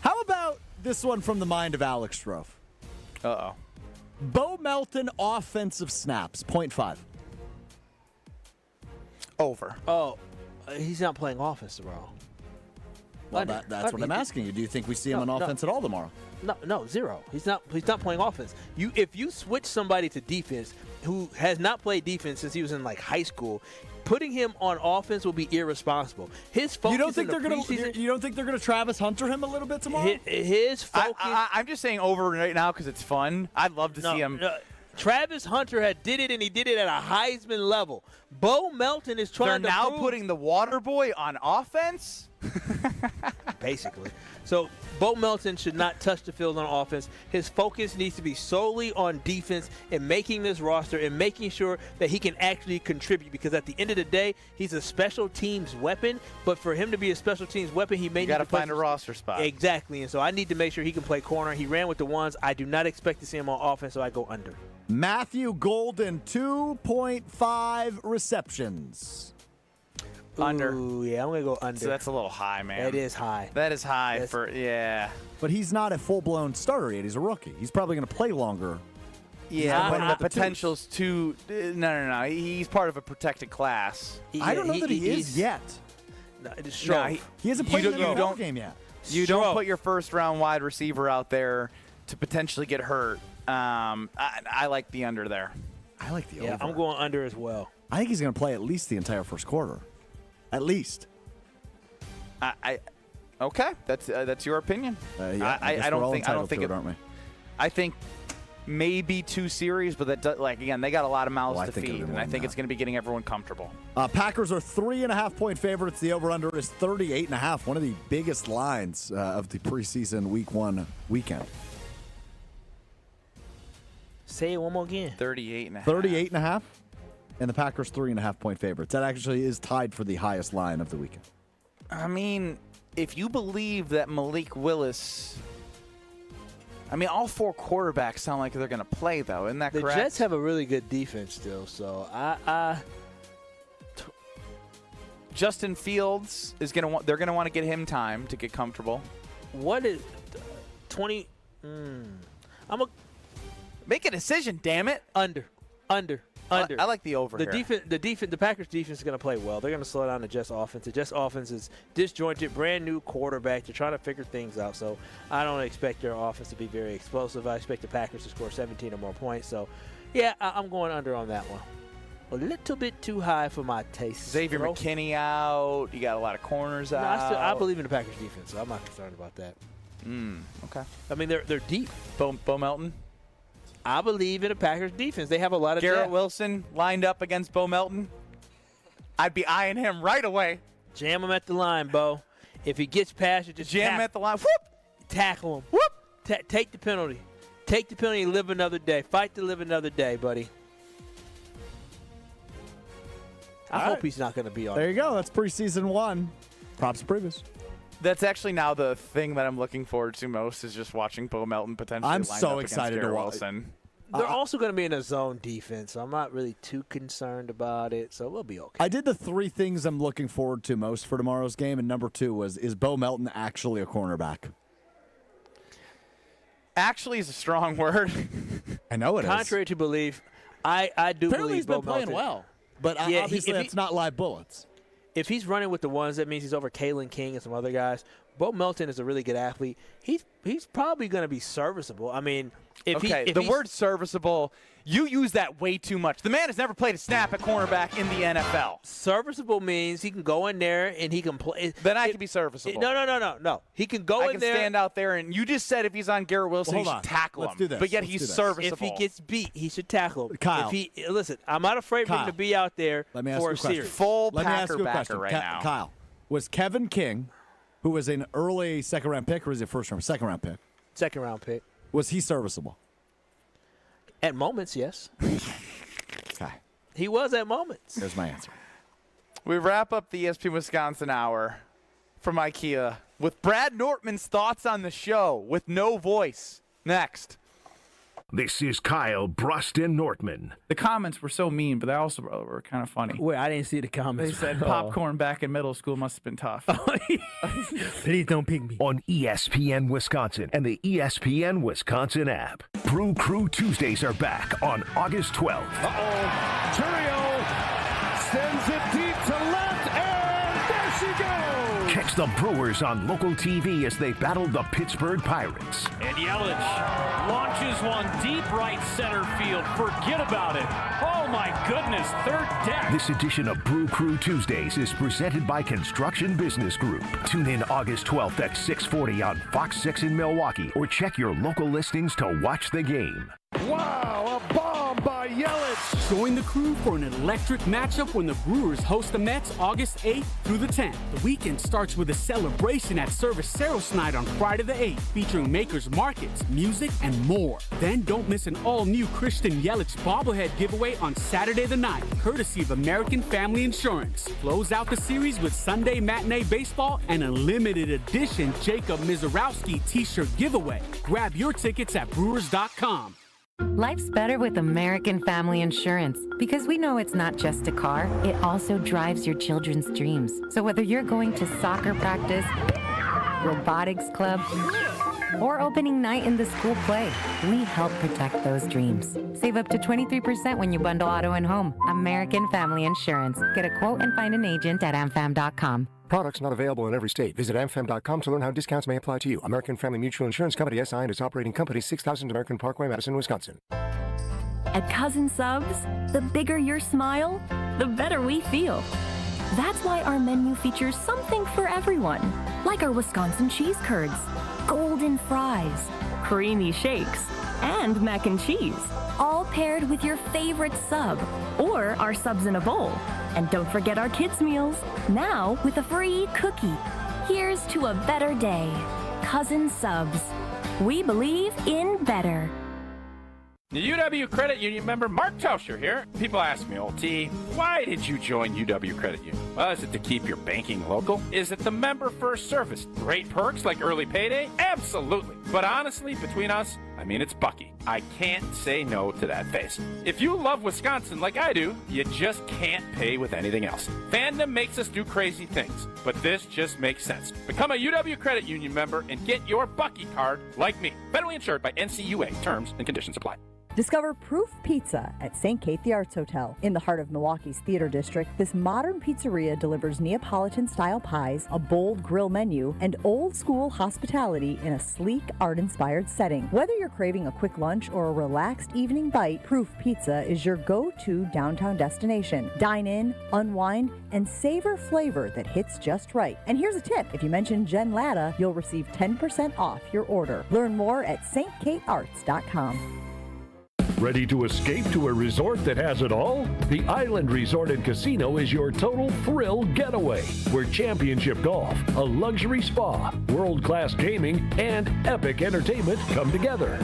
How about this one from the mind of Alex Strofe? Uh-oh. Bo Melton offensive snaps, 0.5. Over. Oh, he's not playing offense tomorrow. Well, that's what I'm asking you. Do you think we see him on offense at all tomorrow? No, 0. He's not playing offense. If you switch somebody to defense who has not played defense since he was in like high school, putting him on offense will be irresponsible. His focus. You don't think they're gonna Travis Hunter him a little bit tomorrow? His focus. I'm just saying over right now because it's fun. I'd love to see him. Travis Hunter did it, and he did it at a Heisman level. Bo Melton is trying They're to now prove. putting the water boy on offense? basically. So Bo Melton should not touch the field on offense. His focus needs to be solely on defense and making this roster and making sure that he can actually contribute, because at the end of the day, he's a special teams weapon. But for him to be a special teams weapon, he may need to find a roster spot. Exactly. And so I need to make sure he can play corner. He ran with the ones. I do not expect to see him on offense, so I go under. Matthew Golden, 2.5 receptions. Under. Ooh, yeah, I'm going to go under. So that's a little high, man. That is high. That is high But he's not a full-blown starter yet. He's a rookie. He's probably going to play longer. Yeah, but the potential's too. No. He's part of a protected class. I don't know that he is yet. No, it is he hasn't played in the NFL game yet. You don't put your first-round wide receiver out there to potentially get hurt. I like the under there. I like the over. Yeah, I'm going under as well. I think he's going to play at least the entire first quarter. At least. Okay, that's your opinion. I don't think it, aren't we? I think maybe 2 series, but again, they got a lot of mouths to feed, and I think it's going to be getting everyone comfortable. Packers are 3.5-point favorites. The over/under is 38.5. One of the biggest lines of the preseason Week 1 weekend. Say it one more again. 38.5. 38.5. And the Packers 3.5-point favorites. That actually is tied for the highest line of the weekend. I mean, if you believe that Malik Willis, all 4 quarterbacks sound like they're going to play, though. Isn't that correct? The Jets have a really good defense still, so Justin Fields is going to they're going to want to get him time to get comfortable. What is 20? Make a decision, damn it. Under. I like the over here. The Packers defense is going to play well. They're going to slow down the Jets offense. The Jets offense is disjointed, brand new quarterback. They're trying to figure things out. So I don't expect their offense to be very explosive. I expect the Packers to score 17 or more points. So, yeah, I'm going under on that one. A little bit too high for my taste. Xavier McKinney out. You got a lot of corners out. I believe in the Packers defense, so I'm not concerned about that. Okay. They're deep. Bo Melton. I believe in the Packers defense. They have a lot of Garrett Wilson lined up against Bo Melton. I'd be eyeing him right away. Jam him at the line, Bo. If he gets past you, just jam him at the line. Whoop! Tackle him. Whoop! Take the penalty. Take the penalty and live another day. Fight to live another day, buddy. I hope he's not going to be on. There you go. That's preseason 1. Props previous. That's actually now the thing that I'm looking forward to most is just watching Bo Melton potentially. I'm lined so up excited to watch. Wilson. They're also going to be in a zone defense, so I'm not really too concerned about it. So we'll be okay. I did the 3 things I'm looking forward to most for tomorrow's game, and number 2 is Bo Melton actually a cornerback? Actually is a strong word. I know it is. Contrary to belief, I do Apparently believe he's been Bo Melton. playing well, but obviously that's not live bullets. If he's running with the ones, that means he's over Kalen King and some other guys. Bo Melton is a really good athlete. He's probably going to be serviceable. If the word serviceable, you use that way too much. The man has never played a snap at cornerback in the NFL. Serviceable means he can go in there and he can play. Then I can be serviceable. No. He can go in there. I can stand out there, and you just said if he's on Garrett Wilson, he should tackle him. Let's do this. But yet he's serviceable. If he gets beat, he should tackle him. Kyle. Listen, I'm not afraid for him to be out there for a series. Full Packer backer right now. Kyle, was Kevin King, who was an early second-round pick, or was it second-round pick? Second-round pick. Was he serviceable? At moments, yes. Okay. He was at moments. There's my answer. We wrap up the ESPN Wisconsin Hour from IKEA with Brad Nortman's thoughts on the show with no voice. Next. This is Kyle, Brust, and Nortman. The comments were so mean, but they also were kind of funny. Wait, I didn't see the comments. They said popcorn back in middle school must have been tough. Please don't pick me. On ESPN Wisconsin and the ESPN Wisconsin app. Brew Crew Tuesdays are back on August 12th. Turio sends it deep to left, and there she goes. Catch the Brewers on local TV as they battle the Pittsburgh Pirates. And Yelich launches one deep right center field. Forget about it. Oh, my goodness. Third deck. This edition of Brew Crew Tuesdays is presented by Construction Business Group. Tune in August 12th at 6:40 on Fox 6 in Milwaukee or check your local listings to watch the game. Wow, a bomb by Yelich. Join the crew for an electric matchup when the Brewers host the Mets August 8th through the 10th. The weekend starts with a celebration at Service Saros Night on Friday the 8th, featuring makers markets, music, and more. Then don't miss an all-new Christian Yelich bobblehead giveaway on Saturday the 9th, courtesy of American Family Insurance. Close out the series with Sunday Matinee Baseball and a limited edition Jacob Mizorowski t-shirt giveaway. Grab your tickets at Brewers.com. Life's better with American Family Insurance because we know it's not just a car, it also drives your children's dreams. So whether you're going to soccer practice, robotics club, or opening night in the school play, we help protect those dreams. Save up to 23% when you bundle auto and home. American Family Insurance. Get a quote and find an agent at amfam.com. Products not available in every state. Visit amfam.com to learn how discounts may apply to you. American Family Mutual Insurance Company, SI, and its operating company, 6000 American Parkway, Madison, Wisconsin. At Cousin Subs, the bigger your smile, the better we feel. That's why our menu features something for everyone, like our Wisconsin cheese curds, golden fries, creamy shakes, and mac and cheese, all paired with your favorite sub, or our subs in a bowl. And don't forget our kids' meals, now with a free cookie. Here's to a better day. Cousin Subs. We believe in better. The UW Credit Union member Mark Tauscher here. People ask me, old T, why did you join UW Credit Union? Well, is it to keep your banking local? Is it the member first service? Great perks like early payday? Absolutely. But honestly, between us, I mean, it's Bucky. I can't say no to that face. If you love Wisconsin like I do, you just can't pay with anything else. Fandom makes us do crazy things, but this just makes sense. Become a UW Credit Union member and get your Bucky card like me. Federally insured by NCUA. Terms and conditions apply. Discover Proof Pizza at St. Kate the Arts Hotel. In the heart of Milwaukee's Theater District, this modern pizzeria delivers Neapolitan-style pies, a bold grill menu, and old-school hospitality in a sleek, art-inspired setting. Whether you're craving a quick lunch or a relaxed evening bite, Proof Pizza is your go-to downtown destination. Dine in, unwind, and savor flavor that hits just right. And here's a tip. If you mention Jen Latta, you'll receive 10% off your order. Learn more at stkatearts.com. Ready to escape to a resort that has it all? The Island Resort and Casino is your total thrill getaway, where championship golf, a luxury spa, world-class gaming, and epic entertainment come together.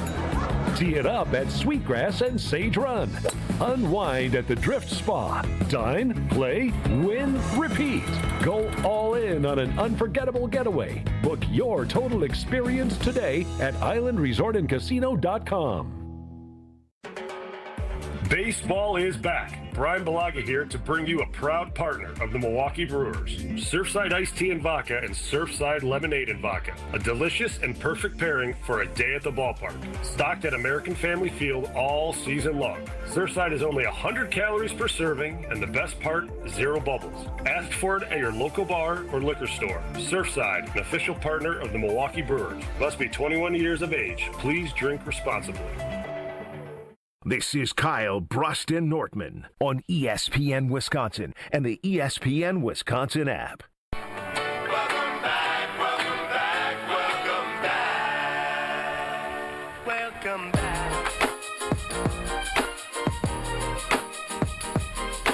Tee it up at Sweetgrass and Sage Run. Unwind at the Drift Spa. Dine, play, win, repeat. Go all in on an unforgettable getaway. Book your total experience today at islandresortandcasino.com. Baseball is back. Brian Balaga here to bring you a proud partner of the Milwaukee Brewers. Surfside Iced Tea and Vodka and Surfside Lemonade and Vodka. A delicious and perfect pairing for a day at the ballpark. Stocked at American Family Field all season long. Surfside is only 100 calories per serving, and the best part, 0 bubbles. Ask for it at your local bar or liquor store. Surfside, an official partner of the Milwaukee Brewers. Must be 21 years of age. Please drink responsibly. This is Kyle, Brust, and Nortman on ESPN Wisconsin and the ESPN Wisconsin app. Welcome back.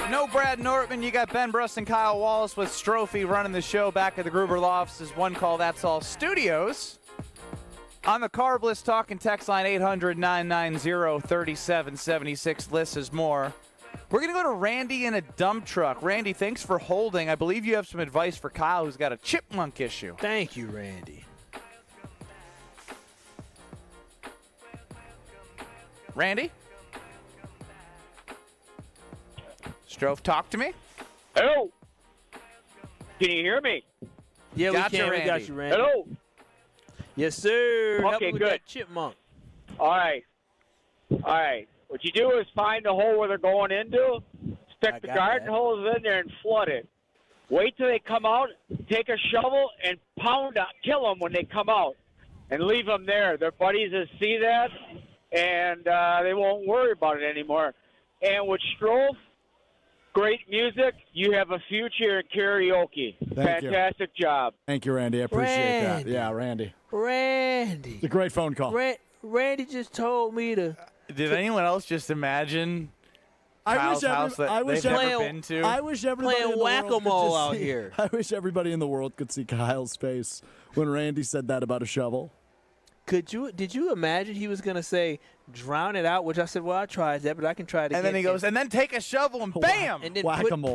No Brad Nortman. You got Ben Brust and Kyle Wallace with Strophy running the show back at the Gruber Lofts' One Call That's All Studios. On the Carb List Talk and text line 800-990-3776. Lists is more. We're going to go to Randy in a dump truck. Randy, thanks for holding. I believe you have some advice for Kyle, who's got a chipmunk issue. Thank you, Randy. Randy? Strofe, talk to me. Hello. Can you hear me? Yeah, Gotcha, we can. Randy. We got you, Randy. Hello. Yes, sir. Help Okay, me with good. that chipmunk. All right. What you do is find the hole where they're going into, stick the garden hose in there and flood it. Wait till they come out, take a shovel and kill them when they come out, and leave them there. Their buddies will see that, and they won't worry about it anymore. And with Strofe, great music. You have a future in karaoke. Thank you. Fantastic job. Thank you, Randy. I appreciate that. Yeah, Randy. Randy. It's a great phone call. Randy just told me to. Did anyone else just imagine Kyle's house that they've never been to. I wish everybody Playing in the world could whack-a-mole just out see- here. I wish everybody in the world could see Kyle's face when Randy said that about a shovel. Did you imagine he was going to say, drown it out, which I said, well, I tried that, but I can try it again. And then he goes, and then take a shovel and bam! And then Whack-a-mole.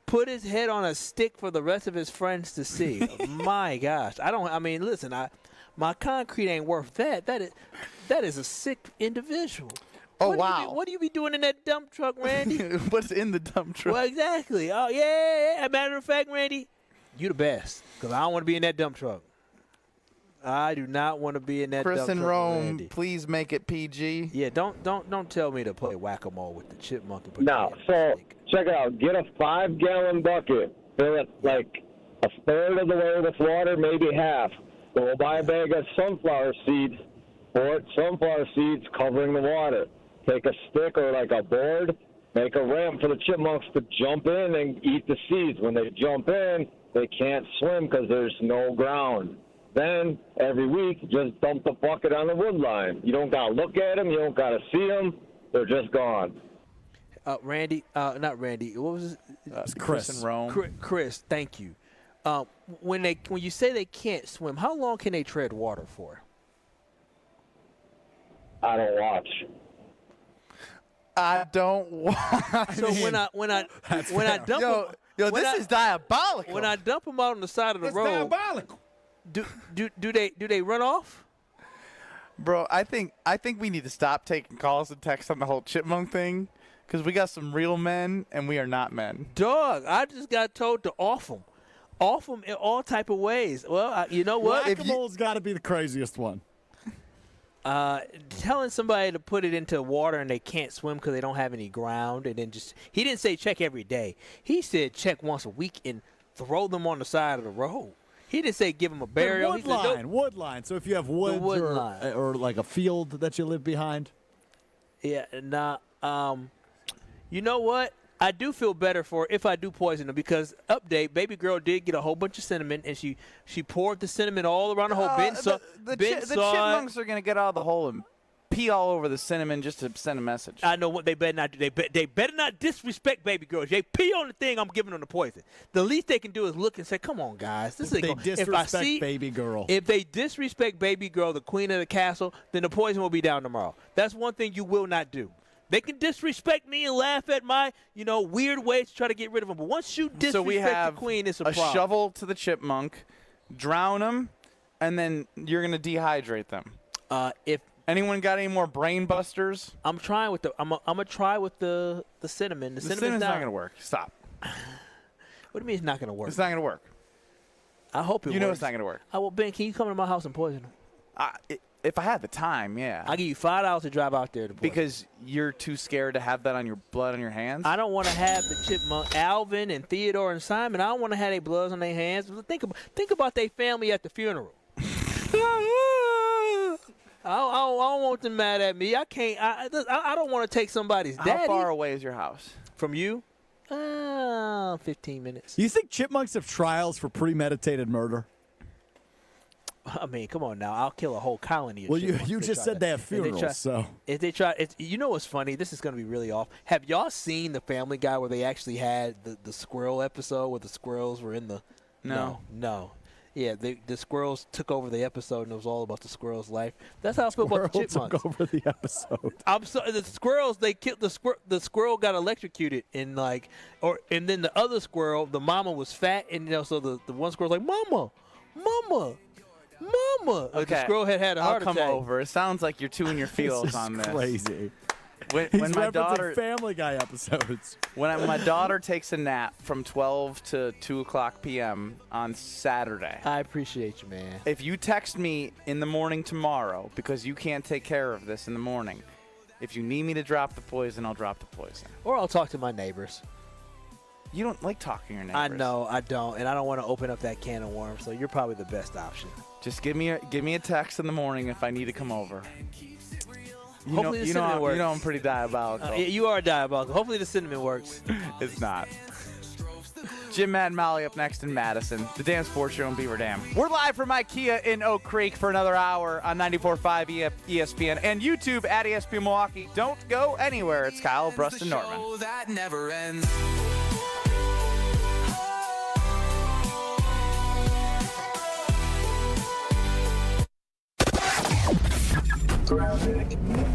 put his head on a stick for the rest of his friends to see. My gosh. Listen, my concrete ain't worth that. That is a sick individual. Oh, wow. What do you be doing in that dump truck, Randy? What's in the dump truck? Well, exactly. Oh, yeah. Matter of fact, Randy, you the best, because I don't want to be in that dump truck. I do not want to be in that Chris dump and truck, Rome, Randy. please make it PG. Yeah, don't tell me to play whack-a-mole with the chipmunk. And put No, so check it out. Get a 5-gallon bucket. Fill it like a third of the way with water, maybe half. Go buy a bag of sunflower seeds. Pour sunflower seeds covering the water. Take a stick or like a board. Make a ramp for the chipmunks to jump in and eat the seeds. When they jump in, they can't swim because there's no ground. Then, every week, just dump the bucket on the wood line. You don't got to look at them. You don't got to see them. They're just gone. Randy, not Randy. What was it? Chris and Rome. Chris, thank you. When you say they can't swim, how long can they tread water for? I don't watch. I don't watch. So when I dump them, this is diabolical. When I dump them out on the side of the road, diabolical. Do they run off? Bro, I think we need to stop taking calls and texts on the whole chipmunk thing, because we got some real men and we are not men. Dog, I just got told to off them in all type of ways. Well, you know what? Whack-a-mole's got to be the craziest one. Telling somebody to put it into water and they can't swim because they don't have any ground, and then he didn't say check every day. He said check once a week and throw them on the side of the road. He didn't say give them a burial. Wood line. So if you have woods or like a field that you live behind. Yeah, you know what? I do feel better for if I do poison them, because update, baby girl did get a whole bunch of cinnamon, and she poured the cinnamon all around the hole. The chipmunks are gonna get out of the hole and pee all over the cinnamon just to send a message. I know what they better not do. They better not disrespect baby girls. They pee on the thing, I'm giving them the poison. The least they can do is look and say, "Come on, guys, this ain't gonna." Disrespect baby girl. If they disrespect baby girl, the queen of the castle, then the poison will be down tomorrow. That's one thing you will not do. They can disrespect me and laugh at my, weird ways to try to get rid of them. But once you disrespect so we have the queen, it's a problem. problem. Shovel to the chipmunk, drown them, and then you're gonna dehydrate them. If anyone got any more brain busters, I'm trying with I'm gonna try with the cinnamon. The cinnamon's not gonna work. Stop. What do you mean it's not gonna work? It's not gonna work. I hope it works. You know it's not gonna work. Well, Ben, can you come to my house and poison them? If I had the time, yeah. I'll give you $5 to drive out there to poison. Because you're too scared to have that on your blood on your hands? I don't want to have the chipmunk, Alvin and Theodore and Simon. I don't want to have their bloods on their hands. Think about their family at the funeral. I don't want them mad at me. I can't. I don't want to take somebody's daddy. How far away is your house from you? 15 minutes. You think chipmunks have trials for premeditated murder? I mean, come on now. I'll kill a whole colony of Well, chipmunks. you just said they have funerals, so. If they try, you know what's funny? This is going to be really off. Have y'all seen the Family Guy where they actually had the squirrel episode where the squirrels were in the? No. Yeah, the squirrels took over the episode, and it was all about the squirrel's life. That's how I feel about the chipmunks. Took over the episode. I'm sorry, the squirrels. They killed the squirrel got electrocuted, and then the other squirrel, the mama was fat, and so the one squirrel's like, Mama. Okay. The squirrel had a heart attack. I'll come over. It sounds like you're two in your feels on this. Crazy. When my daughter Family Guy episodes. When my daughter takes a nap from 12 to 2 o'clock p.m. on Saturday. I appreciate you, man. If you text me in the morning tomorrow because you can't take care of this in the morning, if you need me to drop the poison, I'll drop the poison. Or I'll talk to my neighbors. You don't like talking to your neighbors. I know, I don't, and I don't want to open up that can of worms. So you're probably the best option. Just give me a text in the morning if I need to come over. Hopefully the cinnamon works. You know I'm pretty diabolical. You are diabolical. Hopefully the cinnamon works. It's not. Jim, Matt, and Molly up next in Madison. The Dan Sports Show in Beaver Dam. We're live from IKEA in Oak Creek for another hour on 94.5 ESPN and YouTube at ESPN Milwaukee. Don't go anywhere. It's Kyle, Brust, and Nortman. That never ends.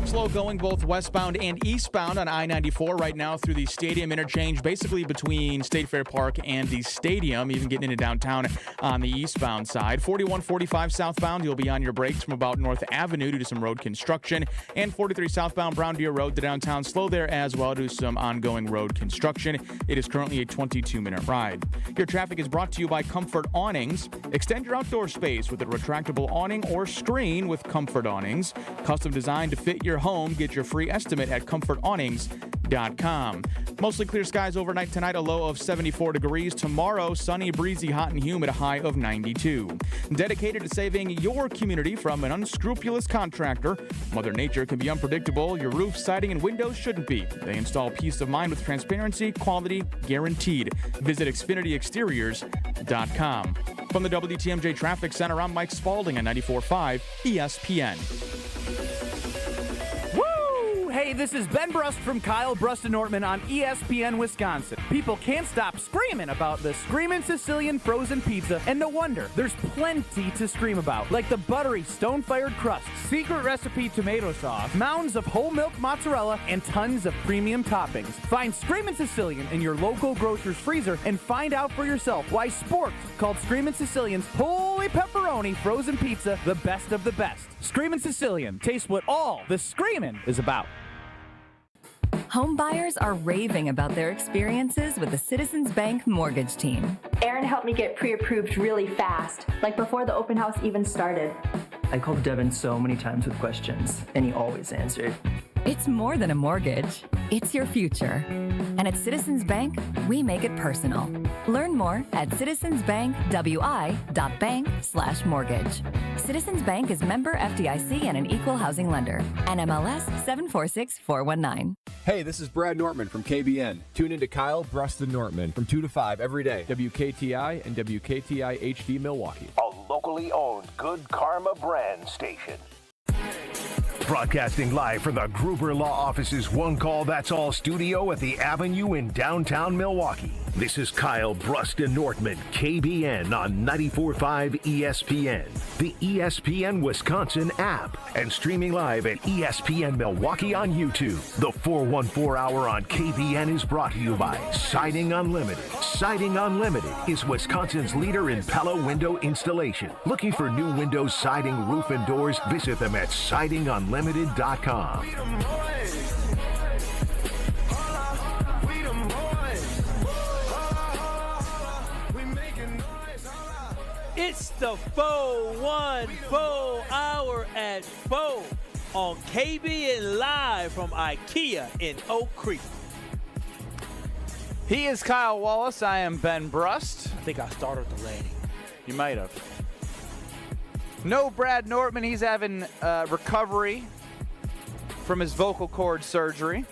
Slow going both westbound and eastbound on I-94 right now through the stadium interchange, basically between State Fair Park and the stadium, even getting into downtown on the eastbound side. 4145 southbound, you'll be on your brakes from about North Avenue due to some road construction. And 43 southbound Brown Deer Road to downtown, slow there as well due to some ongoing road construction. It is currently a 22-minute ride. Your traffic is brought to you by Comfort Awnings. Extend your outdoor space with a retractable awning or screen with Comfort Awnings. Custom designed to fit your home. Get your free estimate at comfortawnings.com. Mostly clear skies overnight tonight, a low of 74 degrees. Tomorrow, sunny, breezy, hot, and humid, a high of 92. Dedicated to saving your community from an unscrupulous contractor, Mother Nature can be unpredictable. Your roof, siding, and windows shouldn't be. They install peace of mind with transparency, quality guaranteed. Visit XfinityExteriors.com. From the WTMJ Traffic Center, I'm Mike Spalding on 94.5 ESPN. Hey, this is Ben Brust from Kyle, Brust, and Nortman on ESPN Wisconsin. People can't stop screaming about the Screamin' Sicilian frozen pizza, and no wonder. There's plenty to scream about, like the buttery stone-fired crust, secret recipe tomato sauce, mounds of whole milk mozzarella, and tons of premium toppings. Find Screamin' Sicilian in your local grocer's freezer and find out for yourself why Spork's called Screamin' Sicilian's Holy Pepperoni Frozen Pizza the best of the best. Screamin' Sicilian, taste what all the screamin' is about. Home buyers are raving about their experiences with the Citizens Bank mortgage team. Aaron helped me get pre-approved really fast, like before the open house even started. I called Devin so many times with questions, and he always answered. It's more than a mortgage. It's your future. And at Citizens Bank, we make it personal. Learn more at citizensbankwi.bank/mortgage. Citizens Bank is member FDIC and an equal housing lender. NMLS 746419. Hey, this is Brad Nortman from KBN. Tune in to Kyle, Brust, and Nortman from 2 to 5 every day. WKTI and WKTI HD Milwaukee. A locally owned Good Karma brand station. Broadcasting live from the Gruber Law Office's One Call That's All studio at the Avenue in downtown Milwaukee. This is Kyle, Brust, and Nortman, KBN on 94.5 ESPN, the ESPN Wisconsin app, and streaming live at ESPN Milwaukee on YouTube. The 414 Hour on KBN is brought to you by Siding Unlimited. Siding Unlimited is Wisconsin's leader in Pella window installation. Looking for new windows, siding, roof, and doors? Visit them at sidingunlimited.com. It's the 414 Hour at 4 on KBN Live from IKEA in Oak Creek. He is Kyle Wallace. I am Ben Brust. I think I started the lady. You might have. No Brad Nortman. He's having recovery from his vocal cord surgery.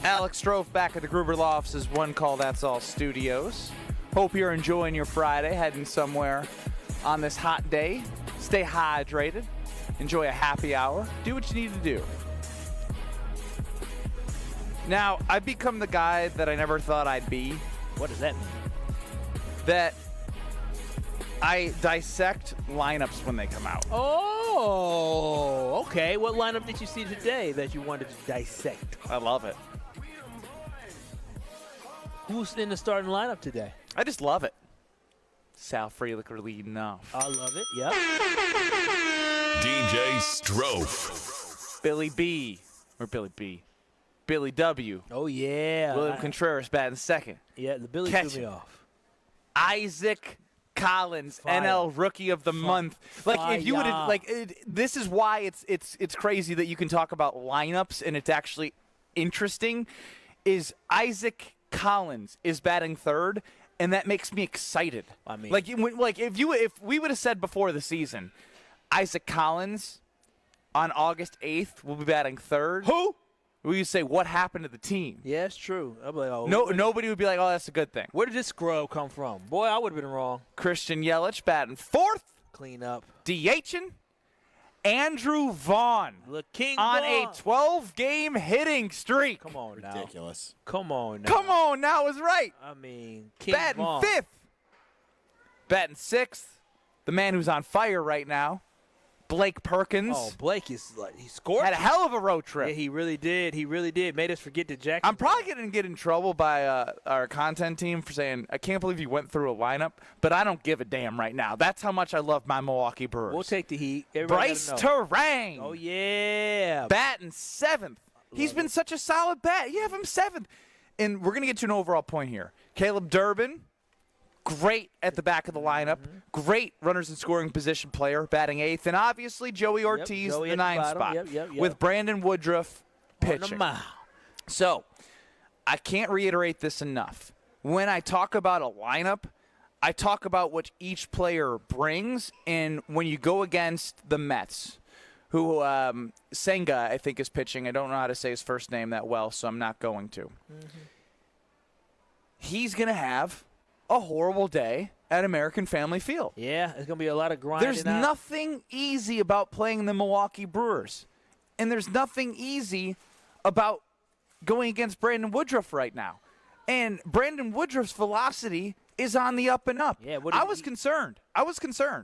Alex Strofe back at the Gruber Law Office's One Call That's All studios. Hope you're enjoying your Friday, heading somewhere on this hot day. Stay hydrated. Enjoy a happy hour. Do what you need to do. Now, I've become the guy that I never thought I'd be. What does that mean? That I dissect lineups when they come out. Oh, okay. What lineup did you see today that you wanted to dissect? I love it. Who's in the starting lineup today? I just love it. Sal Frelicker leading off. I love it, yep. DJ Strofe. Billy B. Or Billy B. Billy W. Oh, yeah. William Contreras batting second. Yeah, the Billy threw me off. Isaac Collins, Fire. NL Rookie of the Month. Like, Fire. if you would have, this is why it's crazy that you can talk about lineups and it's actually interesting. Is Isaac Collins is batting third, and that makes me excited. I mean, if we would have said before the season, Isaac Collins on August 8th will be batting third. Who? We would say, what happened to the team? Yeah, it's true. I'm like, oh, Nobody would be like, oh, that's a good thing. Where did this scrub come from? Boy, I would have been wrong. Christian Yelich batting fourth. Clean up. DHing. Andrew Vaughn on a 12-game hitting streak. Come on now. Ridiculous. Come on now. Come on now is right. I mean, King batting Vaughn. fifth. Batting sixth. The man who's on fire right now, Blake Perkins. Oh, Blake is like, he scored. Had a hell of a road trip. Yeah, he really did. He really did. Made us forget the Jackson. I'm probably going to get in trouble by our content team for saying, I can't believe you went through a lineup, but I don't give a damn right now. That's how much I love my Milwaukee Brewers. We'll take the heat. Everybody Bryce gotta know. Terang. Oh, yeah. Batting seventh. He's been such a solid bat. You have him seventh. And we're going to get to an overall point here. Caleb Durbin, great at the back of the lineup. Great runners in scoring position player, batting eighth. And obviously Joey Ortiz, Joey the ninth spot, with Brandon Woodruff pitching. So I can't reiterate this enough. When I talk about a lineup, I talk about what each player brings. And when you go against the Mets, who Senga, I think, is pitching. I don't know how to say his first name that well, so I'm not going to. He's going to have a horrible day at American Family Field. Yeah, it's going to be a lot of grinding. There's nothing easy about playing the Milwaukee Brewers. And there's nothing easy about going against Brandon Woodruff right now. And Brandon Woodruff's velocity is on the up and up. Yeah, I was concerned.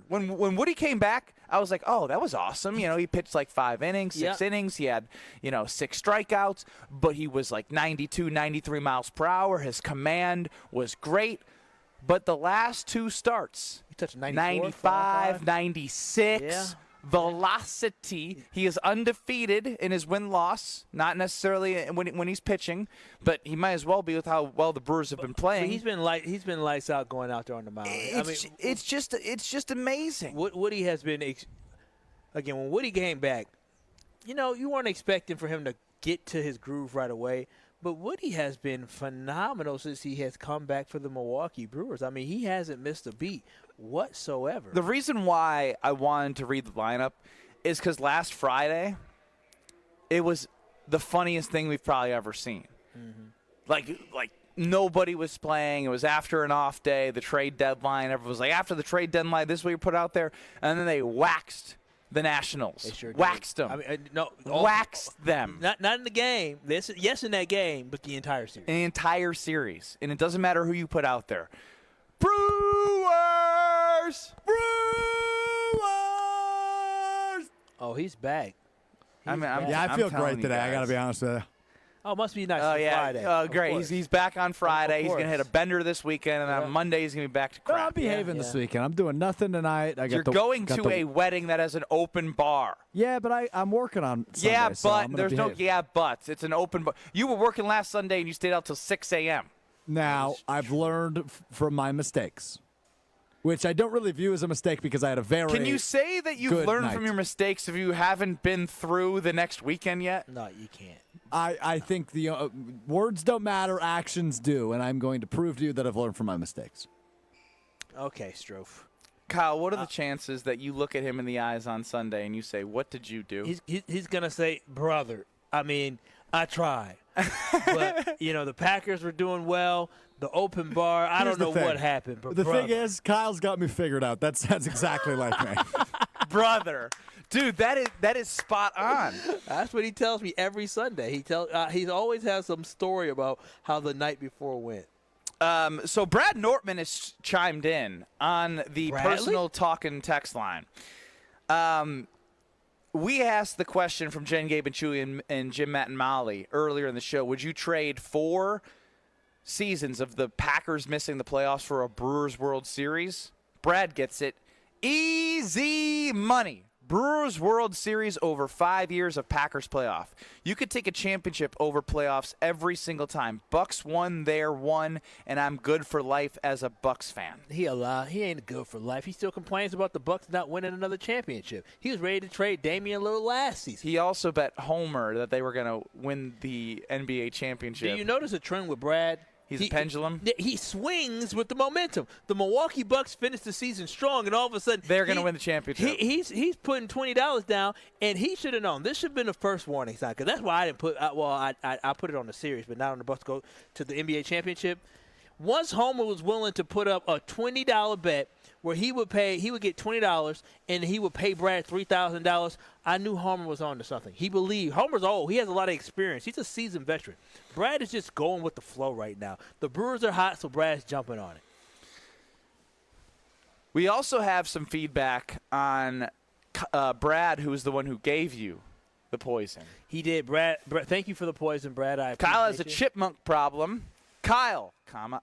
When Woody came back, I was like, oh, that was awesome. You know, he pitched like 5 innings, 6 innings. He had, 6 strikeouts, but he was like 92, 93 miles per hour. His command was great. But the last 2 starts, he touched 95, 96, velocity. He is undefeated in his win-loss, not necessarily when he's pitching, but he might as well be with how well the Brewers have been playing. But he's been lights out going out there on the mound. It's just amazing. Woody has been again when Woody came back. You weren't expecting for him to get to his groove right away. But Woody has been phenomenal since he has come back for the Milwaukee Brewers. I mean, he hasn't missed a beat whatsoever. The reason why I wanted to read the lineup is because last Friday, it was the funniest thing we've probably ever seen. Like nobody was playing. It was after an off day, the trade deadline. Everyone was like, after the trade deadline, this is what you put out there. And then they waxed the Nationals. They sure waxed did. them. Waxed them. Not in the game. Yes, in that game, but the entire series. In the entire series. And it doesn't matter who you put out there. Brewers! Oh, he's back. I feel great today. I got to be honest with you. Oh, it must be nice. Oh, yeah. Friday. Oh, great. He's back on Friday. He's going to hit a bender this weekend, and on Monday he's going to be back to crap. I'm behaving this weekend. I'm doing nothing tonight. You're going to a wedding that has an open bar. Yeah, but I'm working on Sunday, but there's no buts. It's an open bar. You were working last Sunday, and you stayed out till 6 a.m. Now, I've learned from my mistakes, which I don't really view as a mistake because I had a very Can you say that you've learned night. from your mistakes if you haven't been through the next weekend yet? No, you can't. I think the words don't matter, actions do, and I'm going to prove to you that I've learned from my mistakes. Okay, Strofe. Kyle, what are the chances that you look at him in the eyes on Sunday and you say, what did you do? He's going to say, brother, I tried. But, the Packers were doing well. The open bar, I don't know what happened. But the thing is, Kyle's got me figured out. That sounds exactly like me. Brother. Dude, that is spot on. That's what he tells me every Sunday. He always has some story about how the night before went. So Brad Nortman has chimed in on the personal talk and text line. We asked the question from Jen, Gabe, and Chewy and Jim, Matt, and Molly earlier in the show. Would you trade 4 seasons of the Packers missing the playoffs for a Brewers World Series? Brad gets it. Easy money. Brewers World Series over 5 years of Packers playoff. You could take a championship over playoffs every single time. Bucks won, they're won, and I'm good for life as a Bucks fan. He ain't good for life. He still complains about the Bucks not winning another championship. He was ready to trade Damian Lillard last season. He also bet Homer that they were going to win the NBA championship. Do you notice a trend with Brad? He's a pendulum. He swings with the momentum. The Milwaukee Bucks finished the season strong, and all of a sudden they're going to win the championship. He's putting $20 down, and he should have known. This should have been the first warning sign, because that's why I didn't put. I put it on the series, but not on the Bucks go to the NBA championship. Once Homer was willing to put up a $20 bet where he would get $20 and he would pay Brad $3,000, I knew Homer was on to something. He believed. Homer's old. He has a lot of experience. He's a seasoned veteran. Brad is just going with the flow right now. The Brewers are hot, so Brad's jumping on it. We also have some feedback on Brad, who is the one who gave you the poison. He did. Brad, thank you for the poison, Brad. Kyle has a chipmunk problem. Kyle,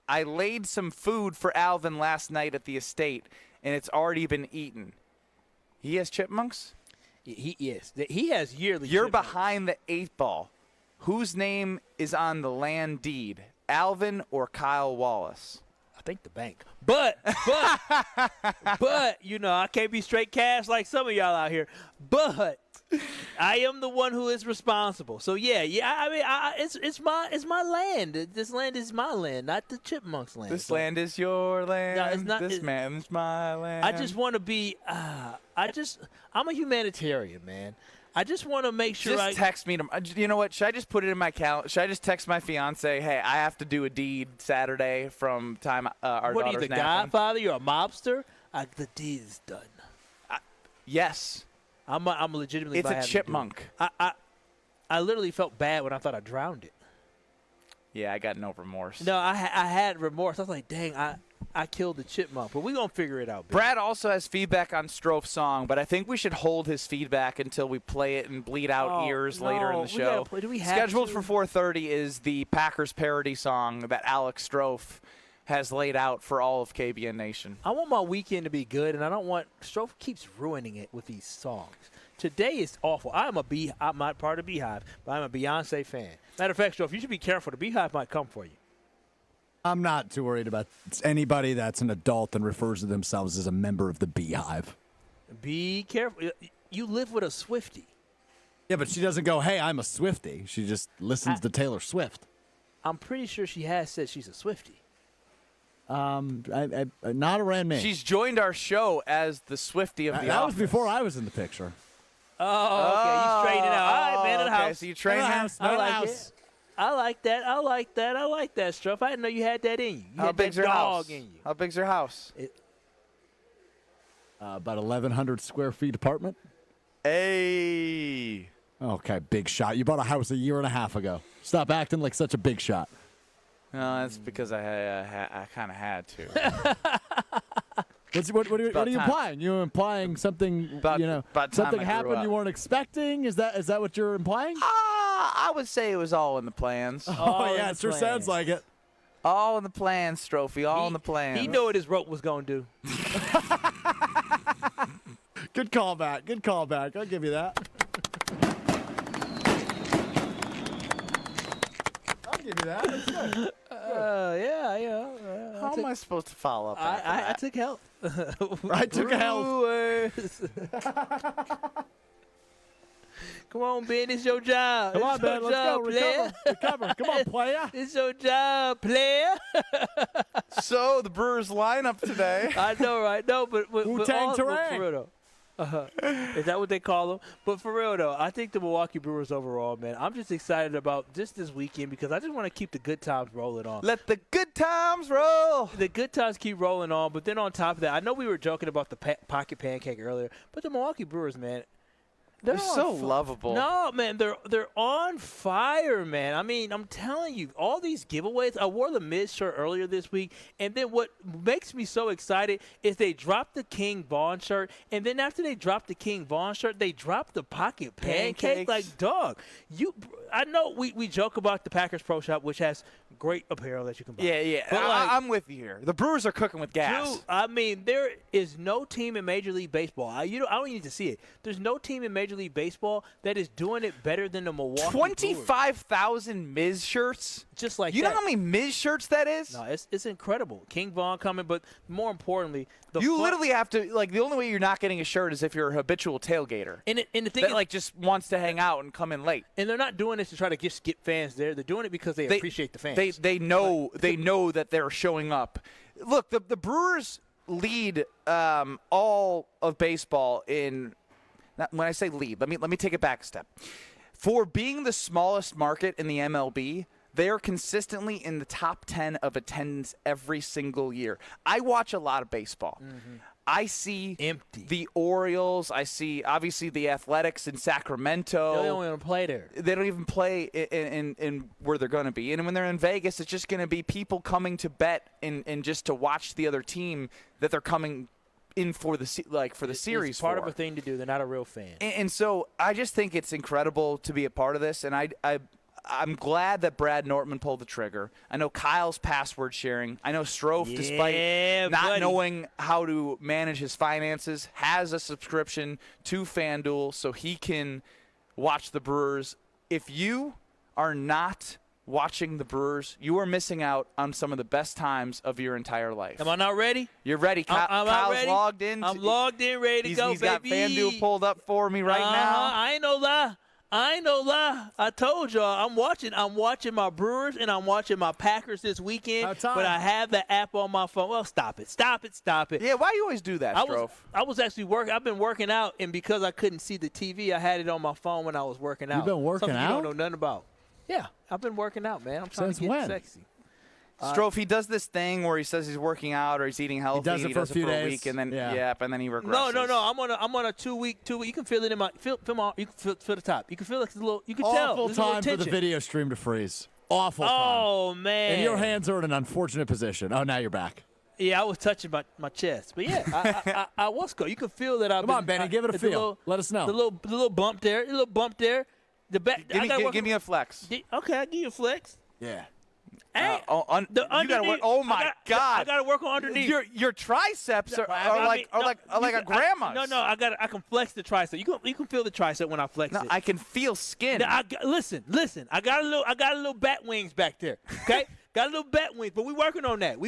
I laid some food for Alvin last night at the estate, and it's already been eaten. He has chipmunks? Yes. He has yearly You're chipmunks. behind the 8 ball. Whose name is on the land deed, Alvin or Kyle Wallace? I think the bank. But, you know, I can't be straight cash like some of y'all out here. But I am the one who is responsible. So yeah. I mean, it's my land. This land is my land, not the chipmunks' land. This land is your land. No, it's not. This man's my land. I just want to be. I'm a humanitarian, man. I just want to make sure. Just text me. You know what? Should I just put it in my calendar? Should I just text my fiance? Hey, I have to do a deed Saturday from time our What are daughter's you, the napping. Godfather? You're a mobster? The deed is done. Yes. I'm legitimately. It's a chipmunk. I literally felt bad when I thought I drowned it. Yeah, I got no remorse. No, I had remorse. I was like, dang, I killed the chipmunk. But we're going to figure it out. Baby. Brad also has feedback on Stroph's song, but I think we should hold his feedback until we play it and bleed out ears later in the show. Do we have Scheduled to? for 4:30 is the Packers parody song that Alex Stroph has laid out for all of KBN Nation. I want my weekend to be good, and I don't want – Stroph keeps ruining it with these songs. Today is awful. I'm not part of the Beehive, but I'm a Beyonce fan. Matter of fact, Stroph, you should be careful. The Beehive might come for you. I'm not too worried about anybody that's an adult and refers to themselves as a member of the Beehive. Be careful. You live with a Swiftie. Yeah, but she doesn't go, hey, I'm a Swiftie. She just listens to Taylor Swift. I'm pretty sure she has said she's a Swiftie. Not around me. She's joined our show as the Swiftie of the That office. was before I was in the picture. Oh, okay. You straighten it out. All right, man in the okay, house. so you train her? I like it. I like that. I like that, Struff. I didn't know you had that in you. You How had big's that your dog house? in you. How big's your house? About 1,100 square feet apartment. Hey. Okay, big shot. You bought a house a year and a half ago. Stop acting like such a big shot. No, that's because I kind of had to. What are you implying? You're implying something, about something time I grew happened up. you weren't expecting? Is that what you're implying? I would say it was all in the plans. Oh, yeah, it sure sounds like it. All in the plans, Strophy. All in the plans. He knew what his rope was going to do. Good callback. Good callback. I'll give you that. I'll give you that. That's good. Yeah. How am I supposed to follow up? I took help. I took a help. Come on, Ben. It's your job. Come on, It's Ben. your Let's job, go. player. Recover. Come on, player. It's your job, player. So the Brewers lineup today. I know, right? No, but Wu-Tang Terrain. for real though. Is that what they call them? But for real though, I think the Milwaukee Brewers overall, man, I'm just excited about just this weekend because I just want to keep the good times rolling on. Let the good times roll. The good times keep rolling on, but then on top of that, I know we were joking about the pocket pancake earlier, but the Milwaukee Brewers, man, they're so lovable. No, man, they're on fire, man. I mean, I'm telling you, all these giveaways. I wore the Miz shirt earlier this week, and then what makes me so excited is they dropped the King Vaughn shirt, and then after they dropped the King Vaughn shirt, they dropped the pocket pancake. Pancakes. Like, dog, I know we joke about the Packers Pro Shop, which has great apparel that you can buy. Yeah. But I'm with you here. The Brewers are cooking with gas. Dude, I mean, there is no team in Major League Baseball. I don't need to see it. There's no team in Major League Baseball that is doing it better than the Milwaukee 25,000 Miz shirts? Just like you that. know how many Miz shirts that is? No, it's incredible. King Vaughn coming, but more importantly, you literally have to, like, the only way you're not getting a shirt is if you're a habitual tailgater. And the thing that, is, like, just wants to hang out and come in late. And they're not doing doing this to try to just get fans there. They're doing it because they appreciate the fans. They know that they're showing up. Look, the Brewers lead all of baseball in. When I say lead, let me take it back a step. For being the smallest market in the MLB, they are consistently in the top 10 of attendance every single year. I watch a lot of baseball. Mm-hmm. I see the Orioles. I see, obviously, the Athletics in Sacramento. They don't even play there. They don't even play in where they're going to be. And when they're in Vegas, it's just going to be people coming to bet and just to watch the other team that they're coming in for the series. It's part of a thing to do. They're not a real fan. And so I just think it's incredible to be a part of this. And I'm glad that Brad Nortman pulled the trigger. I know Kyle's password sharing. I know Strofe, despite not knowing how to manage his finances, has a subscription to FanDuel so he can watch the Brewers. If you are not watching the Brewers, you are missing out on some of the best times of your entire life. Am I not ready? You're ready. Kyle's ready. logged in. I'm logged in, ready to go, he's baby. He's got FanDuel pulled up for me right now. I ain't no lie. I told y'all I'm watching my Brewers and I'm watching my Packers this weekend. But I have the app on my phone. Well, stop it. Yeah, why do you always do that, Strofe? I was actually I've been working out, and because I couldn't see the TV, I had it on my phone when I was working out. You've been working Something out? you don't know nothing about. Yeah, I've been working out, man. I'm trying Since to get when? sexy. Strofe, he does this thing where he says he's working out or he's eating healthy. He does it for a few days. week, and then and then he regresses. No. I'm on a 2 week. You can feel it in my you can feel the top. You can feel like a little. You can tell. Awful time for the video stream to freeze. Awful time. Oh man. And your hands are in an unfortunate position. Oh, now you're back. Yeah, I was touching my chest, but yeah, I was cool. You can feel that. Come on, Benny, give it a feel. Let us know. The little bump there. The back. Give me a flex. Okay, I'll give you a flex. Yeah. Hey, you gotta work. Oh my God! I gotta work on underneath. Your triceps are like a grandma's. No. I can flex the tricep. You can feel the tricep when I flex it. I can feel skin. Listen. I got a little bat wings back there. Okay, got a little bat wings, but we working on that.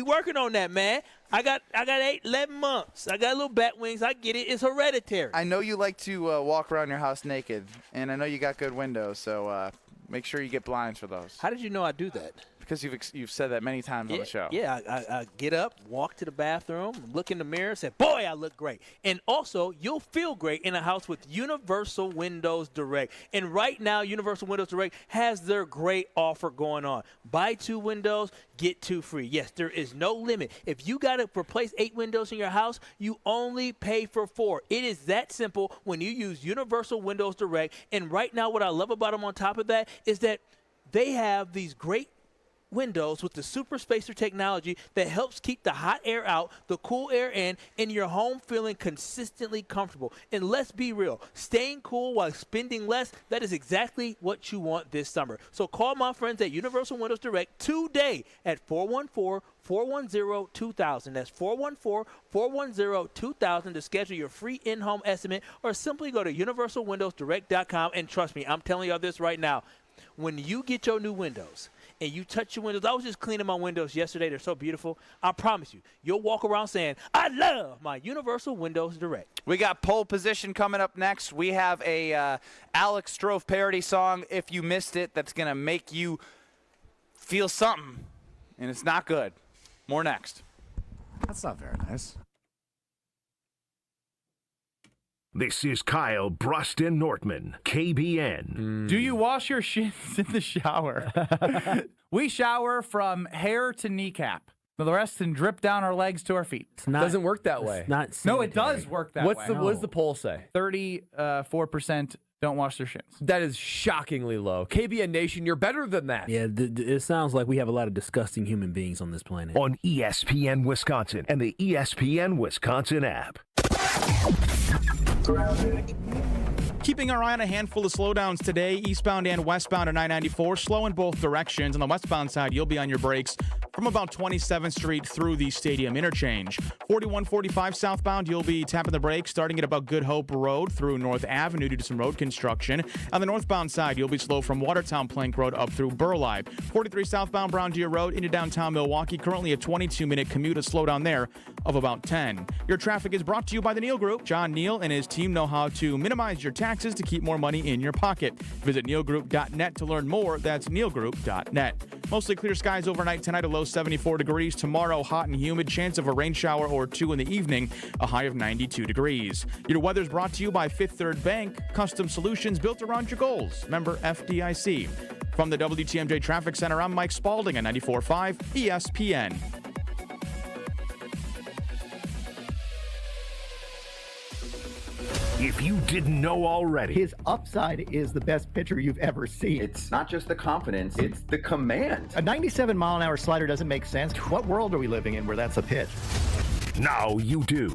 Man. I got 11 months. I got a little bat wings. I get it. It's hereditary. I know you like to walk around your house naked, and I know you got good windows, so make sure you get blinds for those. How did you know I do that? Because you've said that many times on the show. Yeah, I get up, walk to the bathroom, look in the mirror, say, boy, I look great. And also, you'll feel great in a house with Universal Windows Direct. And right now, Universal Windows Direct has their great offer going on. Buy 2 windows, get 2 free. Yes, there is no limit. If you got to replace 8 windows in your house, you only pay for 4. It is that simple when you use Universal Windows Direct. And right now, what I love about them on top of that is that they have these great windows with the super spacer technology that helps keep the hot air out, the cool air in, and your home feeling consistently comfortable. And let's be real, staying cool while spending less, that is exactly what you want this summer. So call my friends at Universal Windows Direct today at 414-410-2000. That's 414-410-2000 to schedule your free in-home estimate, or simply go to universalwindowsdirect.com. And trust me, I'm telling y'all this right now, when you get your new windows and you touch your windows, I was just cleaning my windows yesterday. They're so beautiful. I promise you, you'll walk around saying, I love my Universal Windows Direct. We got pole position coming up next. We have a Alex Strofe parody song, if you missed it, that's going to make you feel something, and it's not good. More next. That's not very nice. This is Kyle, Brust, and Nortman, KBN. Do you wash your shins in the shower? We shower from hair to kneecap. The rest can drip down our legs to our feet. Doesn't work that way. No, it does work that way. What does the poll say? 34% don't wash their shins. That is shockingly low. KBN Nation, you're better than that. Yeah, it sounds like we have a lot of disgusting human beings on this planet. On ESPN Wisconsin and the ESPN Wisconsin app. Keeping our eye on a handful of slowdowns today, eastbound and westbound on I-94, slow in both directions. On the westbound side, you'll be on your brakes from about 27th Street through the Stadium Interchange. 4145 southbound, you'll be tapping the brakes starting at about Good Hope Road through North Avenue due to some road construction. On the northbound side, you'll be slow from Watertown Plank Road up through Burleigh. 43 southbound Brown Deer Road into downtown Milwaukee. Currently a 22-minute commute, a slowdown there of about 10. Your traffic is brought to you by the Neal Group. John Neal and his team know how to minimize your taxes to keep more money in your pocket. Visit nealgroup.net to learn more. That's nealgroup.net. Mostly clear skies overnight tonight, a low 74 degrees. Tomorrow, hot and humid, chance of a rain shower or two in the evening, a high of 92 degrees. Your weather's brought to you by Fifth Third Bank, custom solutions built around your goals. Member FDIC. From the WTMJ Traffic Center, I'm Mike Spalding on 94.5 ESPN. If you didn't know already, his upside is the best pitcher you've ever seen. It's not just the confidence, it's the command. A 97-mile-an-hour slider doesn't make sense. What world are we living in where that's a pitch? Now you do.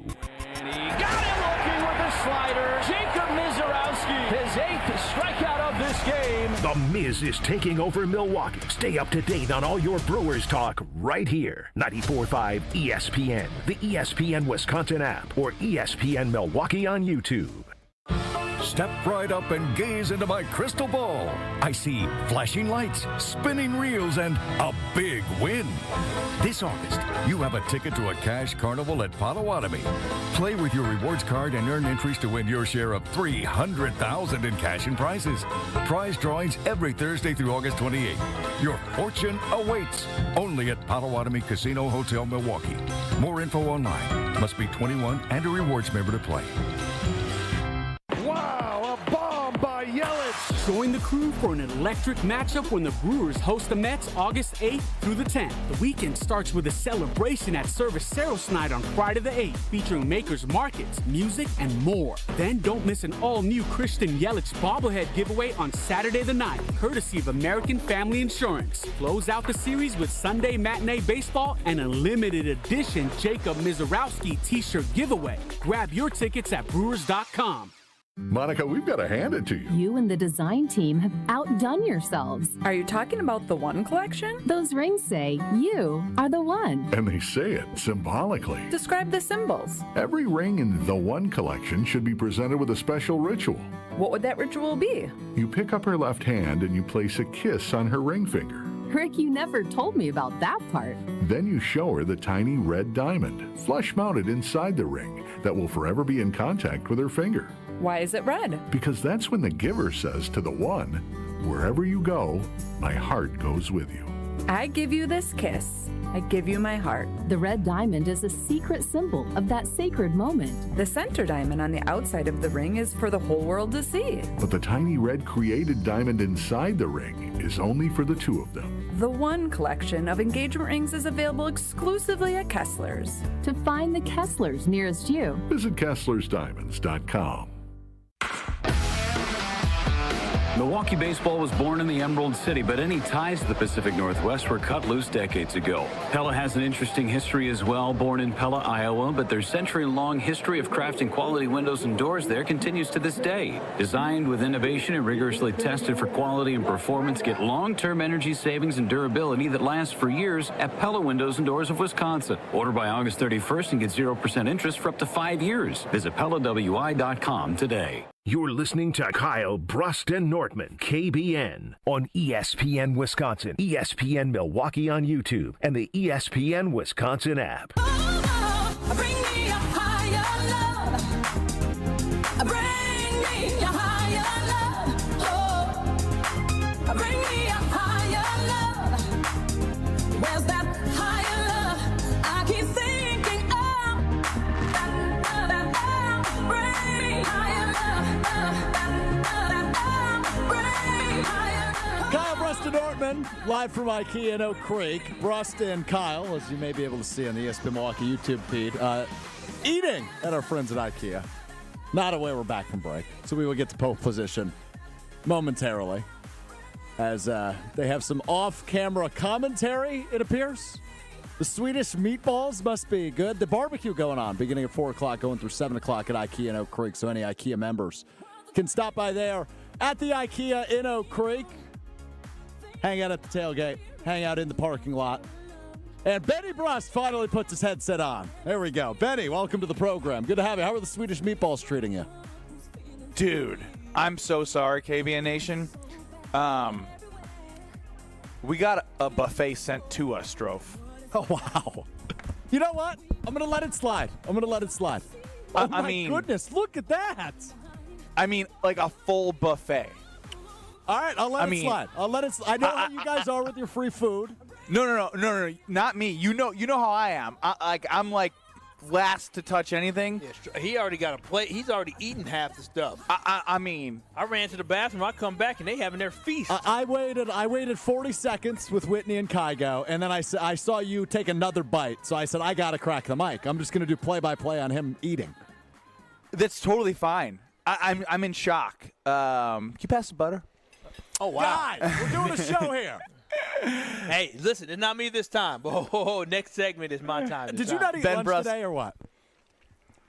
And he got him looking with a slider. Jacob Mizorowski, his 8th strikeout of this game. The Miz is taking over Milwaukee. Stay up to date on all your Brewers talk right here. 94.5 ESPN, the ESPN Wisconsin app, or ESPN Milwaukee on YouTube. Step right up and gaze into my crystal ball. I see flashing lights, spinning reels, and a big win. This August, you have a ticket to a cash carnival at Potawatomi. Play with your rewards card and earn entries to win your share of $300,000 in cash and prizes. Prize drawings every Thursday through August 28th. Your fortune awaits only at Potawatomi Casino Hotel, Milwaukee. More info online. Must be 21 and a rewards member to play. Wow, a bomb by Yelich. Join the crew for an electric matchup when the Brewers host the Mets August 8th through the 10th. The weekend starts with a celebration at Cerveceros Night on Friday the 8th, featuring makers markets, music, and more. Then don't miss an all-new Christian Yelich bobblehead giveaway on Saturday the 9th, courtesy of American Family Insurance. Close out the series with Sunday matinee baseball and a limited edition Jacob Mizorowski t-shirt giveaway. Grab your tickets at Brewers.com. Monica, we've got to hand it to you. You and the design team have outdone yourselves. Are you talking about the One collection? Those rings say you are the one. And they say it symbolically. Describe the symbols. Every ring in the One collection should be presented with a special ritual. What would that ritual be? You pick up her left hand and you place a kiss on her ring finger. Rick, you never told me about that part. Then you show her the tiny red diamond, flush mounted inside the ring, that will forever be in contact with her finger. Why is it red? Because that's when the giver says to the one, wherever you go, my heart goes with you. I give you this kiss. I give you my heart. The red diamond is a secret symbol of that sacred moment. The center diamond on the outside of the ring is for the whole world to see. But the tiny red created diamond inside the ring is only for the two of them. The One collection of engagement rings is available exclusively at Kessler's. To find the Kessler's nearest you, visit KesslersDiamonds.com. Milwaukee baseball was born in the Emerald City, but any ties to the Pacific Northwest were cut loose decades ago. Pella has an interesting history as well. Born in Pella, Iowa, but their century-long history of crafting quality windows and doors there continues to this day. Designed with innovation and rigorously tested for quality and performance, get long-term energy savings and durability that lasts for years at Pella Windows and Doors of Wisconsin. Order by August 31st and get 0% interest for up to 5 years. Visit PellaWI.com today. You're listening to Kyle, Brust, and Nortman, KBN, on ESPN Wisconsin, ESPN Milwaukee on YouTube, and the ESPN Wisconsin app. Bring me a higher love. Bring me a higher love. Oh, bring me a higher love. Where's that higher love? I keep thinking of bring me higher love. Kyle, Brust, and Nortman, live from IKEA in Oak Creek. Brust and Kyle, as you may be able to see on the ESPN Milwaukee YouTube feed, eating at our friends at IKEA. Not away, we're back from break, so we will get to pole position momentarily as they have some off-camera commentary, it appears. The Swedish meatballs must be good. The barbecue going on, beginning at 4 o'clock, going through 7 o'clock at IKEA in Oak Creek, so any IKEA members can stop by there at the IKEA in Oak Creek. Hang out at the tailgate. Hang out in the parking lot. And Benny Brust finally puts his headset on. There we go. Benny, welcome to the program. Good to have you. How are the Swedish meatballs treating you? Dude, I'm so sorry, KBN Nation. We got a buffet sent to us, Strofe. Oh, wow. You know what? I'm going to let it slide. Oh, my goodness. Look at that. I mean, like a full buffet. All right, I'll let it slide. I know how you guys are with your free food. No, not me. You know how I am. I'm like last to touch anything. Yeah, he already got a plate. He's already eaten half the stuff. I mean, I ran to the bathroom. I come back and they having their feast. I waited 40 seconds with Whitney and Kygo, and then I saw you take another bite. So I said I gotta crack the mic. I'm just gonna do play-by-play on him eating. That's totally fine. I'm in shock. Can you pass the butter? Oh wow! Guys, we're doing a show here. Hey, listen, it's not me this time. Oh, next segment is my time. Did you not eat lunch today or what?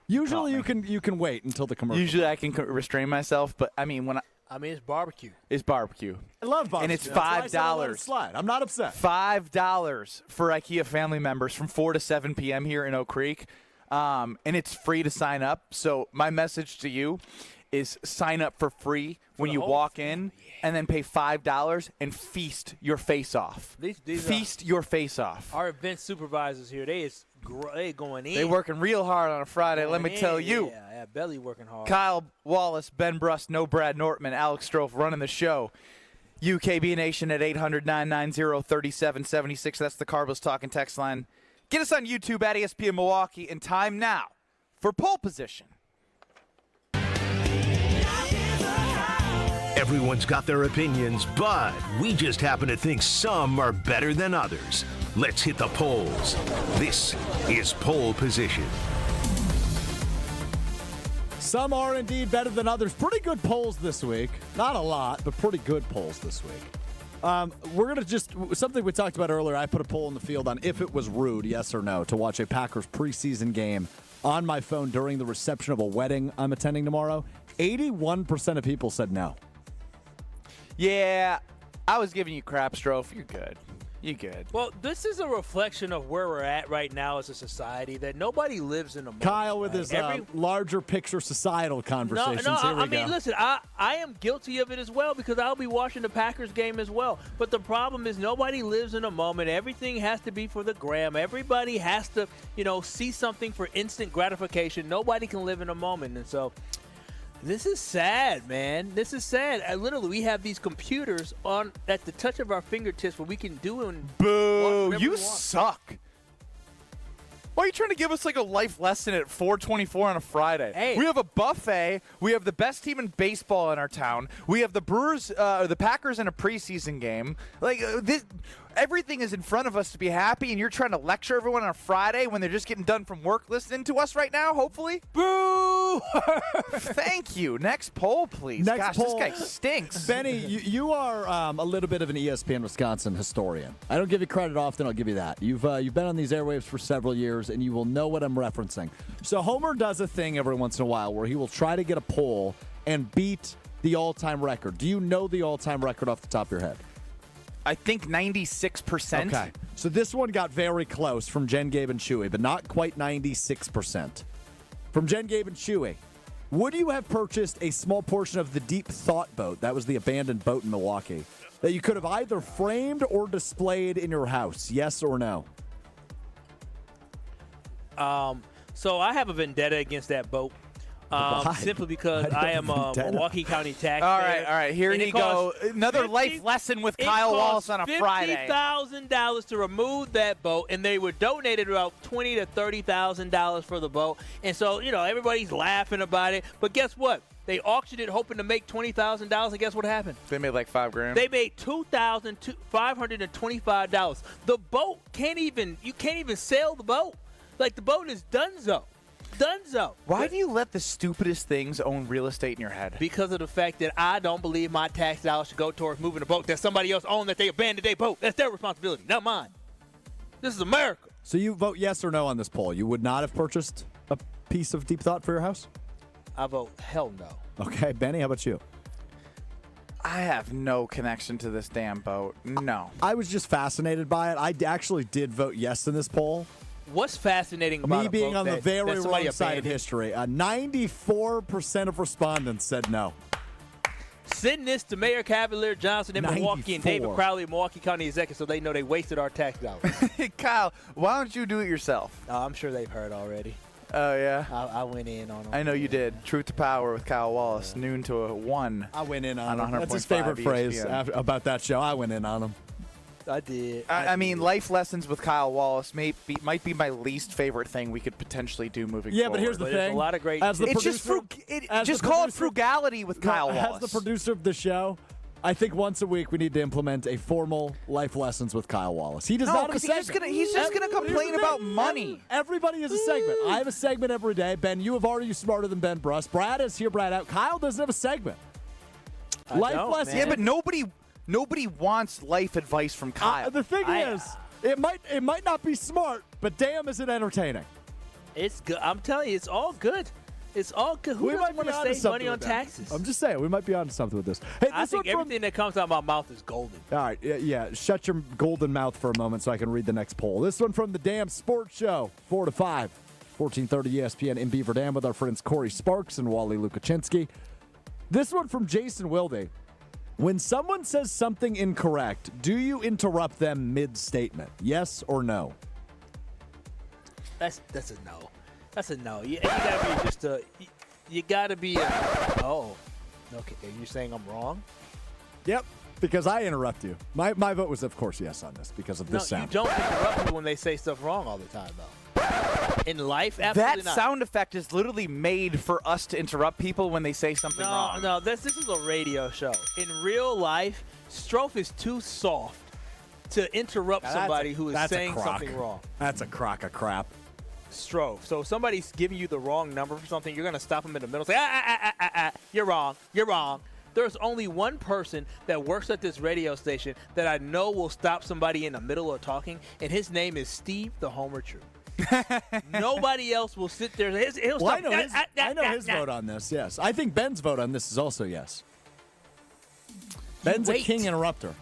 Usually you can wait until the commercial. Usually I can restrain myself, but I mean it's barbecue. It's barbecue. I love barbecue. And it's $5. I'm not upset. $5 for IKEA family members from 4 to 7 p.m. here in Oak Creek. And it's free to sign up. So my message to you is sign up for free when you walk in, and then pay $5 and feast your face off. Feast your face off. Our event supervisors here, they going in. They working real hard on a Friday, let me tell you. Yeah, belly working hard. Kyle Wallace, Ben Brust, no Brad Nortman, Alex Strofe running the show. UKB Nation at 800-990-3776. That's the Carbos Talking text line. Get us on YouTube at ESPN Milwaukee, and time now for pole position. Everyone's got their opinions, but we just happen to think some are better than others. Let's hit the polls. This is Pole Position. Some are indeed better than others. Pretty good polls this week. Not a lot, but pretty good polls this week. We're going to something we talked about earlier, I put a poll in the field on if it was rude, yes or no, to watch a Packers preseason game on my phone during the reception of a wedding I'm attending tomorrow. 81% of people said no. Yeah, I was giving you crap, Strofe. You're good. You good. Well, this is a reflection of where we're at right now as a society, that nobody lives in a moment. Kyle with his larger picture societal conversations. I mean, listen, I am guilty of it as well, because I'll be watching the Packers game as well. But the problem is nobody lives in a moment. Everything has to be for the gram. Everybody has to, see something for instant gratification. Nobody can live in a moment. And so this is sad, man. This is sad. Literally, we have these computers at the touch of our fingertips where we can do and boo. You suck. Why are you trying to give us like a life lesson at 4:24 on a Friday? Hey. We have a buffet. We have the best team in baseball in our town. We have the the Packers in a preseason game. Like everything is in front of us to be happy, and you're trying to lecture everyone on a Friday when they're just getting done from work listening to us right now, hopefully? Boo! Thank you. Next poll, please. Next Gosh, poll. this guy stinks. Benny, you are a little bit of an ESPN Wisconsin historian. I don't give you credit often. I'll give you that. You've been on these airwaves for several years, and you will know what I'm referencing. So Homer does a thing every once in a while where he will try to get a poll and beat the all-time record. Do you know the all-time record off the top of your head? I think 96%. Okay. So this one got very close from Jen, Gabe, and Chewy, but not quite 96%. From Jen, Gabe, and Chewy, would you have purchased a small portion of the Deep Thought boat, that was the abandoned boat in Milwaukee, that you could have either framed or displayed in your house? Yes or no? So I have a vendetta against that boat. Simply because I am a Milwaukee County taxpayer. All right. Here you go. Another life lesson with Kyle Wallace on a Friday. $50,000 to remove that boat, and they were donated about $20,000 to $30,000 for the boat. And so, everybody's laughing about it. But guess what? They auctioned it hoping to make $20,000, and guess what happened? They made like $5,000. They made $2,525. The boat you can't even sail the boat. Like, the boat is donezo. Why do you let the stupidest things own real estate in your head? Because of the fact that I don't believe my tax dollars should go towards moving a boat that somebody else owned, that they abandoned their boat. That's their responsibility, not mine. This is America. So you vote yes or no on this poll. You would not have purchased a piece of Deep Thought for your house? I vote hell no. Okay, Benny, how about you? I have no connection to this damn boat. No. I was just fascinated by it. I actually did vote yes in this poll. What's fascinating about me being on the very wrong side of abandoned? history? 94% of respondents said no. Send this to Mayor Cavalier Johnson in Milwaukee and David 94. Crowley, Milwaukee County Executive, so they know they wasted our tax dollars. Kyle, why don't you do it yourself? I'm sure they've heard already. Oh, yeah? I went in on them. I know you did. Truth to Power with Kyle Wallace, noon to 1. I went in on him. 100.5 That's his favorite phrase ESPN. about that show. I went in on him. I did. I mean, life lessons with Kyle Wallace might be my least favorite thing we could potentially do moving forward. Yeah, but here's the thing. a lot of great. As the It's just producer, just call it frugality with Kyle Wallace. As the producer of the show, I think once a week we need to implement a formal life lessons with Kyle Wallace. He does not have a segment. He's just gonna complain about money. Everybody has a segment. I have a segment every day. Ben, you have already smarter than Ben Brust. Brad is here, Brad out. Kyle doesn't have a segment. Life lessons. Yeah, but nobody wants life advice from Kyle. The thing is, it might not be smart, but damn, is it entertaining? It's good. I'm telling you, it's all good. It's all good. Who doesn't want to save money on taxes? I'm just saying, we might be onto something with this. Hey, I think everything that comes out of my mouth is golden. All right, yeah. Shut your golden mouth for a moment so I can read the next poll. This one from the Damn Sports Show, 4 to 5, 1430 ESPN in Beaver Dam with our friends Corey Sparks and Wally Lukaczynski. This one from Jason Wilde. When someone says something incorrect, do you interrupt them mid-statement? Yes or no? That's a no. That's a no. You gotta be just a. You gotta be a. Oh, okay. Are you saying I'm wrong? Yep, because I interrupt you. My vote was, of course, yes on this because of this sound. You don't interrupt me when they say stuff wrong all the time, though. In life, absolutely That not. sound effect is literally made for us to interrupt people when they say something wrong. No, this is a radio show. In real life, Strofe is too soft to interrupt somebody who is saying something wrong. That's a crock of crap. Strofe. So if somebody's giving you the wrong number for something, you're going to stop them in the middle and say, you're wrong, you're wrong. There's only one person that works at this radio station that I know will stop somebody in the middle of talking, and his name is Steve the Homer True. Nobody else will sit there. He'll stop. I know his vote on this, yes. I think Ben's vote on this is also yes. Ben's a king interrupter.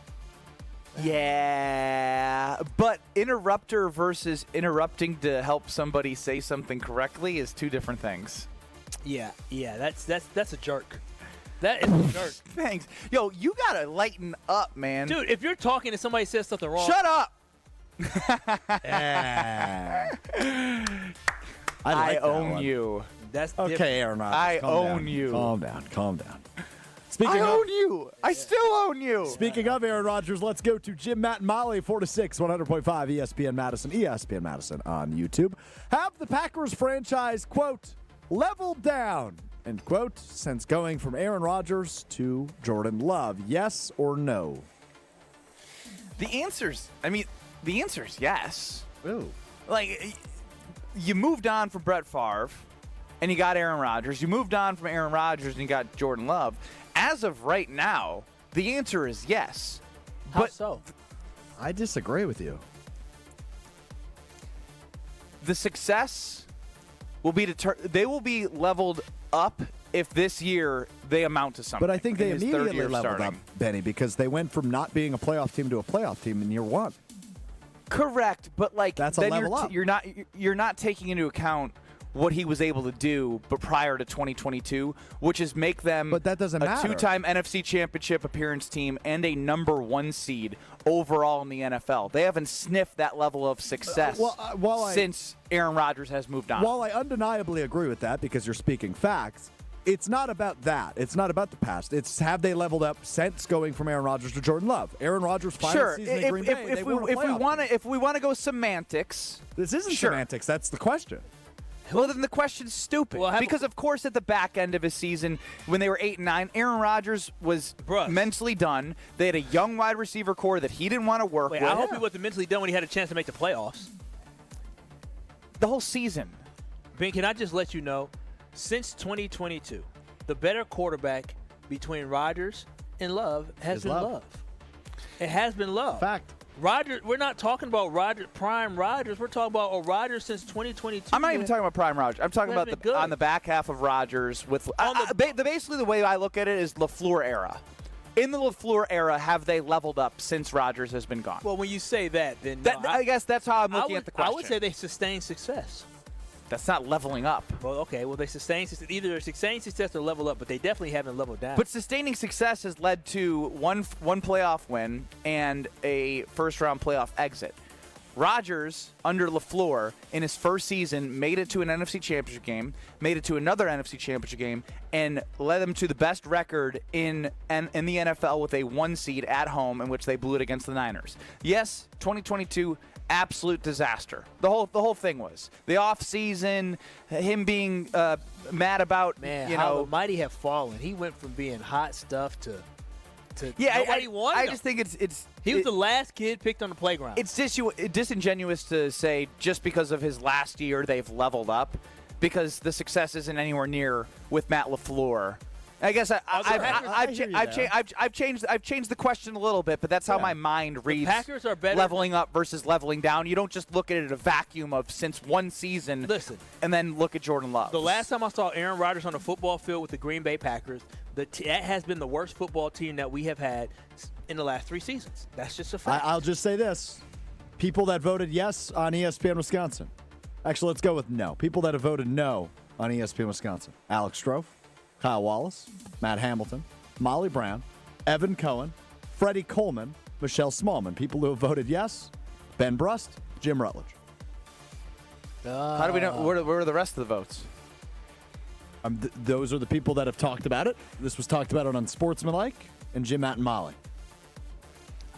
Yeah, but interrupter versus interrupting to help somebody say something correctly is two different things. Yeah, that's a jerk. That is a jerk. Thanks. Yo, you got to lighten up, man. Dude, if you're talking and somebody says something wrong. Shut up. I own you. That's okay, different. Aaron Rodgers. I calm own down. you. Calm down. I own you. I still own you. Speaking of Aaron Rodgers, let's go to Jim, Matt, and Molly, 4 to 6, 100.5 ESPN Madison on YouTube. Have the Packers franchise, quote, leveled down, end quote, since going from Aaron Rodgers to Jordan Love? Yes or no? The answer's yes. Ooh. Like, you moved on from Brett Favre, and you got Aaron Rodgers. You moved on from Aaron Rodgers, and you got Jordan Love. As of right now, the answer is yes. How so? I disagree with you. The success will be they will be leveled up if this year they amount to something. But I think they in his third immediately year leveled starting. up, Benny, because they went from not being a playoff team to a playoff team in year one. Correct, but like that's a then level up. You're not taking into account what he was able to do, but prior to 2022, which is make them but that doesn't matter. A two-time NFC Championship appearance team and a number 1 seed overall in the NFL. They haven't sniffed that level of success since Aaron Rodgers has moved on. While I undeniably agree with that because you're speaking facts, it's not about that. It's not about the past. It's have they leveled up since going from Aaron Rodgers to Jordan Love? Aaron Rodgers' final season in Green Bay. If we want to go semantics, this isn't semantics. That's the question. Well, then the question's stupid. Because, of course, at the back end of his season, when they were 8-9, Aaron Rodgers was mentally done. They had a young wide receiver core that he didn't want to work with. I hope he wasn't mentally done when he had a chance to make the playoffs. The whole season. Ben, can I just let you know, since 2022, the better quarterback between Rodgers and Love has been Love. It has been Love. Fact. Rodgers, we're not talking about prime Rodgers. We're talking about Rodgers since 2022. I'm not even talking about prime Rodgers. I'm talking about on the back half of Rodgers with basically the way I look at it is LaFleur era. In the LaFleur era, have they leveled up since Rodgers has been gone? Well, when you say that, then I guess that's how I'm looking at the question. I would say they sustained success. That's not leveling up. Well, okay. Well, they sustained success. Either they're sustaining success or level up, but they definitely haven't leveled down. But sustaining success has led to one playoff win and a first-round playoff exit. Rodgers, under LaFleur, in his first season, made it to an NFC Championship game, made it to another NFC Championship game, and led them to the best record in the NFL with a 1 seed at home, in which they blew it against the Niners. Yes, 2022, absolute disaster. The whole thing was the off season, him being mad about how the mighty have fallen. He went from being hot stuff to nobody wanted him. I just think it's he was the last kid picked on the playground. It's disingenuous to say just because of his last year they've leveled up, because the success isn't anywhere near with Matt LaFleur. I guess I've changed the question a little bit, but that's how my mind reads. The Packers are better. Leveling up versus leveling down. You don't just look at it in a vacuum of since one season. Listen, and then look at Jordan Love. The last time I saw Aaron Rodgers on a football field with the Green Bay Packers, that has been the worst football team that we have had in the last 3 seasons. That's just a fact. I'll just say this: people that voted yes on ESPN Wisconsin. Actually, let's go with no. People that have voted no on ESPN Wisconsin: Alex Strofe, Kyle Wallace, Matt Hamilton, Molly Brown, Evan Cohen, Freddie Coleman, Michelle Smallman. People who have voted yes: Ben Brust, Jim Rutledge. How do we know? Where are the rest of the votes? Those are the people that have talked about it. This was talked about on Sportsmanlike and Jim, Matt, and Molly.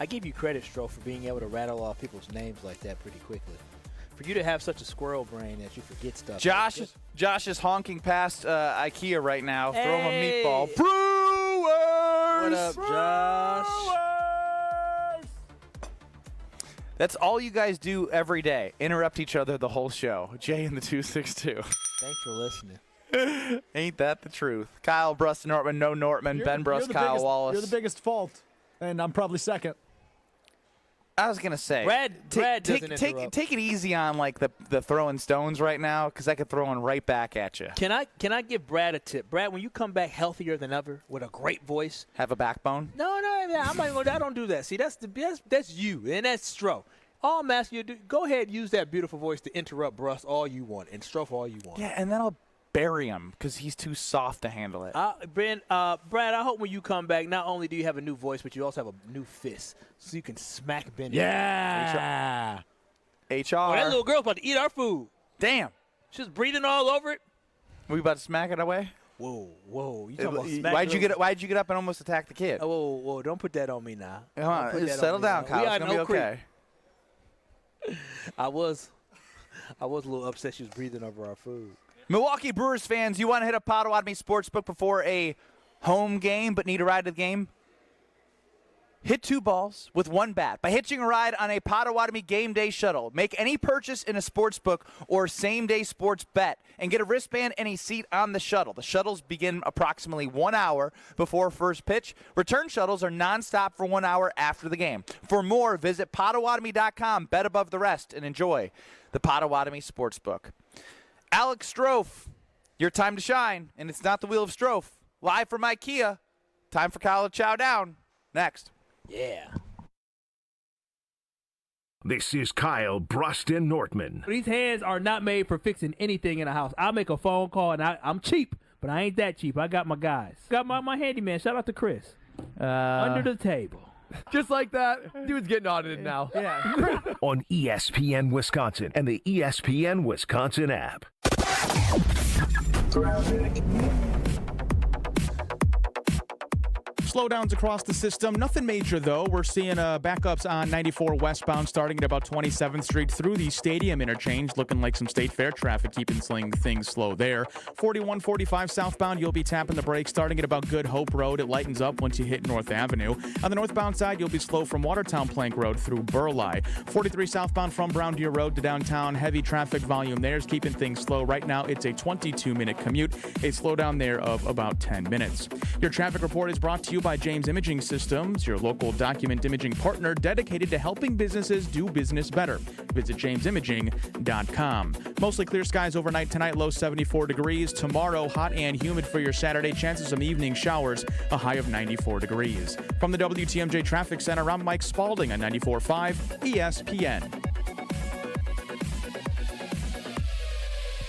I give you credit, Stroh, for being able to rattle off people's names like that pretty quickly. For you to have such a squirrel brain that you forget stuff. Josh is honking past IKEA right now. Hey. Throw him a meatball. Brewers! What up, Josh? That's all you guys do every day. Interrupt each other the whole show. Jay and the 262. Thanks for listening. Ain't that the truth? Kyle, Brust, Nortman, no Nortman, Ben Brust, Kyle Wallace. You're the biggest fault, and I'm probably second. I was gonna say, Brad doesn't interrupt. Take it easy on like the throwing stones right now, because I could throw one right back at you. Can I give Brad a tip? Brad, when you come back healthier than ever with a great voice, have a backbone. No, I don't do that. See, that's you, and that's Stroh. All I'm asking you to do, go ahead and use that beautiful voice to interrupt Brust all you want and Stroh all you want. Yeah, and then I'll bury him because he's too soft to handle it. Brad, I hope when you come back, not only do you have a new voice, but you also have a new fist, so you can smack Ben. Yeah. HR. Oh, that little girl's about to eat our food. Damn. She's breathing all over it. We about to smack it away? Whoa. You talking about smack Why'd you get up and almost attack the kid? Oh, whoa. Don't put that on me now. Come on, just settle down, Kyle. It's gonna be okay. I was a little upset she was breathing over our food. Milwaukee Brewers fans, you want to hit a Potawatomi Sportsbook before a home game but need a ride to the game? Hit 2 balls with 1 bat by hitching a ride on a Potawatomi game day shuttle. Make any purchase in a sportsbook or same-day sports bet and get a wristband and a seat on the shuttle. The shuttles begin approximately 1 hour before first pitch. Return shuttles are nonstop for 1 hour after the game. For more, visit Potawatomi.com, bet above the rest, and enjoy the Potawatomi Sportsbook. Alex Strofe, your time to shine, and it's not the Wheel of Strofe. Live from IKEA, time for Kyle to chow down. Next. Yeah. This is Kyle, Brust, and Nortman. These hands are not made for fixing anything in a house. I'll make a phone call, and I'm cheap, but I ain't that cheap. I got my guys. Got my handyman. Shout out to Chris. Under the table. Just like that, dude's getting audited now. Yeah. On ESPN Wisconsin and the ESPN Wisconsin app. Slowdowns across the system. Nothing major, though. We're seeing backups on 94 westbound starting at about 27th Street through the stadium interchange. Looking like some State Fair traffic keeping things slow there. 4145 southbound, you'll be tapping the brakes starting at about Good Hope Road. It lightens up once you hit North Avenue. On the northbound side, you'll be slow from Watertown Plank Road through Burleigh. 43 southbound from Brown Deer Road to downtown. Heavy traffic volume there is keeping things slow. Right now, it's a 22-minute commute. A slowdown there of about 10 minutes. Your traffic report is brought to you by by James Imaging Systems, your local document imaging partner dedicated to helping businesses do business better. Visit jamesimaging.com. Mostly clear skies overnight tonight, low 74 degrees. Tomorrow, hot and humid for your Saturday. Chances of evening showers, a high of 94 degrees. From the WTMJ Traffic Center, I'm Mike Spalding on 94.5 ESPN.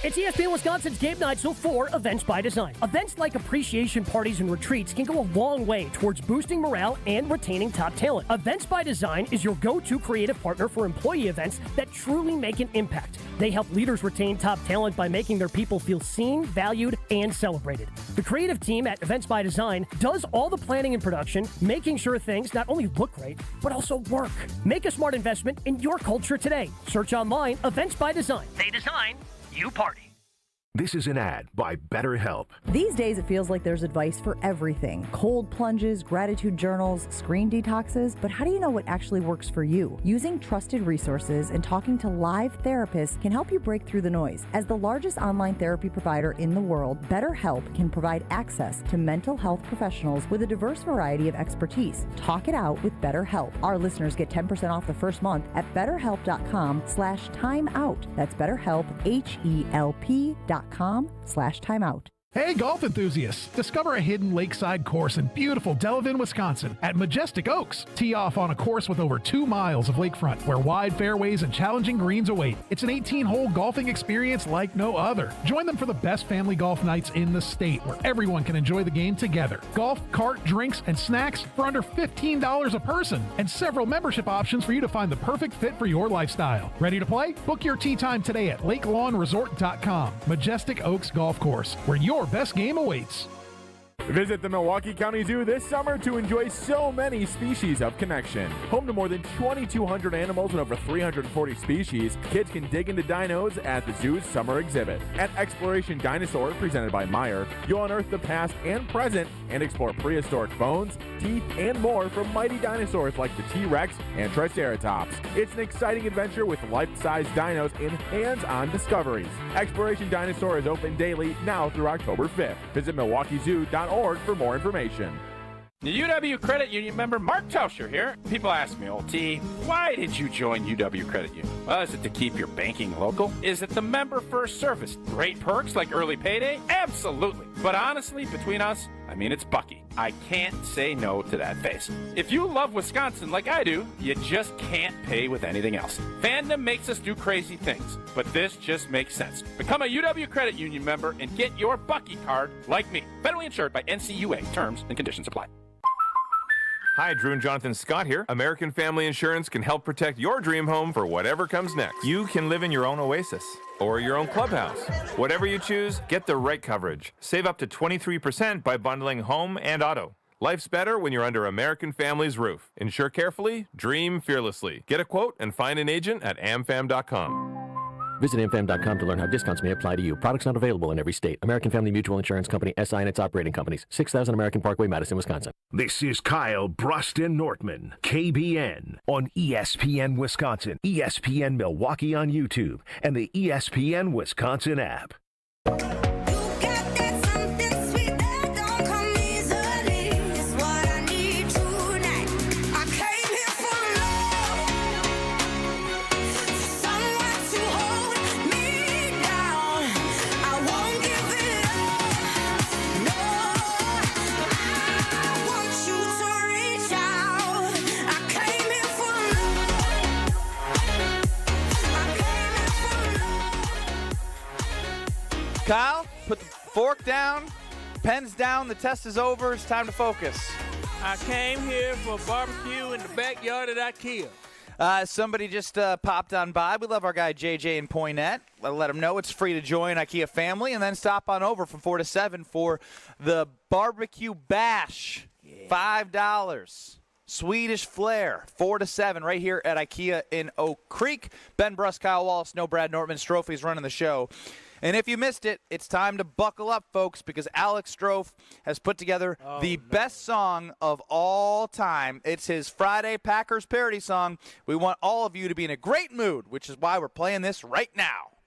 It's ESPN Wisconsin's Game Night, so for Events by Design. Events like appreciation parties and retreats can go a long way towards boosting morale and retaining top talent. Events by Design is your go-to creative partner for employee events that truly make an impact. They help leaders retain top talent by making their people feel seen, valued, and celebrated. The creative team at Events by Design does all the planning and production, making sure things not only look great, but also work. Make a smart investment in your culture today. Search online, Events by Design. They design, you party. This is an ad by BetterHelp. These days, it feels like there's advice for everything. Cold plunges, gratitude journals, screen detoxes. But how do you know what actually works for you? Using trusted resources and talking to live therapists can help you break through the noise. As the largest online therapy provider in the world, BetterHelp can provide access to mental health professionals with a diverse variety of expertise. Talk it out with BetterHelp. Our listeners get 10% off the first month at betterhelp.com/timeout. That's BetterHelp, HELP.com/timeout. Hey, golf enthusiasts! Discover a hidden lakeside course in beautiful Delavan, Wisconsin at Majestic Oaks. Tee off on a course with over 2 miles of lakefront where wide fairways and challenging greens await. It's an 18-hole golfing experience like no other. Join them for the best family golf nights in the state where everyone can enjoy the game together. Golf, cart, drinks, and snacks for under $15 a person and several membership options for you to find the perfect fit for your lifestyle. Ready to play? Book your tee time today at lakelawnresort.com. Majestic Oaks Golf Course, where your best game awaits. Visit the Milwaukee County Zoo this summer to enjoy so many species of connection. Home to more than 2,200 animals and over 340 species, kids can dig into dinos at the zoo's summer exhibit. At Exploration Dinosaur, presented by Meyer, you'll unearth the past and present and explore prehistoric bones, teeth, and more from mighty dinosaurs like the T-Rex and Triceratops. It's an exciting adventure with life-size dinos and hands-on discoveries. Exploration Dinosaur is open daily now through October 5th. Visit MilwaukeeZoo.org for more information. The UW Credit Union member Mark Tauscher here. People ask me, old T, why did you join UW Credit Union? Well, is it to keep your banking local? Is it the member first service? Great perks like early payday? Absolutely. But honestly, between us, I mean, it's Bucky. I can't say no to that face. If you love Wisconsin like I do, you just can't pay with anything else. Fandom makes us do crazy things, but this just makes sense. Become a UW Credit Union member and get your Bucky card like me. Federally insured by NCUA. Terms and conditions apply. Hi, Drew and Jonathan Scott here. American Family Insurance can help protect your dream home for whatever comes next. You can live in your own oasis or your own clubhouse. Whatever you choose, get the right coverage. Save up to 23% by bundling home and auto. Life's better when you're under American Family's roof. Insure carefully, dream fearlessly. Get a quote and find an agent at amfam.com. Visit amfam.com to learn how discounts may apply to you. Products not available in every state. American Family Mutual Insurance Company, SI and its operating companies. 6000 American Parkway, Madison, Wisconsin. This is Kyle, Brust, and Nortman, KBN, on ESPN Wisconsin, ESPN Milwaukee on YouTube, and the ESPN Wisconsin app. Kyle, put the fork down, pens down, the test is over, it's time to focus. I came here for a barbecue in the backyard at IKEA. Somebody just popped on by. We love our guy JJ in Poynette. Let him know it's free to join IKEA family, and then stop on over from 4 to 7 for the barbecue bash. $5. Swedish Flair, 4 to 7, right here at IKEA in Oak Creek. Ben Brust, Kyle Wallace, no Brad Nortman. Strophe's running the show. And if you missed it, it's time to buckle up, folks, because Alex Strofe has put together the best song of all time. It's his Friday Packers parody song. We want all of you to be in a great mood, which is why we're playing this right now.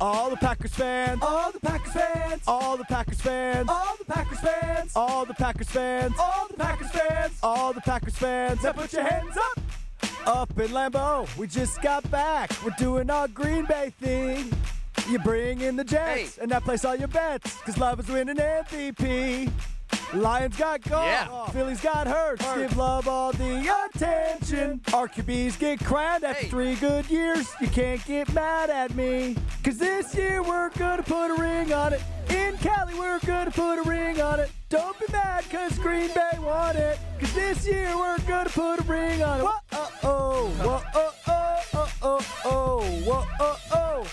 All the Packers fans. All the Packers fans. All the Packers fans. All the Packers fans. All the Packers fans. All the Packers fans. All the Packers fans. Now put your hands up. Up in Lambeau, we just got back. We're doing our Green Bay thing. You bring in the Jets, and now place all your bets, because Love is winning MVP. Lions got gold, Phillies got hurt. Give Love all the attention. Our QBs get crowned after 3 good years. You can't get mad at me, because this year we're going to put a ring on it. In Cali, we're going to put a ring on it. Don't be mad because Green Bay won it, because this year we're going to put a ring on it. Whoa-oh-oh, whoa-oh-oh, whoa-oh-oh, whoa-oh-oh,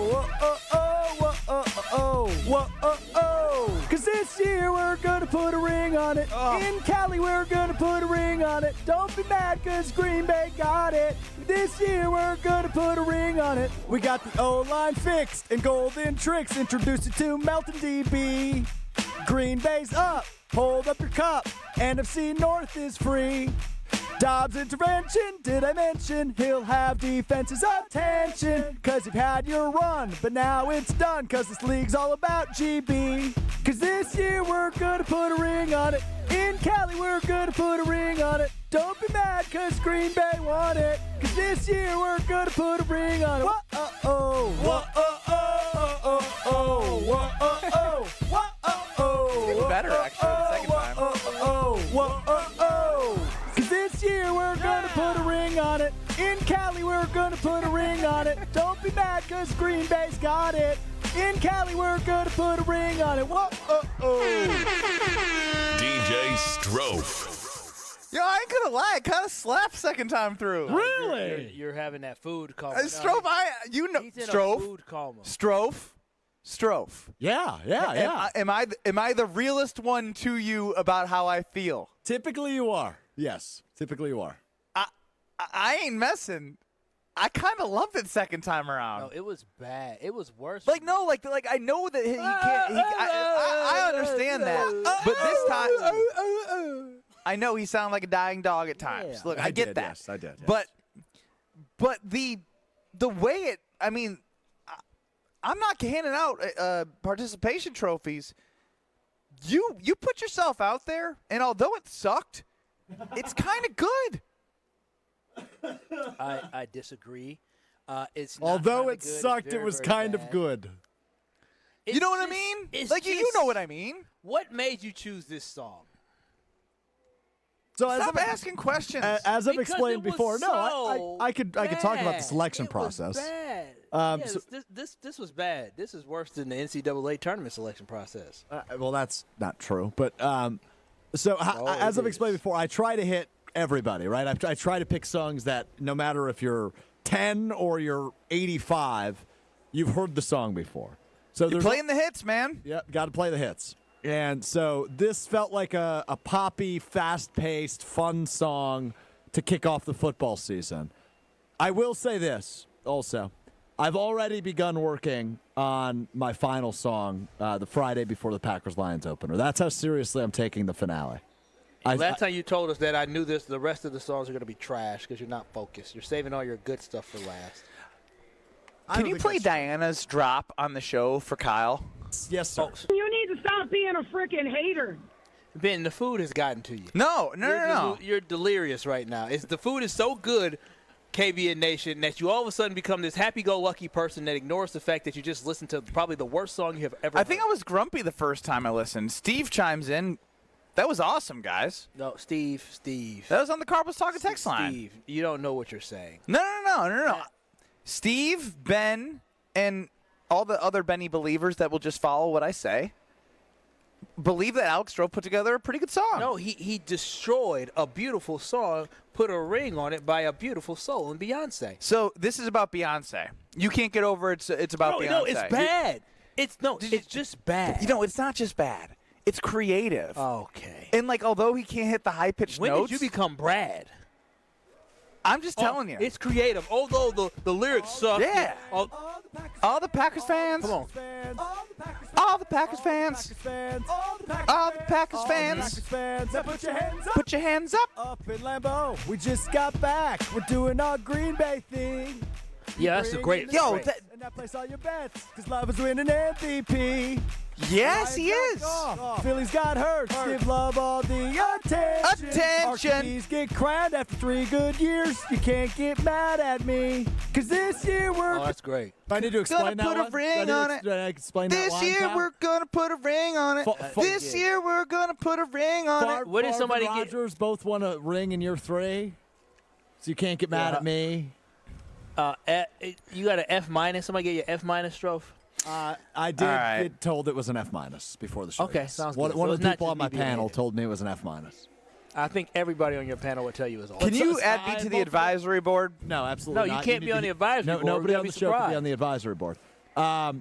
whoa-oh-oh, whoa-oh-oh, whoa-oh-oh, because this year we're going to put a ring on it. In Cali, we're going to put a ring on it. Don't be mad because Green Bay got it. This year we're going to put a ring on it. We got the O-line fixed and golden tricks. Introduce it to Melton DB. Green Bay's up. Hold up your cup. NFC North is free. Dobbs intervention, did I mention? He'll have defense's attention. Cause you've had your run, but now it's done. Cause this league's all about GB. Cause this year we're gonna put a ring on it. In Cali, we're gonna put a ring on it. Don't be mad cause Green Bay won it. Cause this year we're gonna put a ring on it. Whoa-oh-oh, whoa-oh-oh, whoa-oh-oh, whoa-oh-oh, whoa-oh-oh. It's better, actually, the second time. Whoa-oh-oh, whoa-oh-oh. Cause this year we're gonna put a ring on it. In Cali, we're gonna put a ring on it. Don't be mad cause Green Bay's got it. In Cali, we're gonna put a ring on it. Whoa-oh-oh. DJ Strofe. Yo, I ain't gonna lie, it kind of slapped second time through. Really? You're having that food coma. Strofe, you know, He's in a Strofe. food coma. Strofe. Yeah. Am I the realest one to you about how I feel? Typically you are. Yes, typically you are. I ain't messing. I kind of loved it second time around. No, it was bad. It was worse. Like I know that he can't. I understand that, but this time, I know he sounded like a dying dog at times. Yeah. Look, I get that. Yes, I did. Yes. But the way it. I mean, I'm not handing out participation trophies. You put yourself out there, and although it sucked, it's kind of good. I disagree. It's not Although it good, it's sucked, very, it was very kind bad. of good. You know what I mean? Like you know what I mean. What made you choose this song? So Stop asking questions. As I've Because explained it was before, so I could talk about the bad. selection It process. Was bad. Yes, This was bad. This is worse than the NCAA tournament selection process. Well, that's not true. But as I've explained before, I try to hit everybody, right? I try to pick songs that no matter if you're 10 or you're 85, you've heard the song before. So you're playing the hits, man. Yep, got to play the hits. And so this felt like a poppy, fast-paced, fun song to kick off the football season. I will say this also. I've already begun working on my final song the Friday before the Packers-Lions opener. That's how seriously I'm taking the finale. Last time you told us that, I knew the rest of the songs are going to be trash because you're not focused. You're saving all your good stuff for last. Can you play Diana's drop on the show for Kyle? Yes, sir. You need to stop being a freaking hater. Ben, the food has gotten to you. No. You're delirious right now. The food is so good, KBN Nation, that you all of a sudden become this happy-go-lucky person that ignores the fact that you just listened to probably the worst song you have ever heard. I think I was grumpy the first time I listened. Steve chimes in. That was awesome, guys. No, Steve. That was on the Cardinals Talking text line. Steve, you don't know what you're saying. No. Steve, Ben, and all the other Benny believers that will just follow what I say believe that Alex Strofe put together a pretty good song. No, he destroyed a beautiful song, put a ring on it by a beautiful soul in Beyonce. So this is about Beyonce. You can't get over it's about Beyonce. No, it's bad. It's just bad. You know, it's not just bad. It's creative. Okay. And although he can't hit the high pitched notes, when did you become Brad? I'm just telling you. It's creative. Although the lyrics suck. Yeah. All the Packers fans. Come on. All the Packers fans. All the Packers fans. Now put your hands up. Put your hands up. Up in Lambeau, we just got back. We're doing our Green Bay thing. Yeah, that's a great. Yo, and that place all your bets, because Love is winning MVP. Yes, he is. Philly's got hurt. Give Love all the attention. RKBs get crowned after 3 good years. You can't get mad at me, because this year we're. Oh, that's great. I need to explain that put one. a ring on it. Did I explain that This line, year Kyle? we're gonna put a ring on it. This year we're gonna put a ring on it. What did somebody and get? Rodgers both won a ring in year 3, so you can't get mad at me. You got an F minus. Somebody get you F minus, Strofe? I did get told it was an F minus before the show. Okay, yes. sounds One good. So of it's the not people just on my me being panel hated. told me it was an F minus. I think everybody on your panel will tell you it's all. Can you add me to the advisory board? No, absolutely No, not. you can't be on the advisory board. Nobody We're on gonna the be show can be surprised. on the advisory board. A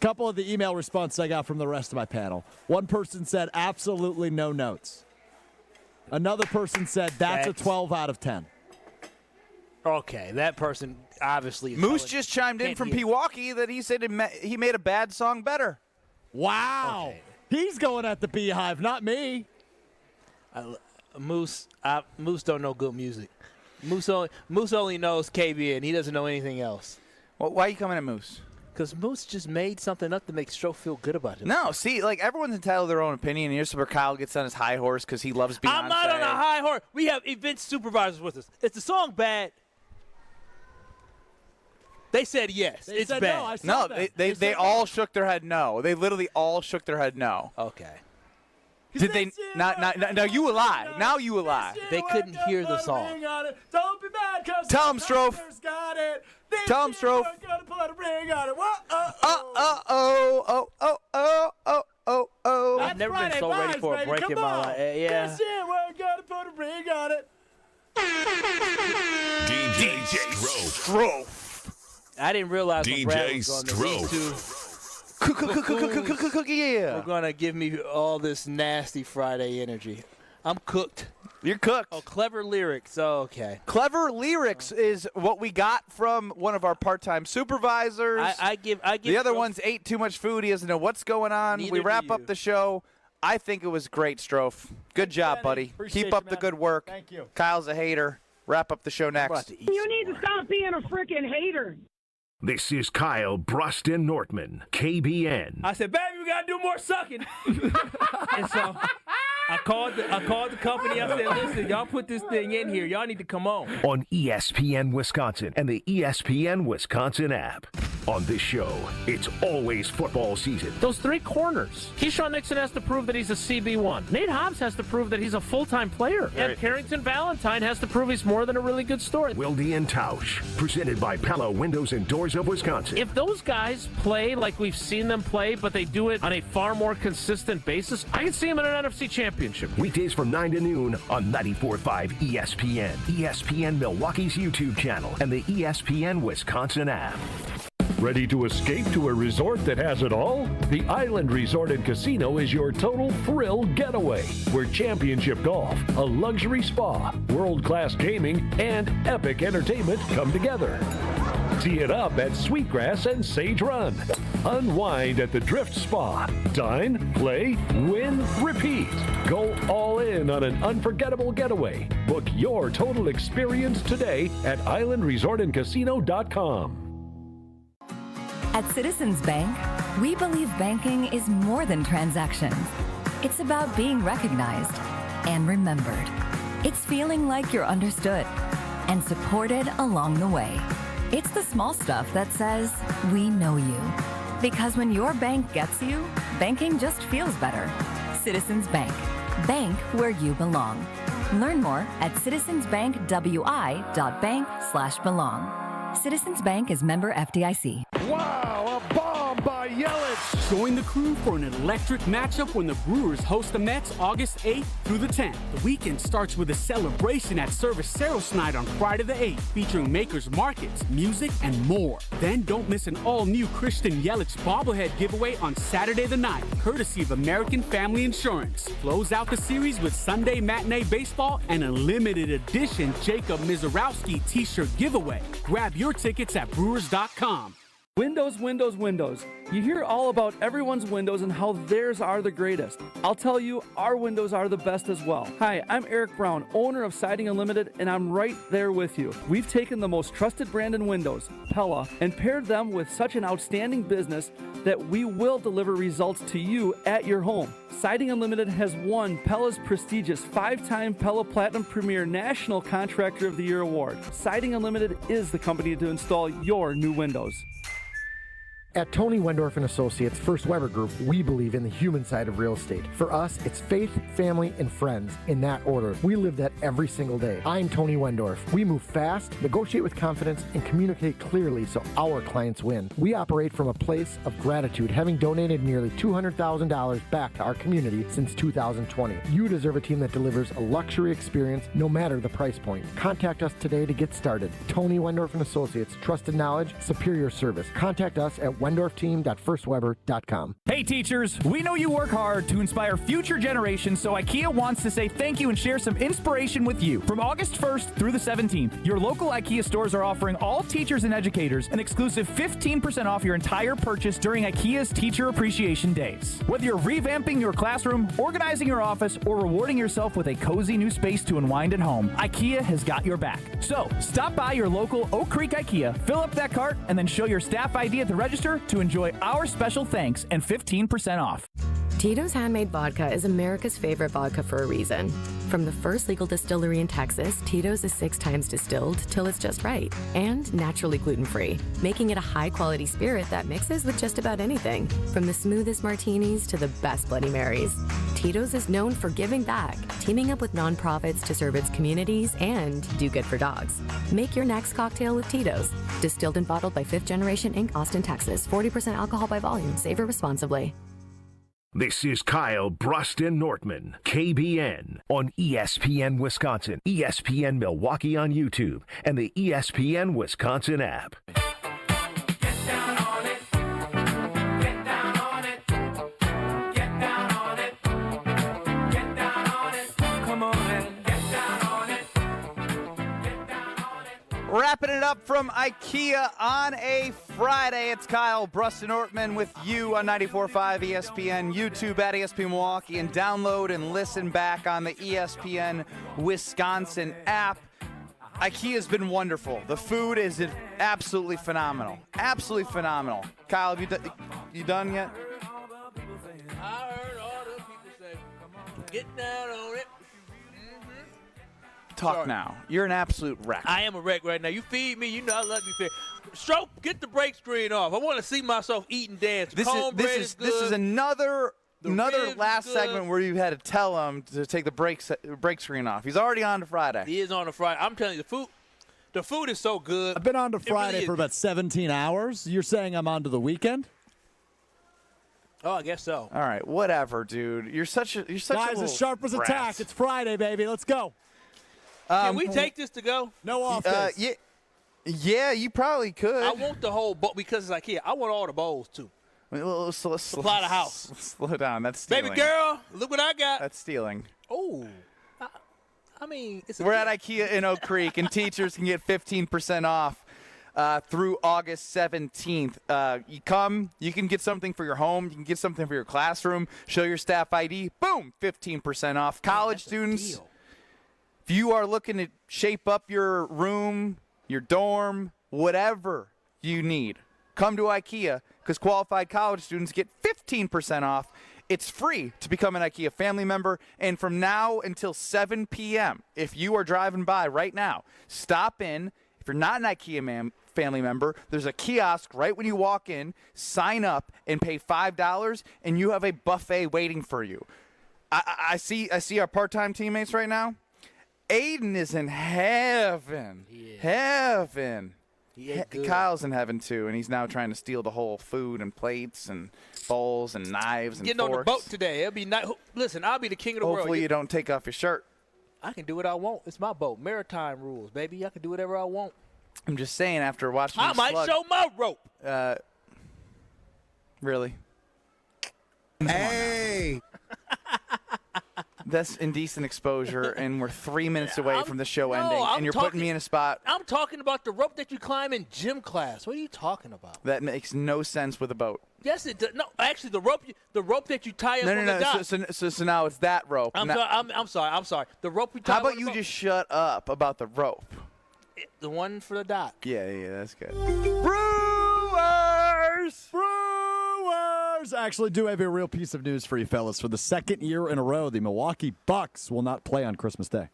couple of the email responses I got from the rest of my panel. One person said absolutely no notes. Another person said that's a 12 out of 10. Okay, that person obviously is Moose telling- just chimed in can't from hear. Pewaukee that he said he made a bad song better. Wow. Okay. He's going at the Beehive, not me. Moose don't know good music. Moose only knows KBN. He doesn't know anything else. Well, why are you coming at Moose? Because Moose just made something up to make Stroh feel good about it. No, see, like everyone's entitled to their own opinion. Here's where Kyle gets on his high horse because he loves Beyonce. I'm not on a high horse. We have event supervisors with us. Is the song bad? They said yes. They it's said bad. no, I saw that. They all shook their head no. They literally all shook their head no. Okay. Did they not? No, you a lie. Now you a lie. They couldn't hear the song. Don't be mad because Tell him, Strofe. Got it. Tell him, Strofe. Gonna put a ring on it. Oh. I've never been so ready for a break in my life. Yeah. This year we're gonna put a ring on it. DJ Strofe. I didn't realize when Brad was on these two. Yeah. We're gonna give me all this nasty Friday energy. I'm cooked. You're cooked. Oh, clever lyrics. Oh, okay. Clever lyrics is what we got from one of our part-time supervisors. I give the other one's ate too much food. He doesn't know what's going on. Neither we do wrap you. up the show. I think it was great, Strofe. Good job, buddy. Appreciate Keep you, up the man. good work. Thank you. Kyle's a hater. Wrap up the show next. You need to stop being a freaking hater. This is Kyle, Brust, and Nortman, KBN. I said, baby, we got to do more sucking. And so I called the company. I said, listen, y'all put this thing in here. Y'all need to come on. On ESPN Wisconsin and the ESPN Wisconsin app. On this show, it's always football season. Those 3 corners. Keyshawn Nixon has to prove that he's a CB1. Nate Hobbs has to prove that he's a full-time player. And Carrington Valentine has to prove he's more than a really good story. Wilde and Tausch, presented by Pella Windows and Doors of Wisconsin. If those guys play like we've seen them play, but they do it on a far more consistent basis, I can see them in an NFC championship. Weekdays from 9 to noon on 94.5 ESPN, ESPN Milwaukee's YouTube channel, and the ESPN Wisconsin app. Ready to escape to a resort that has it all? The Island Resort and Casino is your total thrill getaway, where championship golf, a luxury spa, world-class gaming, and epic entertainment come together. Tee it up at Sweetgrass and Sage Run. Unwind at the Drift Spa. Dine, play, win, repeat. Go all in on an unforgettable getaway. Book your total experience today at islandresortandcasino.com. At Citizens Bank, we believe banking is more than transactions. It's about being recognized and remembered. It's feeling like you're understood and supported along the way. It's the small stuff that says, we know you. Because when your bank gets you, banking just feels better. Citizens Bank. Bank where you belong. Learn more at citizensbankwi.bank/belong. Citizens Bank is member FDIC. Wow, a bomb by Yelich. Join the crew for an electric matchup when the Brewers host the Mets August 8th through the 10th. The weekend starts with a celebration at Service Saros Night on Friday the 8th, featuring makers markets, music, and more. Then don't miss an all-new Christian Yelich bobblehead giveaway on Saturday the 9th, courtesy of American Family Insurance. Close out the series with Sunday Matinee Baseball and a limited edition Jacob Mizorowski t-shirt giveaway. Grab your tickets at Brewers.com. Windows. You hear all about everyone's windows and how theirs are the greatest. I'll tell you, our windows are the best as well. Hi, I'm Eric Brown, owner of Siding Unlimited, and I'm right there with you. We've taken the most trusted brand in windows, Pella, and paired them with such an outstanding business that we will deliver results to you at your home. Siding Unlimited has won Pella's prestigious 5-time Pella Platinum Premier National Contractor of the Year award. Siding Unlimited is the company to install your new windows. At Tony Wendorf & Associates First Weber Group, we believe in the human side of real estate. For us, it's faith, family, and friends in that order. We live that every single day. I'm Tony Wendorf. We move fast, negotiate with confidence, and communicate clearly so our clients win. We operate from a place of gratitude, having donated nearly $200,000 back to our community since 2020. You deserve a team that delivers a luxury experience no matter the price point. Contact us today to get started. Tony Wendorf & Associates, trusted knowledge, superior service. Contact us at wendorfteam.firstweber.com. Hey teachers, we know you work hard to inspire future generations, so IKEA wants to say thank you and share some inspiration with you. From August 1st through the 17th, your local IKEA stores are offering all teachers and educators an exclusive 15% off your entire purchase during IKEA's Teacher Appreciation Days. Whether you're revamping your classroom, organizing your office, or rewarding yourself with a cozy new space to unwind at home, IKEA has got your back. So, stop by your local Oak Creek IKEA, fill up that cart, and then show your staff ID at the register to enjoy our special thanks and 15% off. Tito's Handmade Vodka is America's favorite vodka for a reason. From the first legal distillery in Texas, Tito's is 6 times distilled till it's just right, and naturally gluten-free, making it a high-quality spirit that mixes with just about anything, from the smoothest martinis to the best Bloody Marys. Tito's is known for giving back, teaming up with nonprofits to serve its communities and do good for dogs. Make your next cocktail with Tito's. Distilled and bottled by 5th Generation Inc., Austin, Texas. 40% alcohol by volume. Savor responsibly. This is Kyle, Brust, and Nortman, KBN, on ESPN Wisconsin, ESPN Milwaukee on YouTube, and the ESPN Wisconsin app. Wrapping it up from IKEA on a Friday. It's Kyle, Brust, and Nortman with you on 94.5 ESPN, YouTube at ESPN Milwaukee, and download and listen back on the ESPN Wisconsin app. IKEA's been wonderful. The food is absolutely phenomenal. Absolutely phenomenal. Kyle, have you done yet? I heard all the people say, get down on it. Talk Sorry. now. You're an absolute wreck. I am a wreck right now. You feed me, you know I love you. Fed. Stroke, get the break screen off. I want to see myself eat and dance. This is another last segment where you had to tell him to take the break screen off. He's already on to Friday. He is on to Friday. I'm telling you, the food is so good. I've been on to Friday really for about 17 hours. You're saying I'm on to the weekend? Oh, I guess so. All right, whatever, dude. You're such a Guys, as sharp as a tack. It's Friday, baby. Let's go. Can we take this to go? No offense. Yeah, you probably could. I want the whole bowl because it's IKEA. I want all the bowls too. Let's supply the house. Slow down. That's stealing. Baby girl, look what I got. That's stealing. Oh, I mean, we're at IKEA in Oak Creek, and teachers can get 15% off through August 17th. You come, you can get something for your home, you can get something for your classroom. Show your staff ID. Boom, 15% off. College students. If you are looking to shape up your room, your dorm, whatever you need, come to IKEA because qualified college students get 15% off. It's free to become an IKEA family member. And from now until 7 p.m., if you are driving by right now, stop in. If you're not an IKEA family member, there's a kiosk right when you walk in. Sign up and pay $5, and you have a buffet waiting for you. I see our part-time teammates right now. Aiden is in heaven. Heaven. Kyle's in heaven, too, and he's now trying to steal the whole food and plates and bowls and knives and Getting forks. on the boat today. It'll be nice. Listen, I'll be the king of the world. Hopefully you don't take off your shirt. I can do what I want. It's my boat. Maritime rules, baby. I can do whatever I want. I'm just saying, after watching I might show my rope. Really? Hey. That's indecent exposure, and we're 3 minutes away from the show ending, and you're putting me in a spot. I'm talking about the rope that you climb in gym class. What are you talking about? That makes no sense with a boat. Yes, it does. No, actually, the rope that you tie up on the dock. So now it's that rope. I'm sorry. The rope we tie. How about you just shut up about the rope? The one for the dock. Yeah, that's good. Brewers actually do have a real piece of news for you fellas. For the second year in a row, the Milwaukee Bucks will not play on Christmas Day.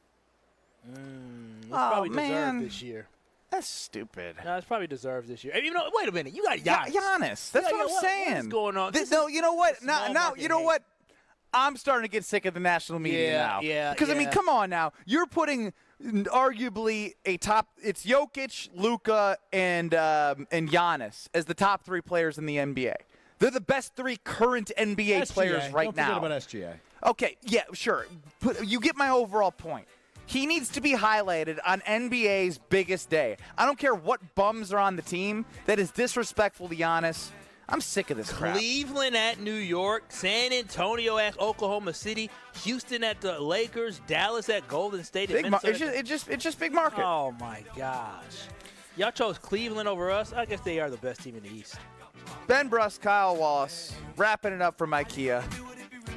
It's probably deserved this year. That's stupid. No, it's probably deserved this year. Hey, wait a minute. You got Giannis. Giannis. That's what I'm saying. What is going on? You know what? Now, you know what? I'm starting to get sick of the national media now. Yeah. Because, I mean, come on now. You're putting arguably it's Jokic, Luka, and Giannis as the top 3 players in the NBA. They're the best 3 current NBA players right now. Don't forget about SGA. Okay, yeah, sure. You get my overall point. He needs to be highlighted on NBA's biggest day. I don't care what bums are on the team. That is disrespectful to Giannis. I'm sick of this crap. Cleveland at New York, San Antonio at Oklahoma City, Houston at the Lakers, Dallas at Golden State. It's just big market. Oh, my gosh. Y'all chose Cleveland over us? I guess they are the best team in the East. Ben Brust, Kyle Wallace, wrapping it up from IKEA.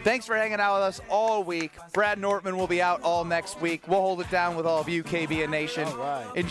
Thanks for hanging out with us all week. Brad Nortman will be out all next week. We'll hold it down with all of you, KBN Nation. All right. Enjoy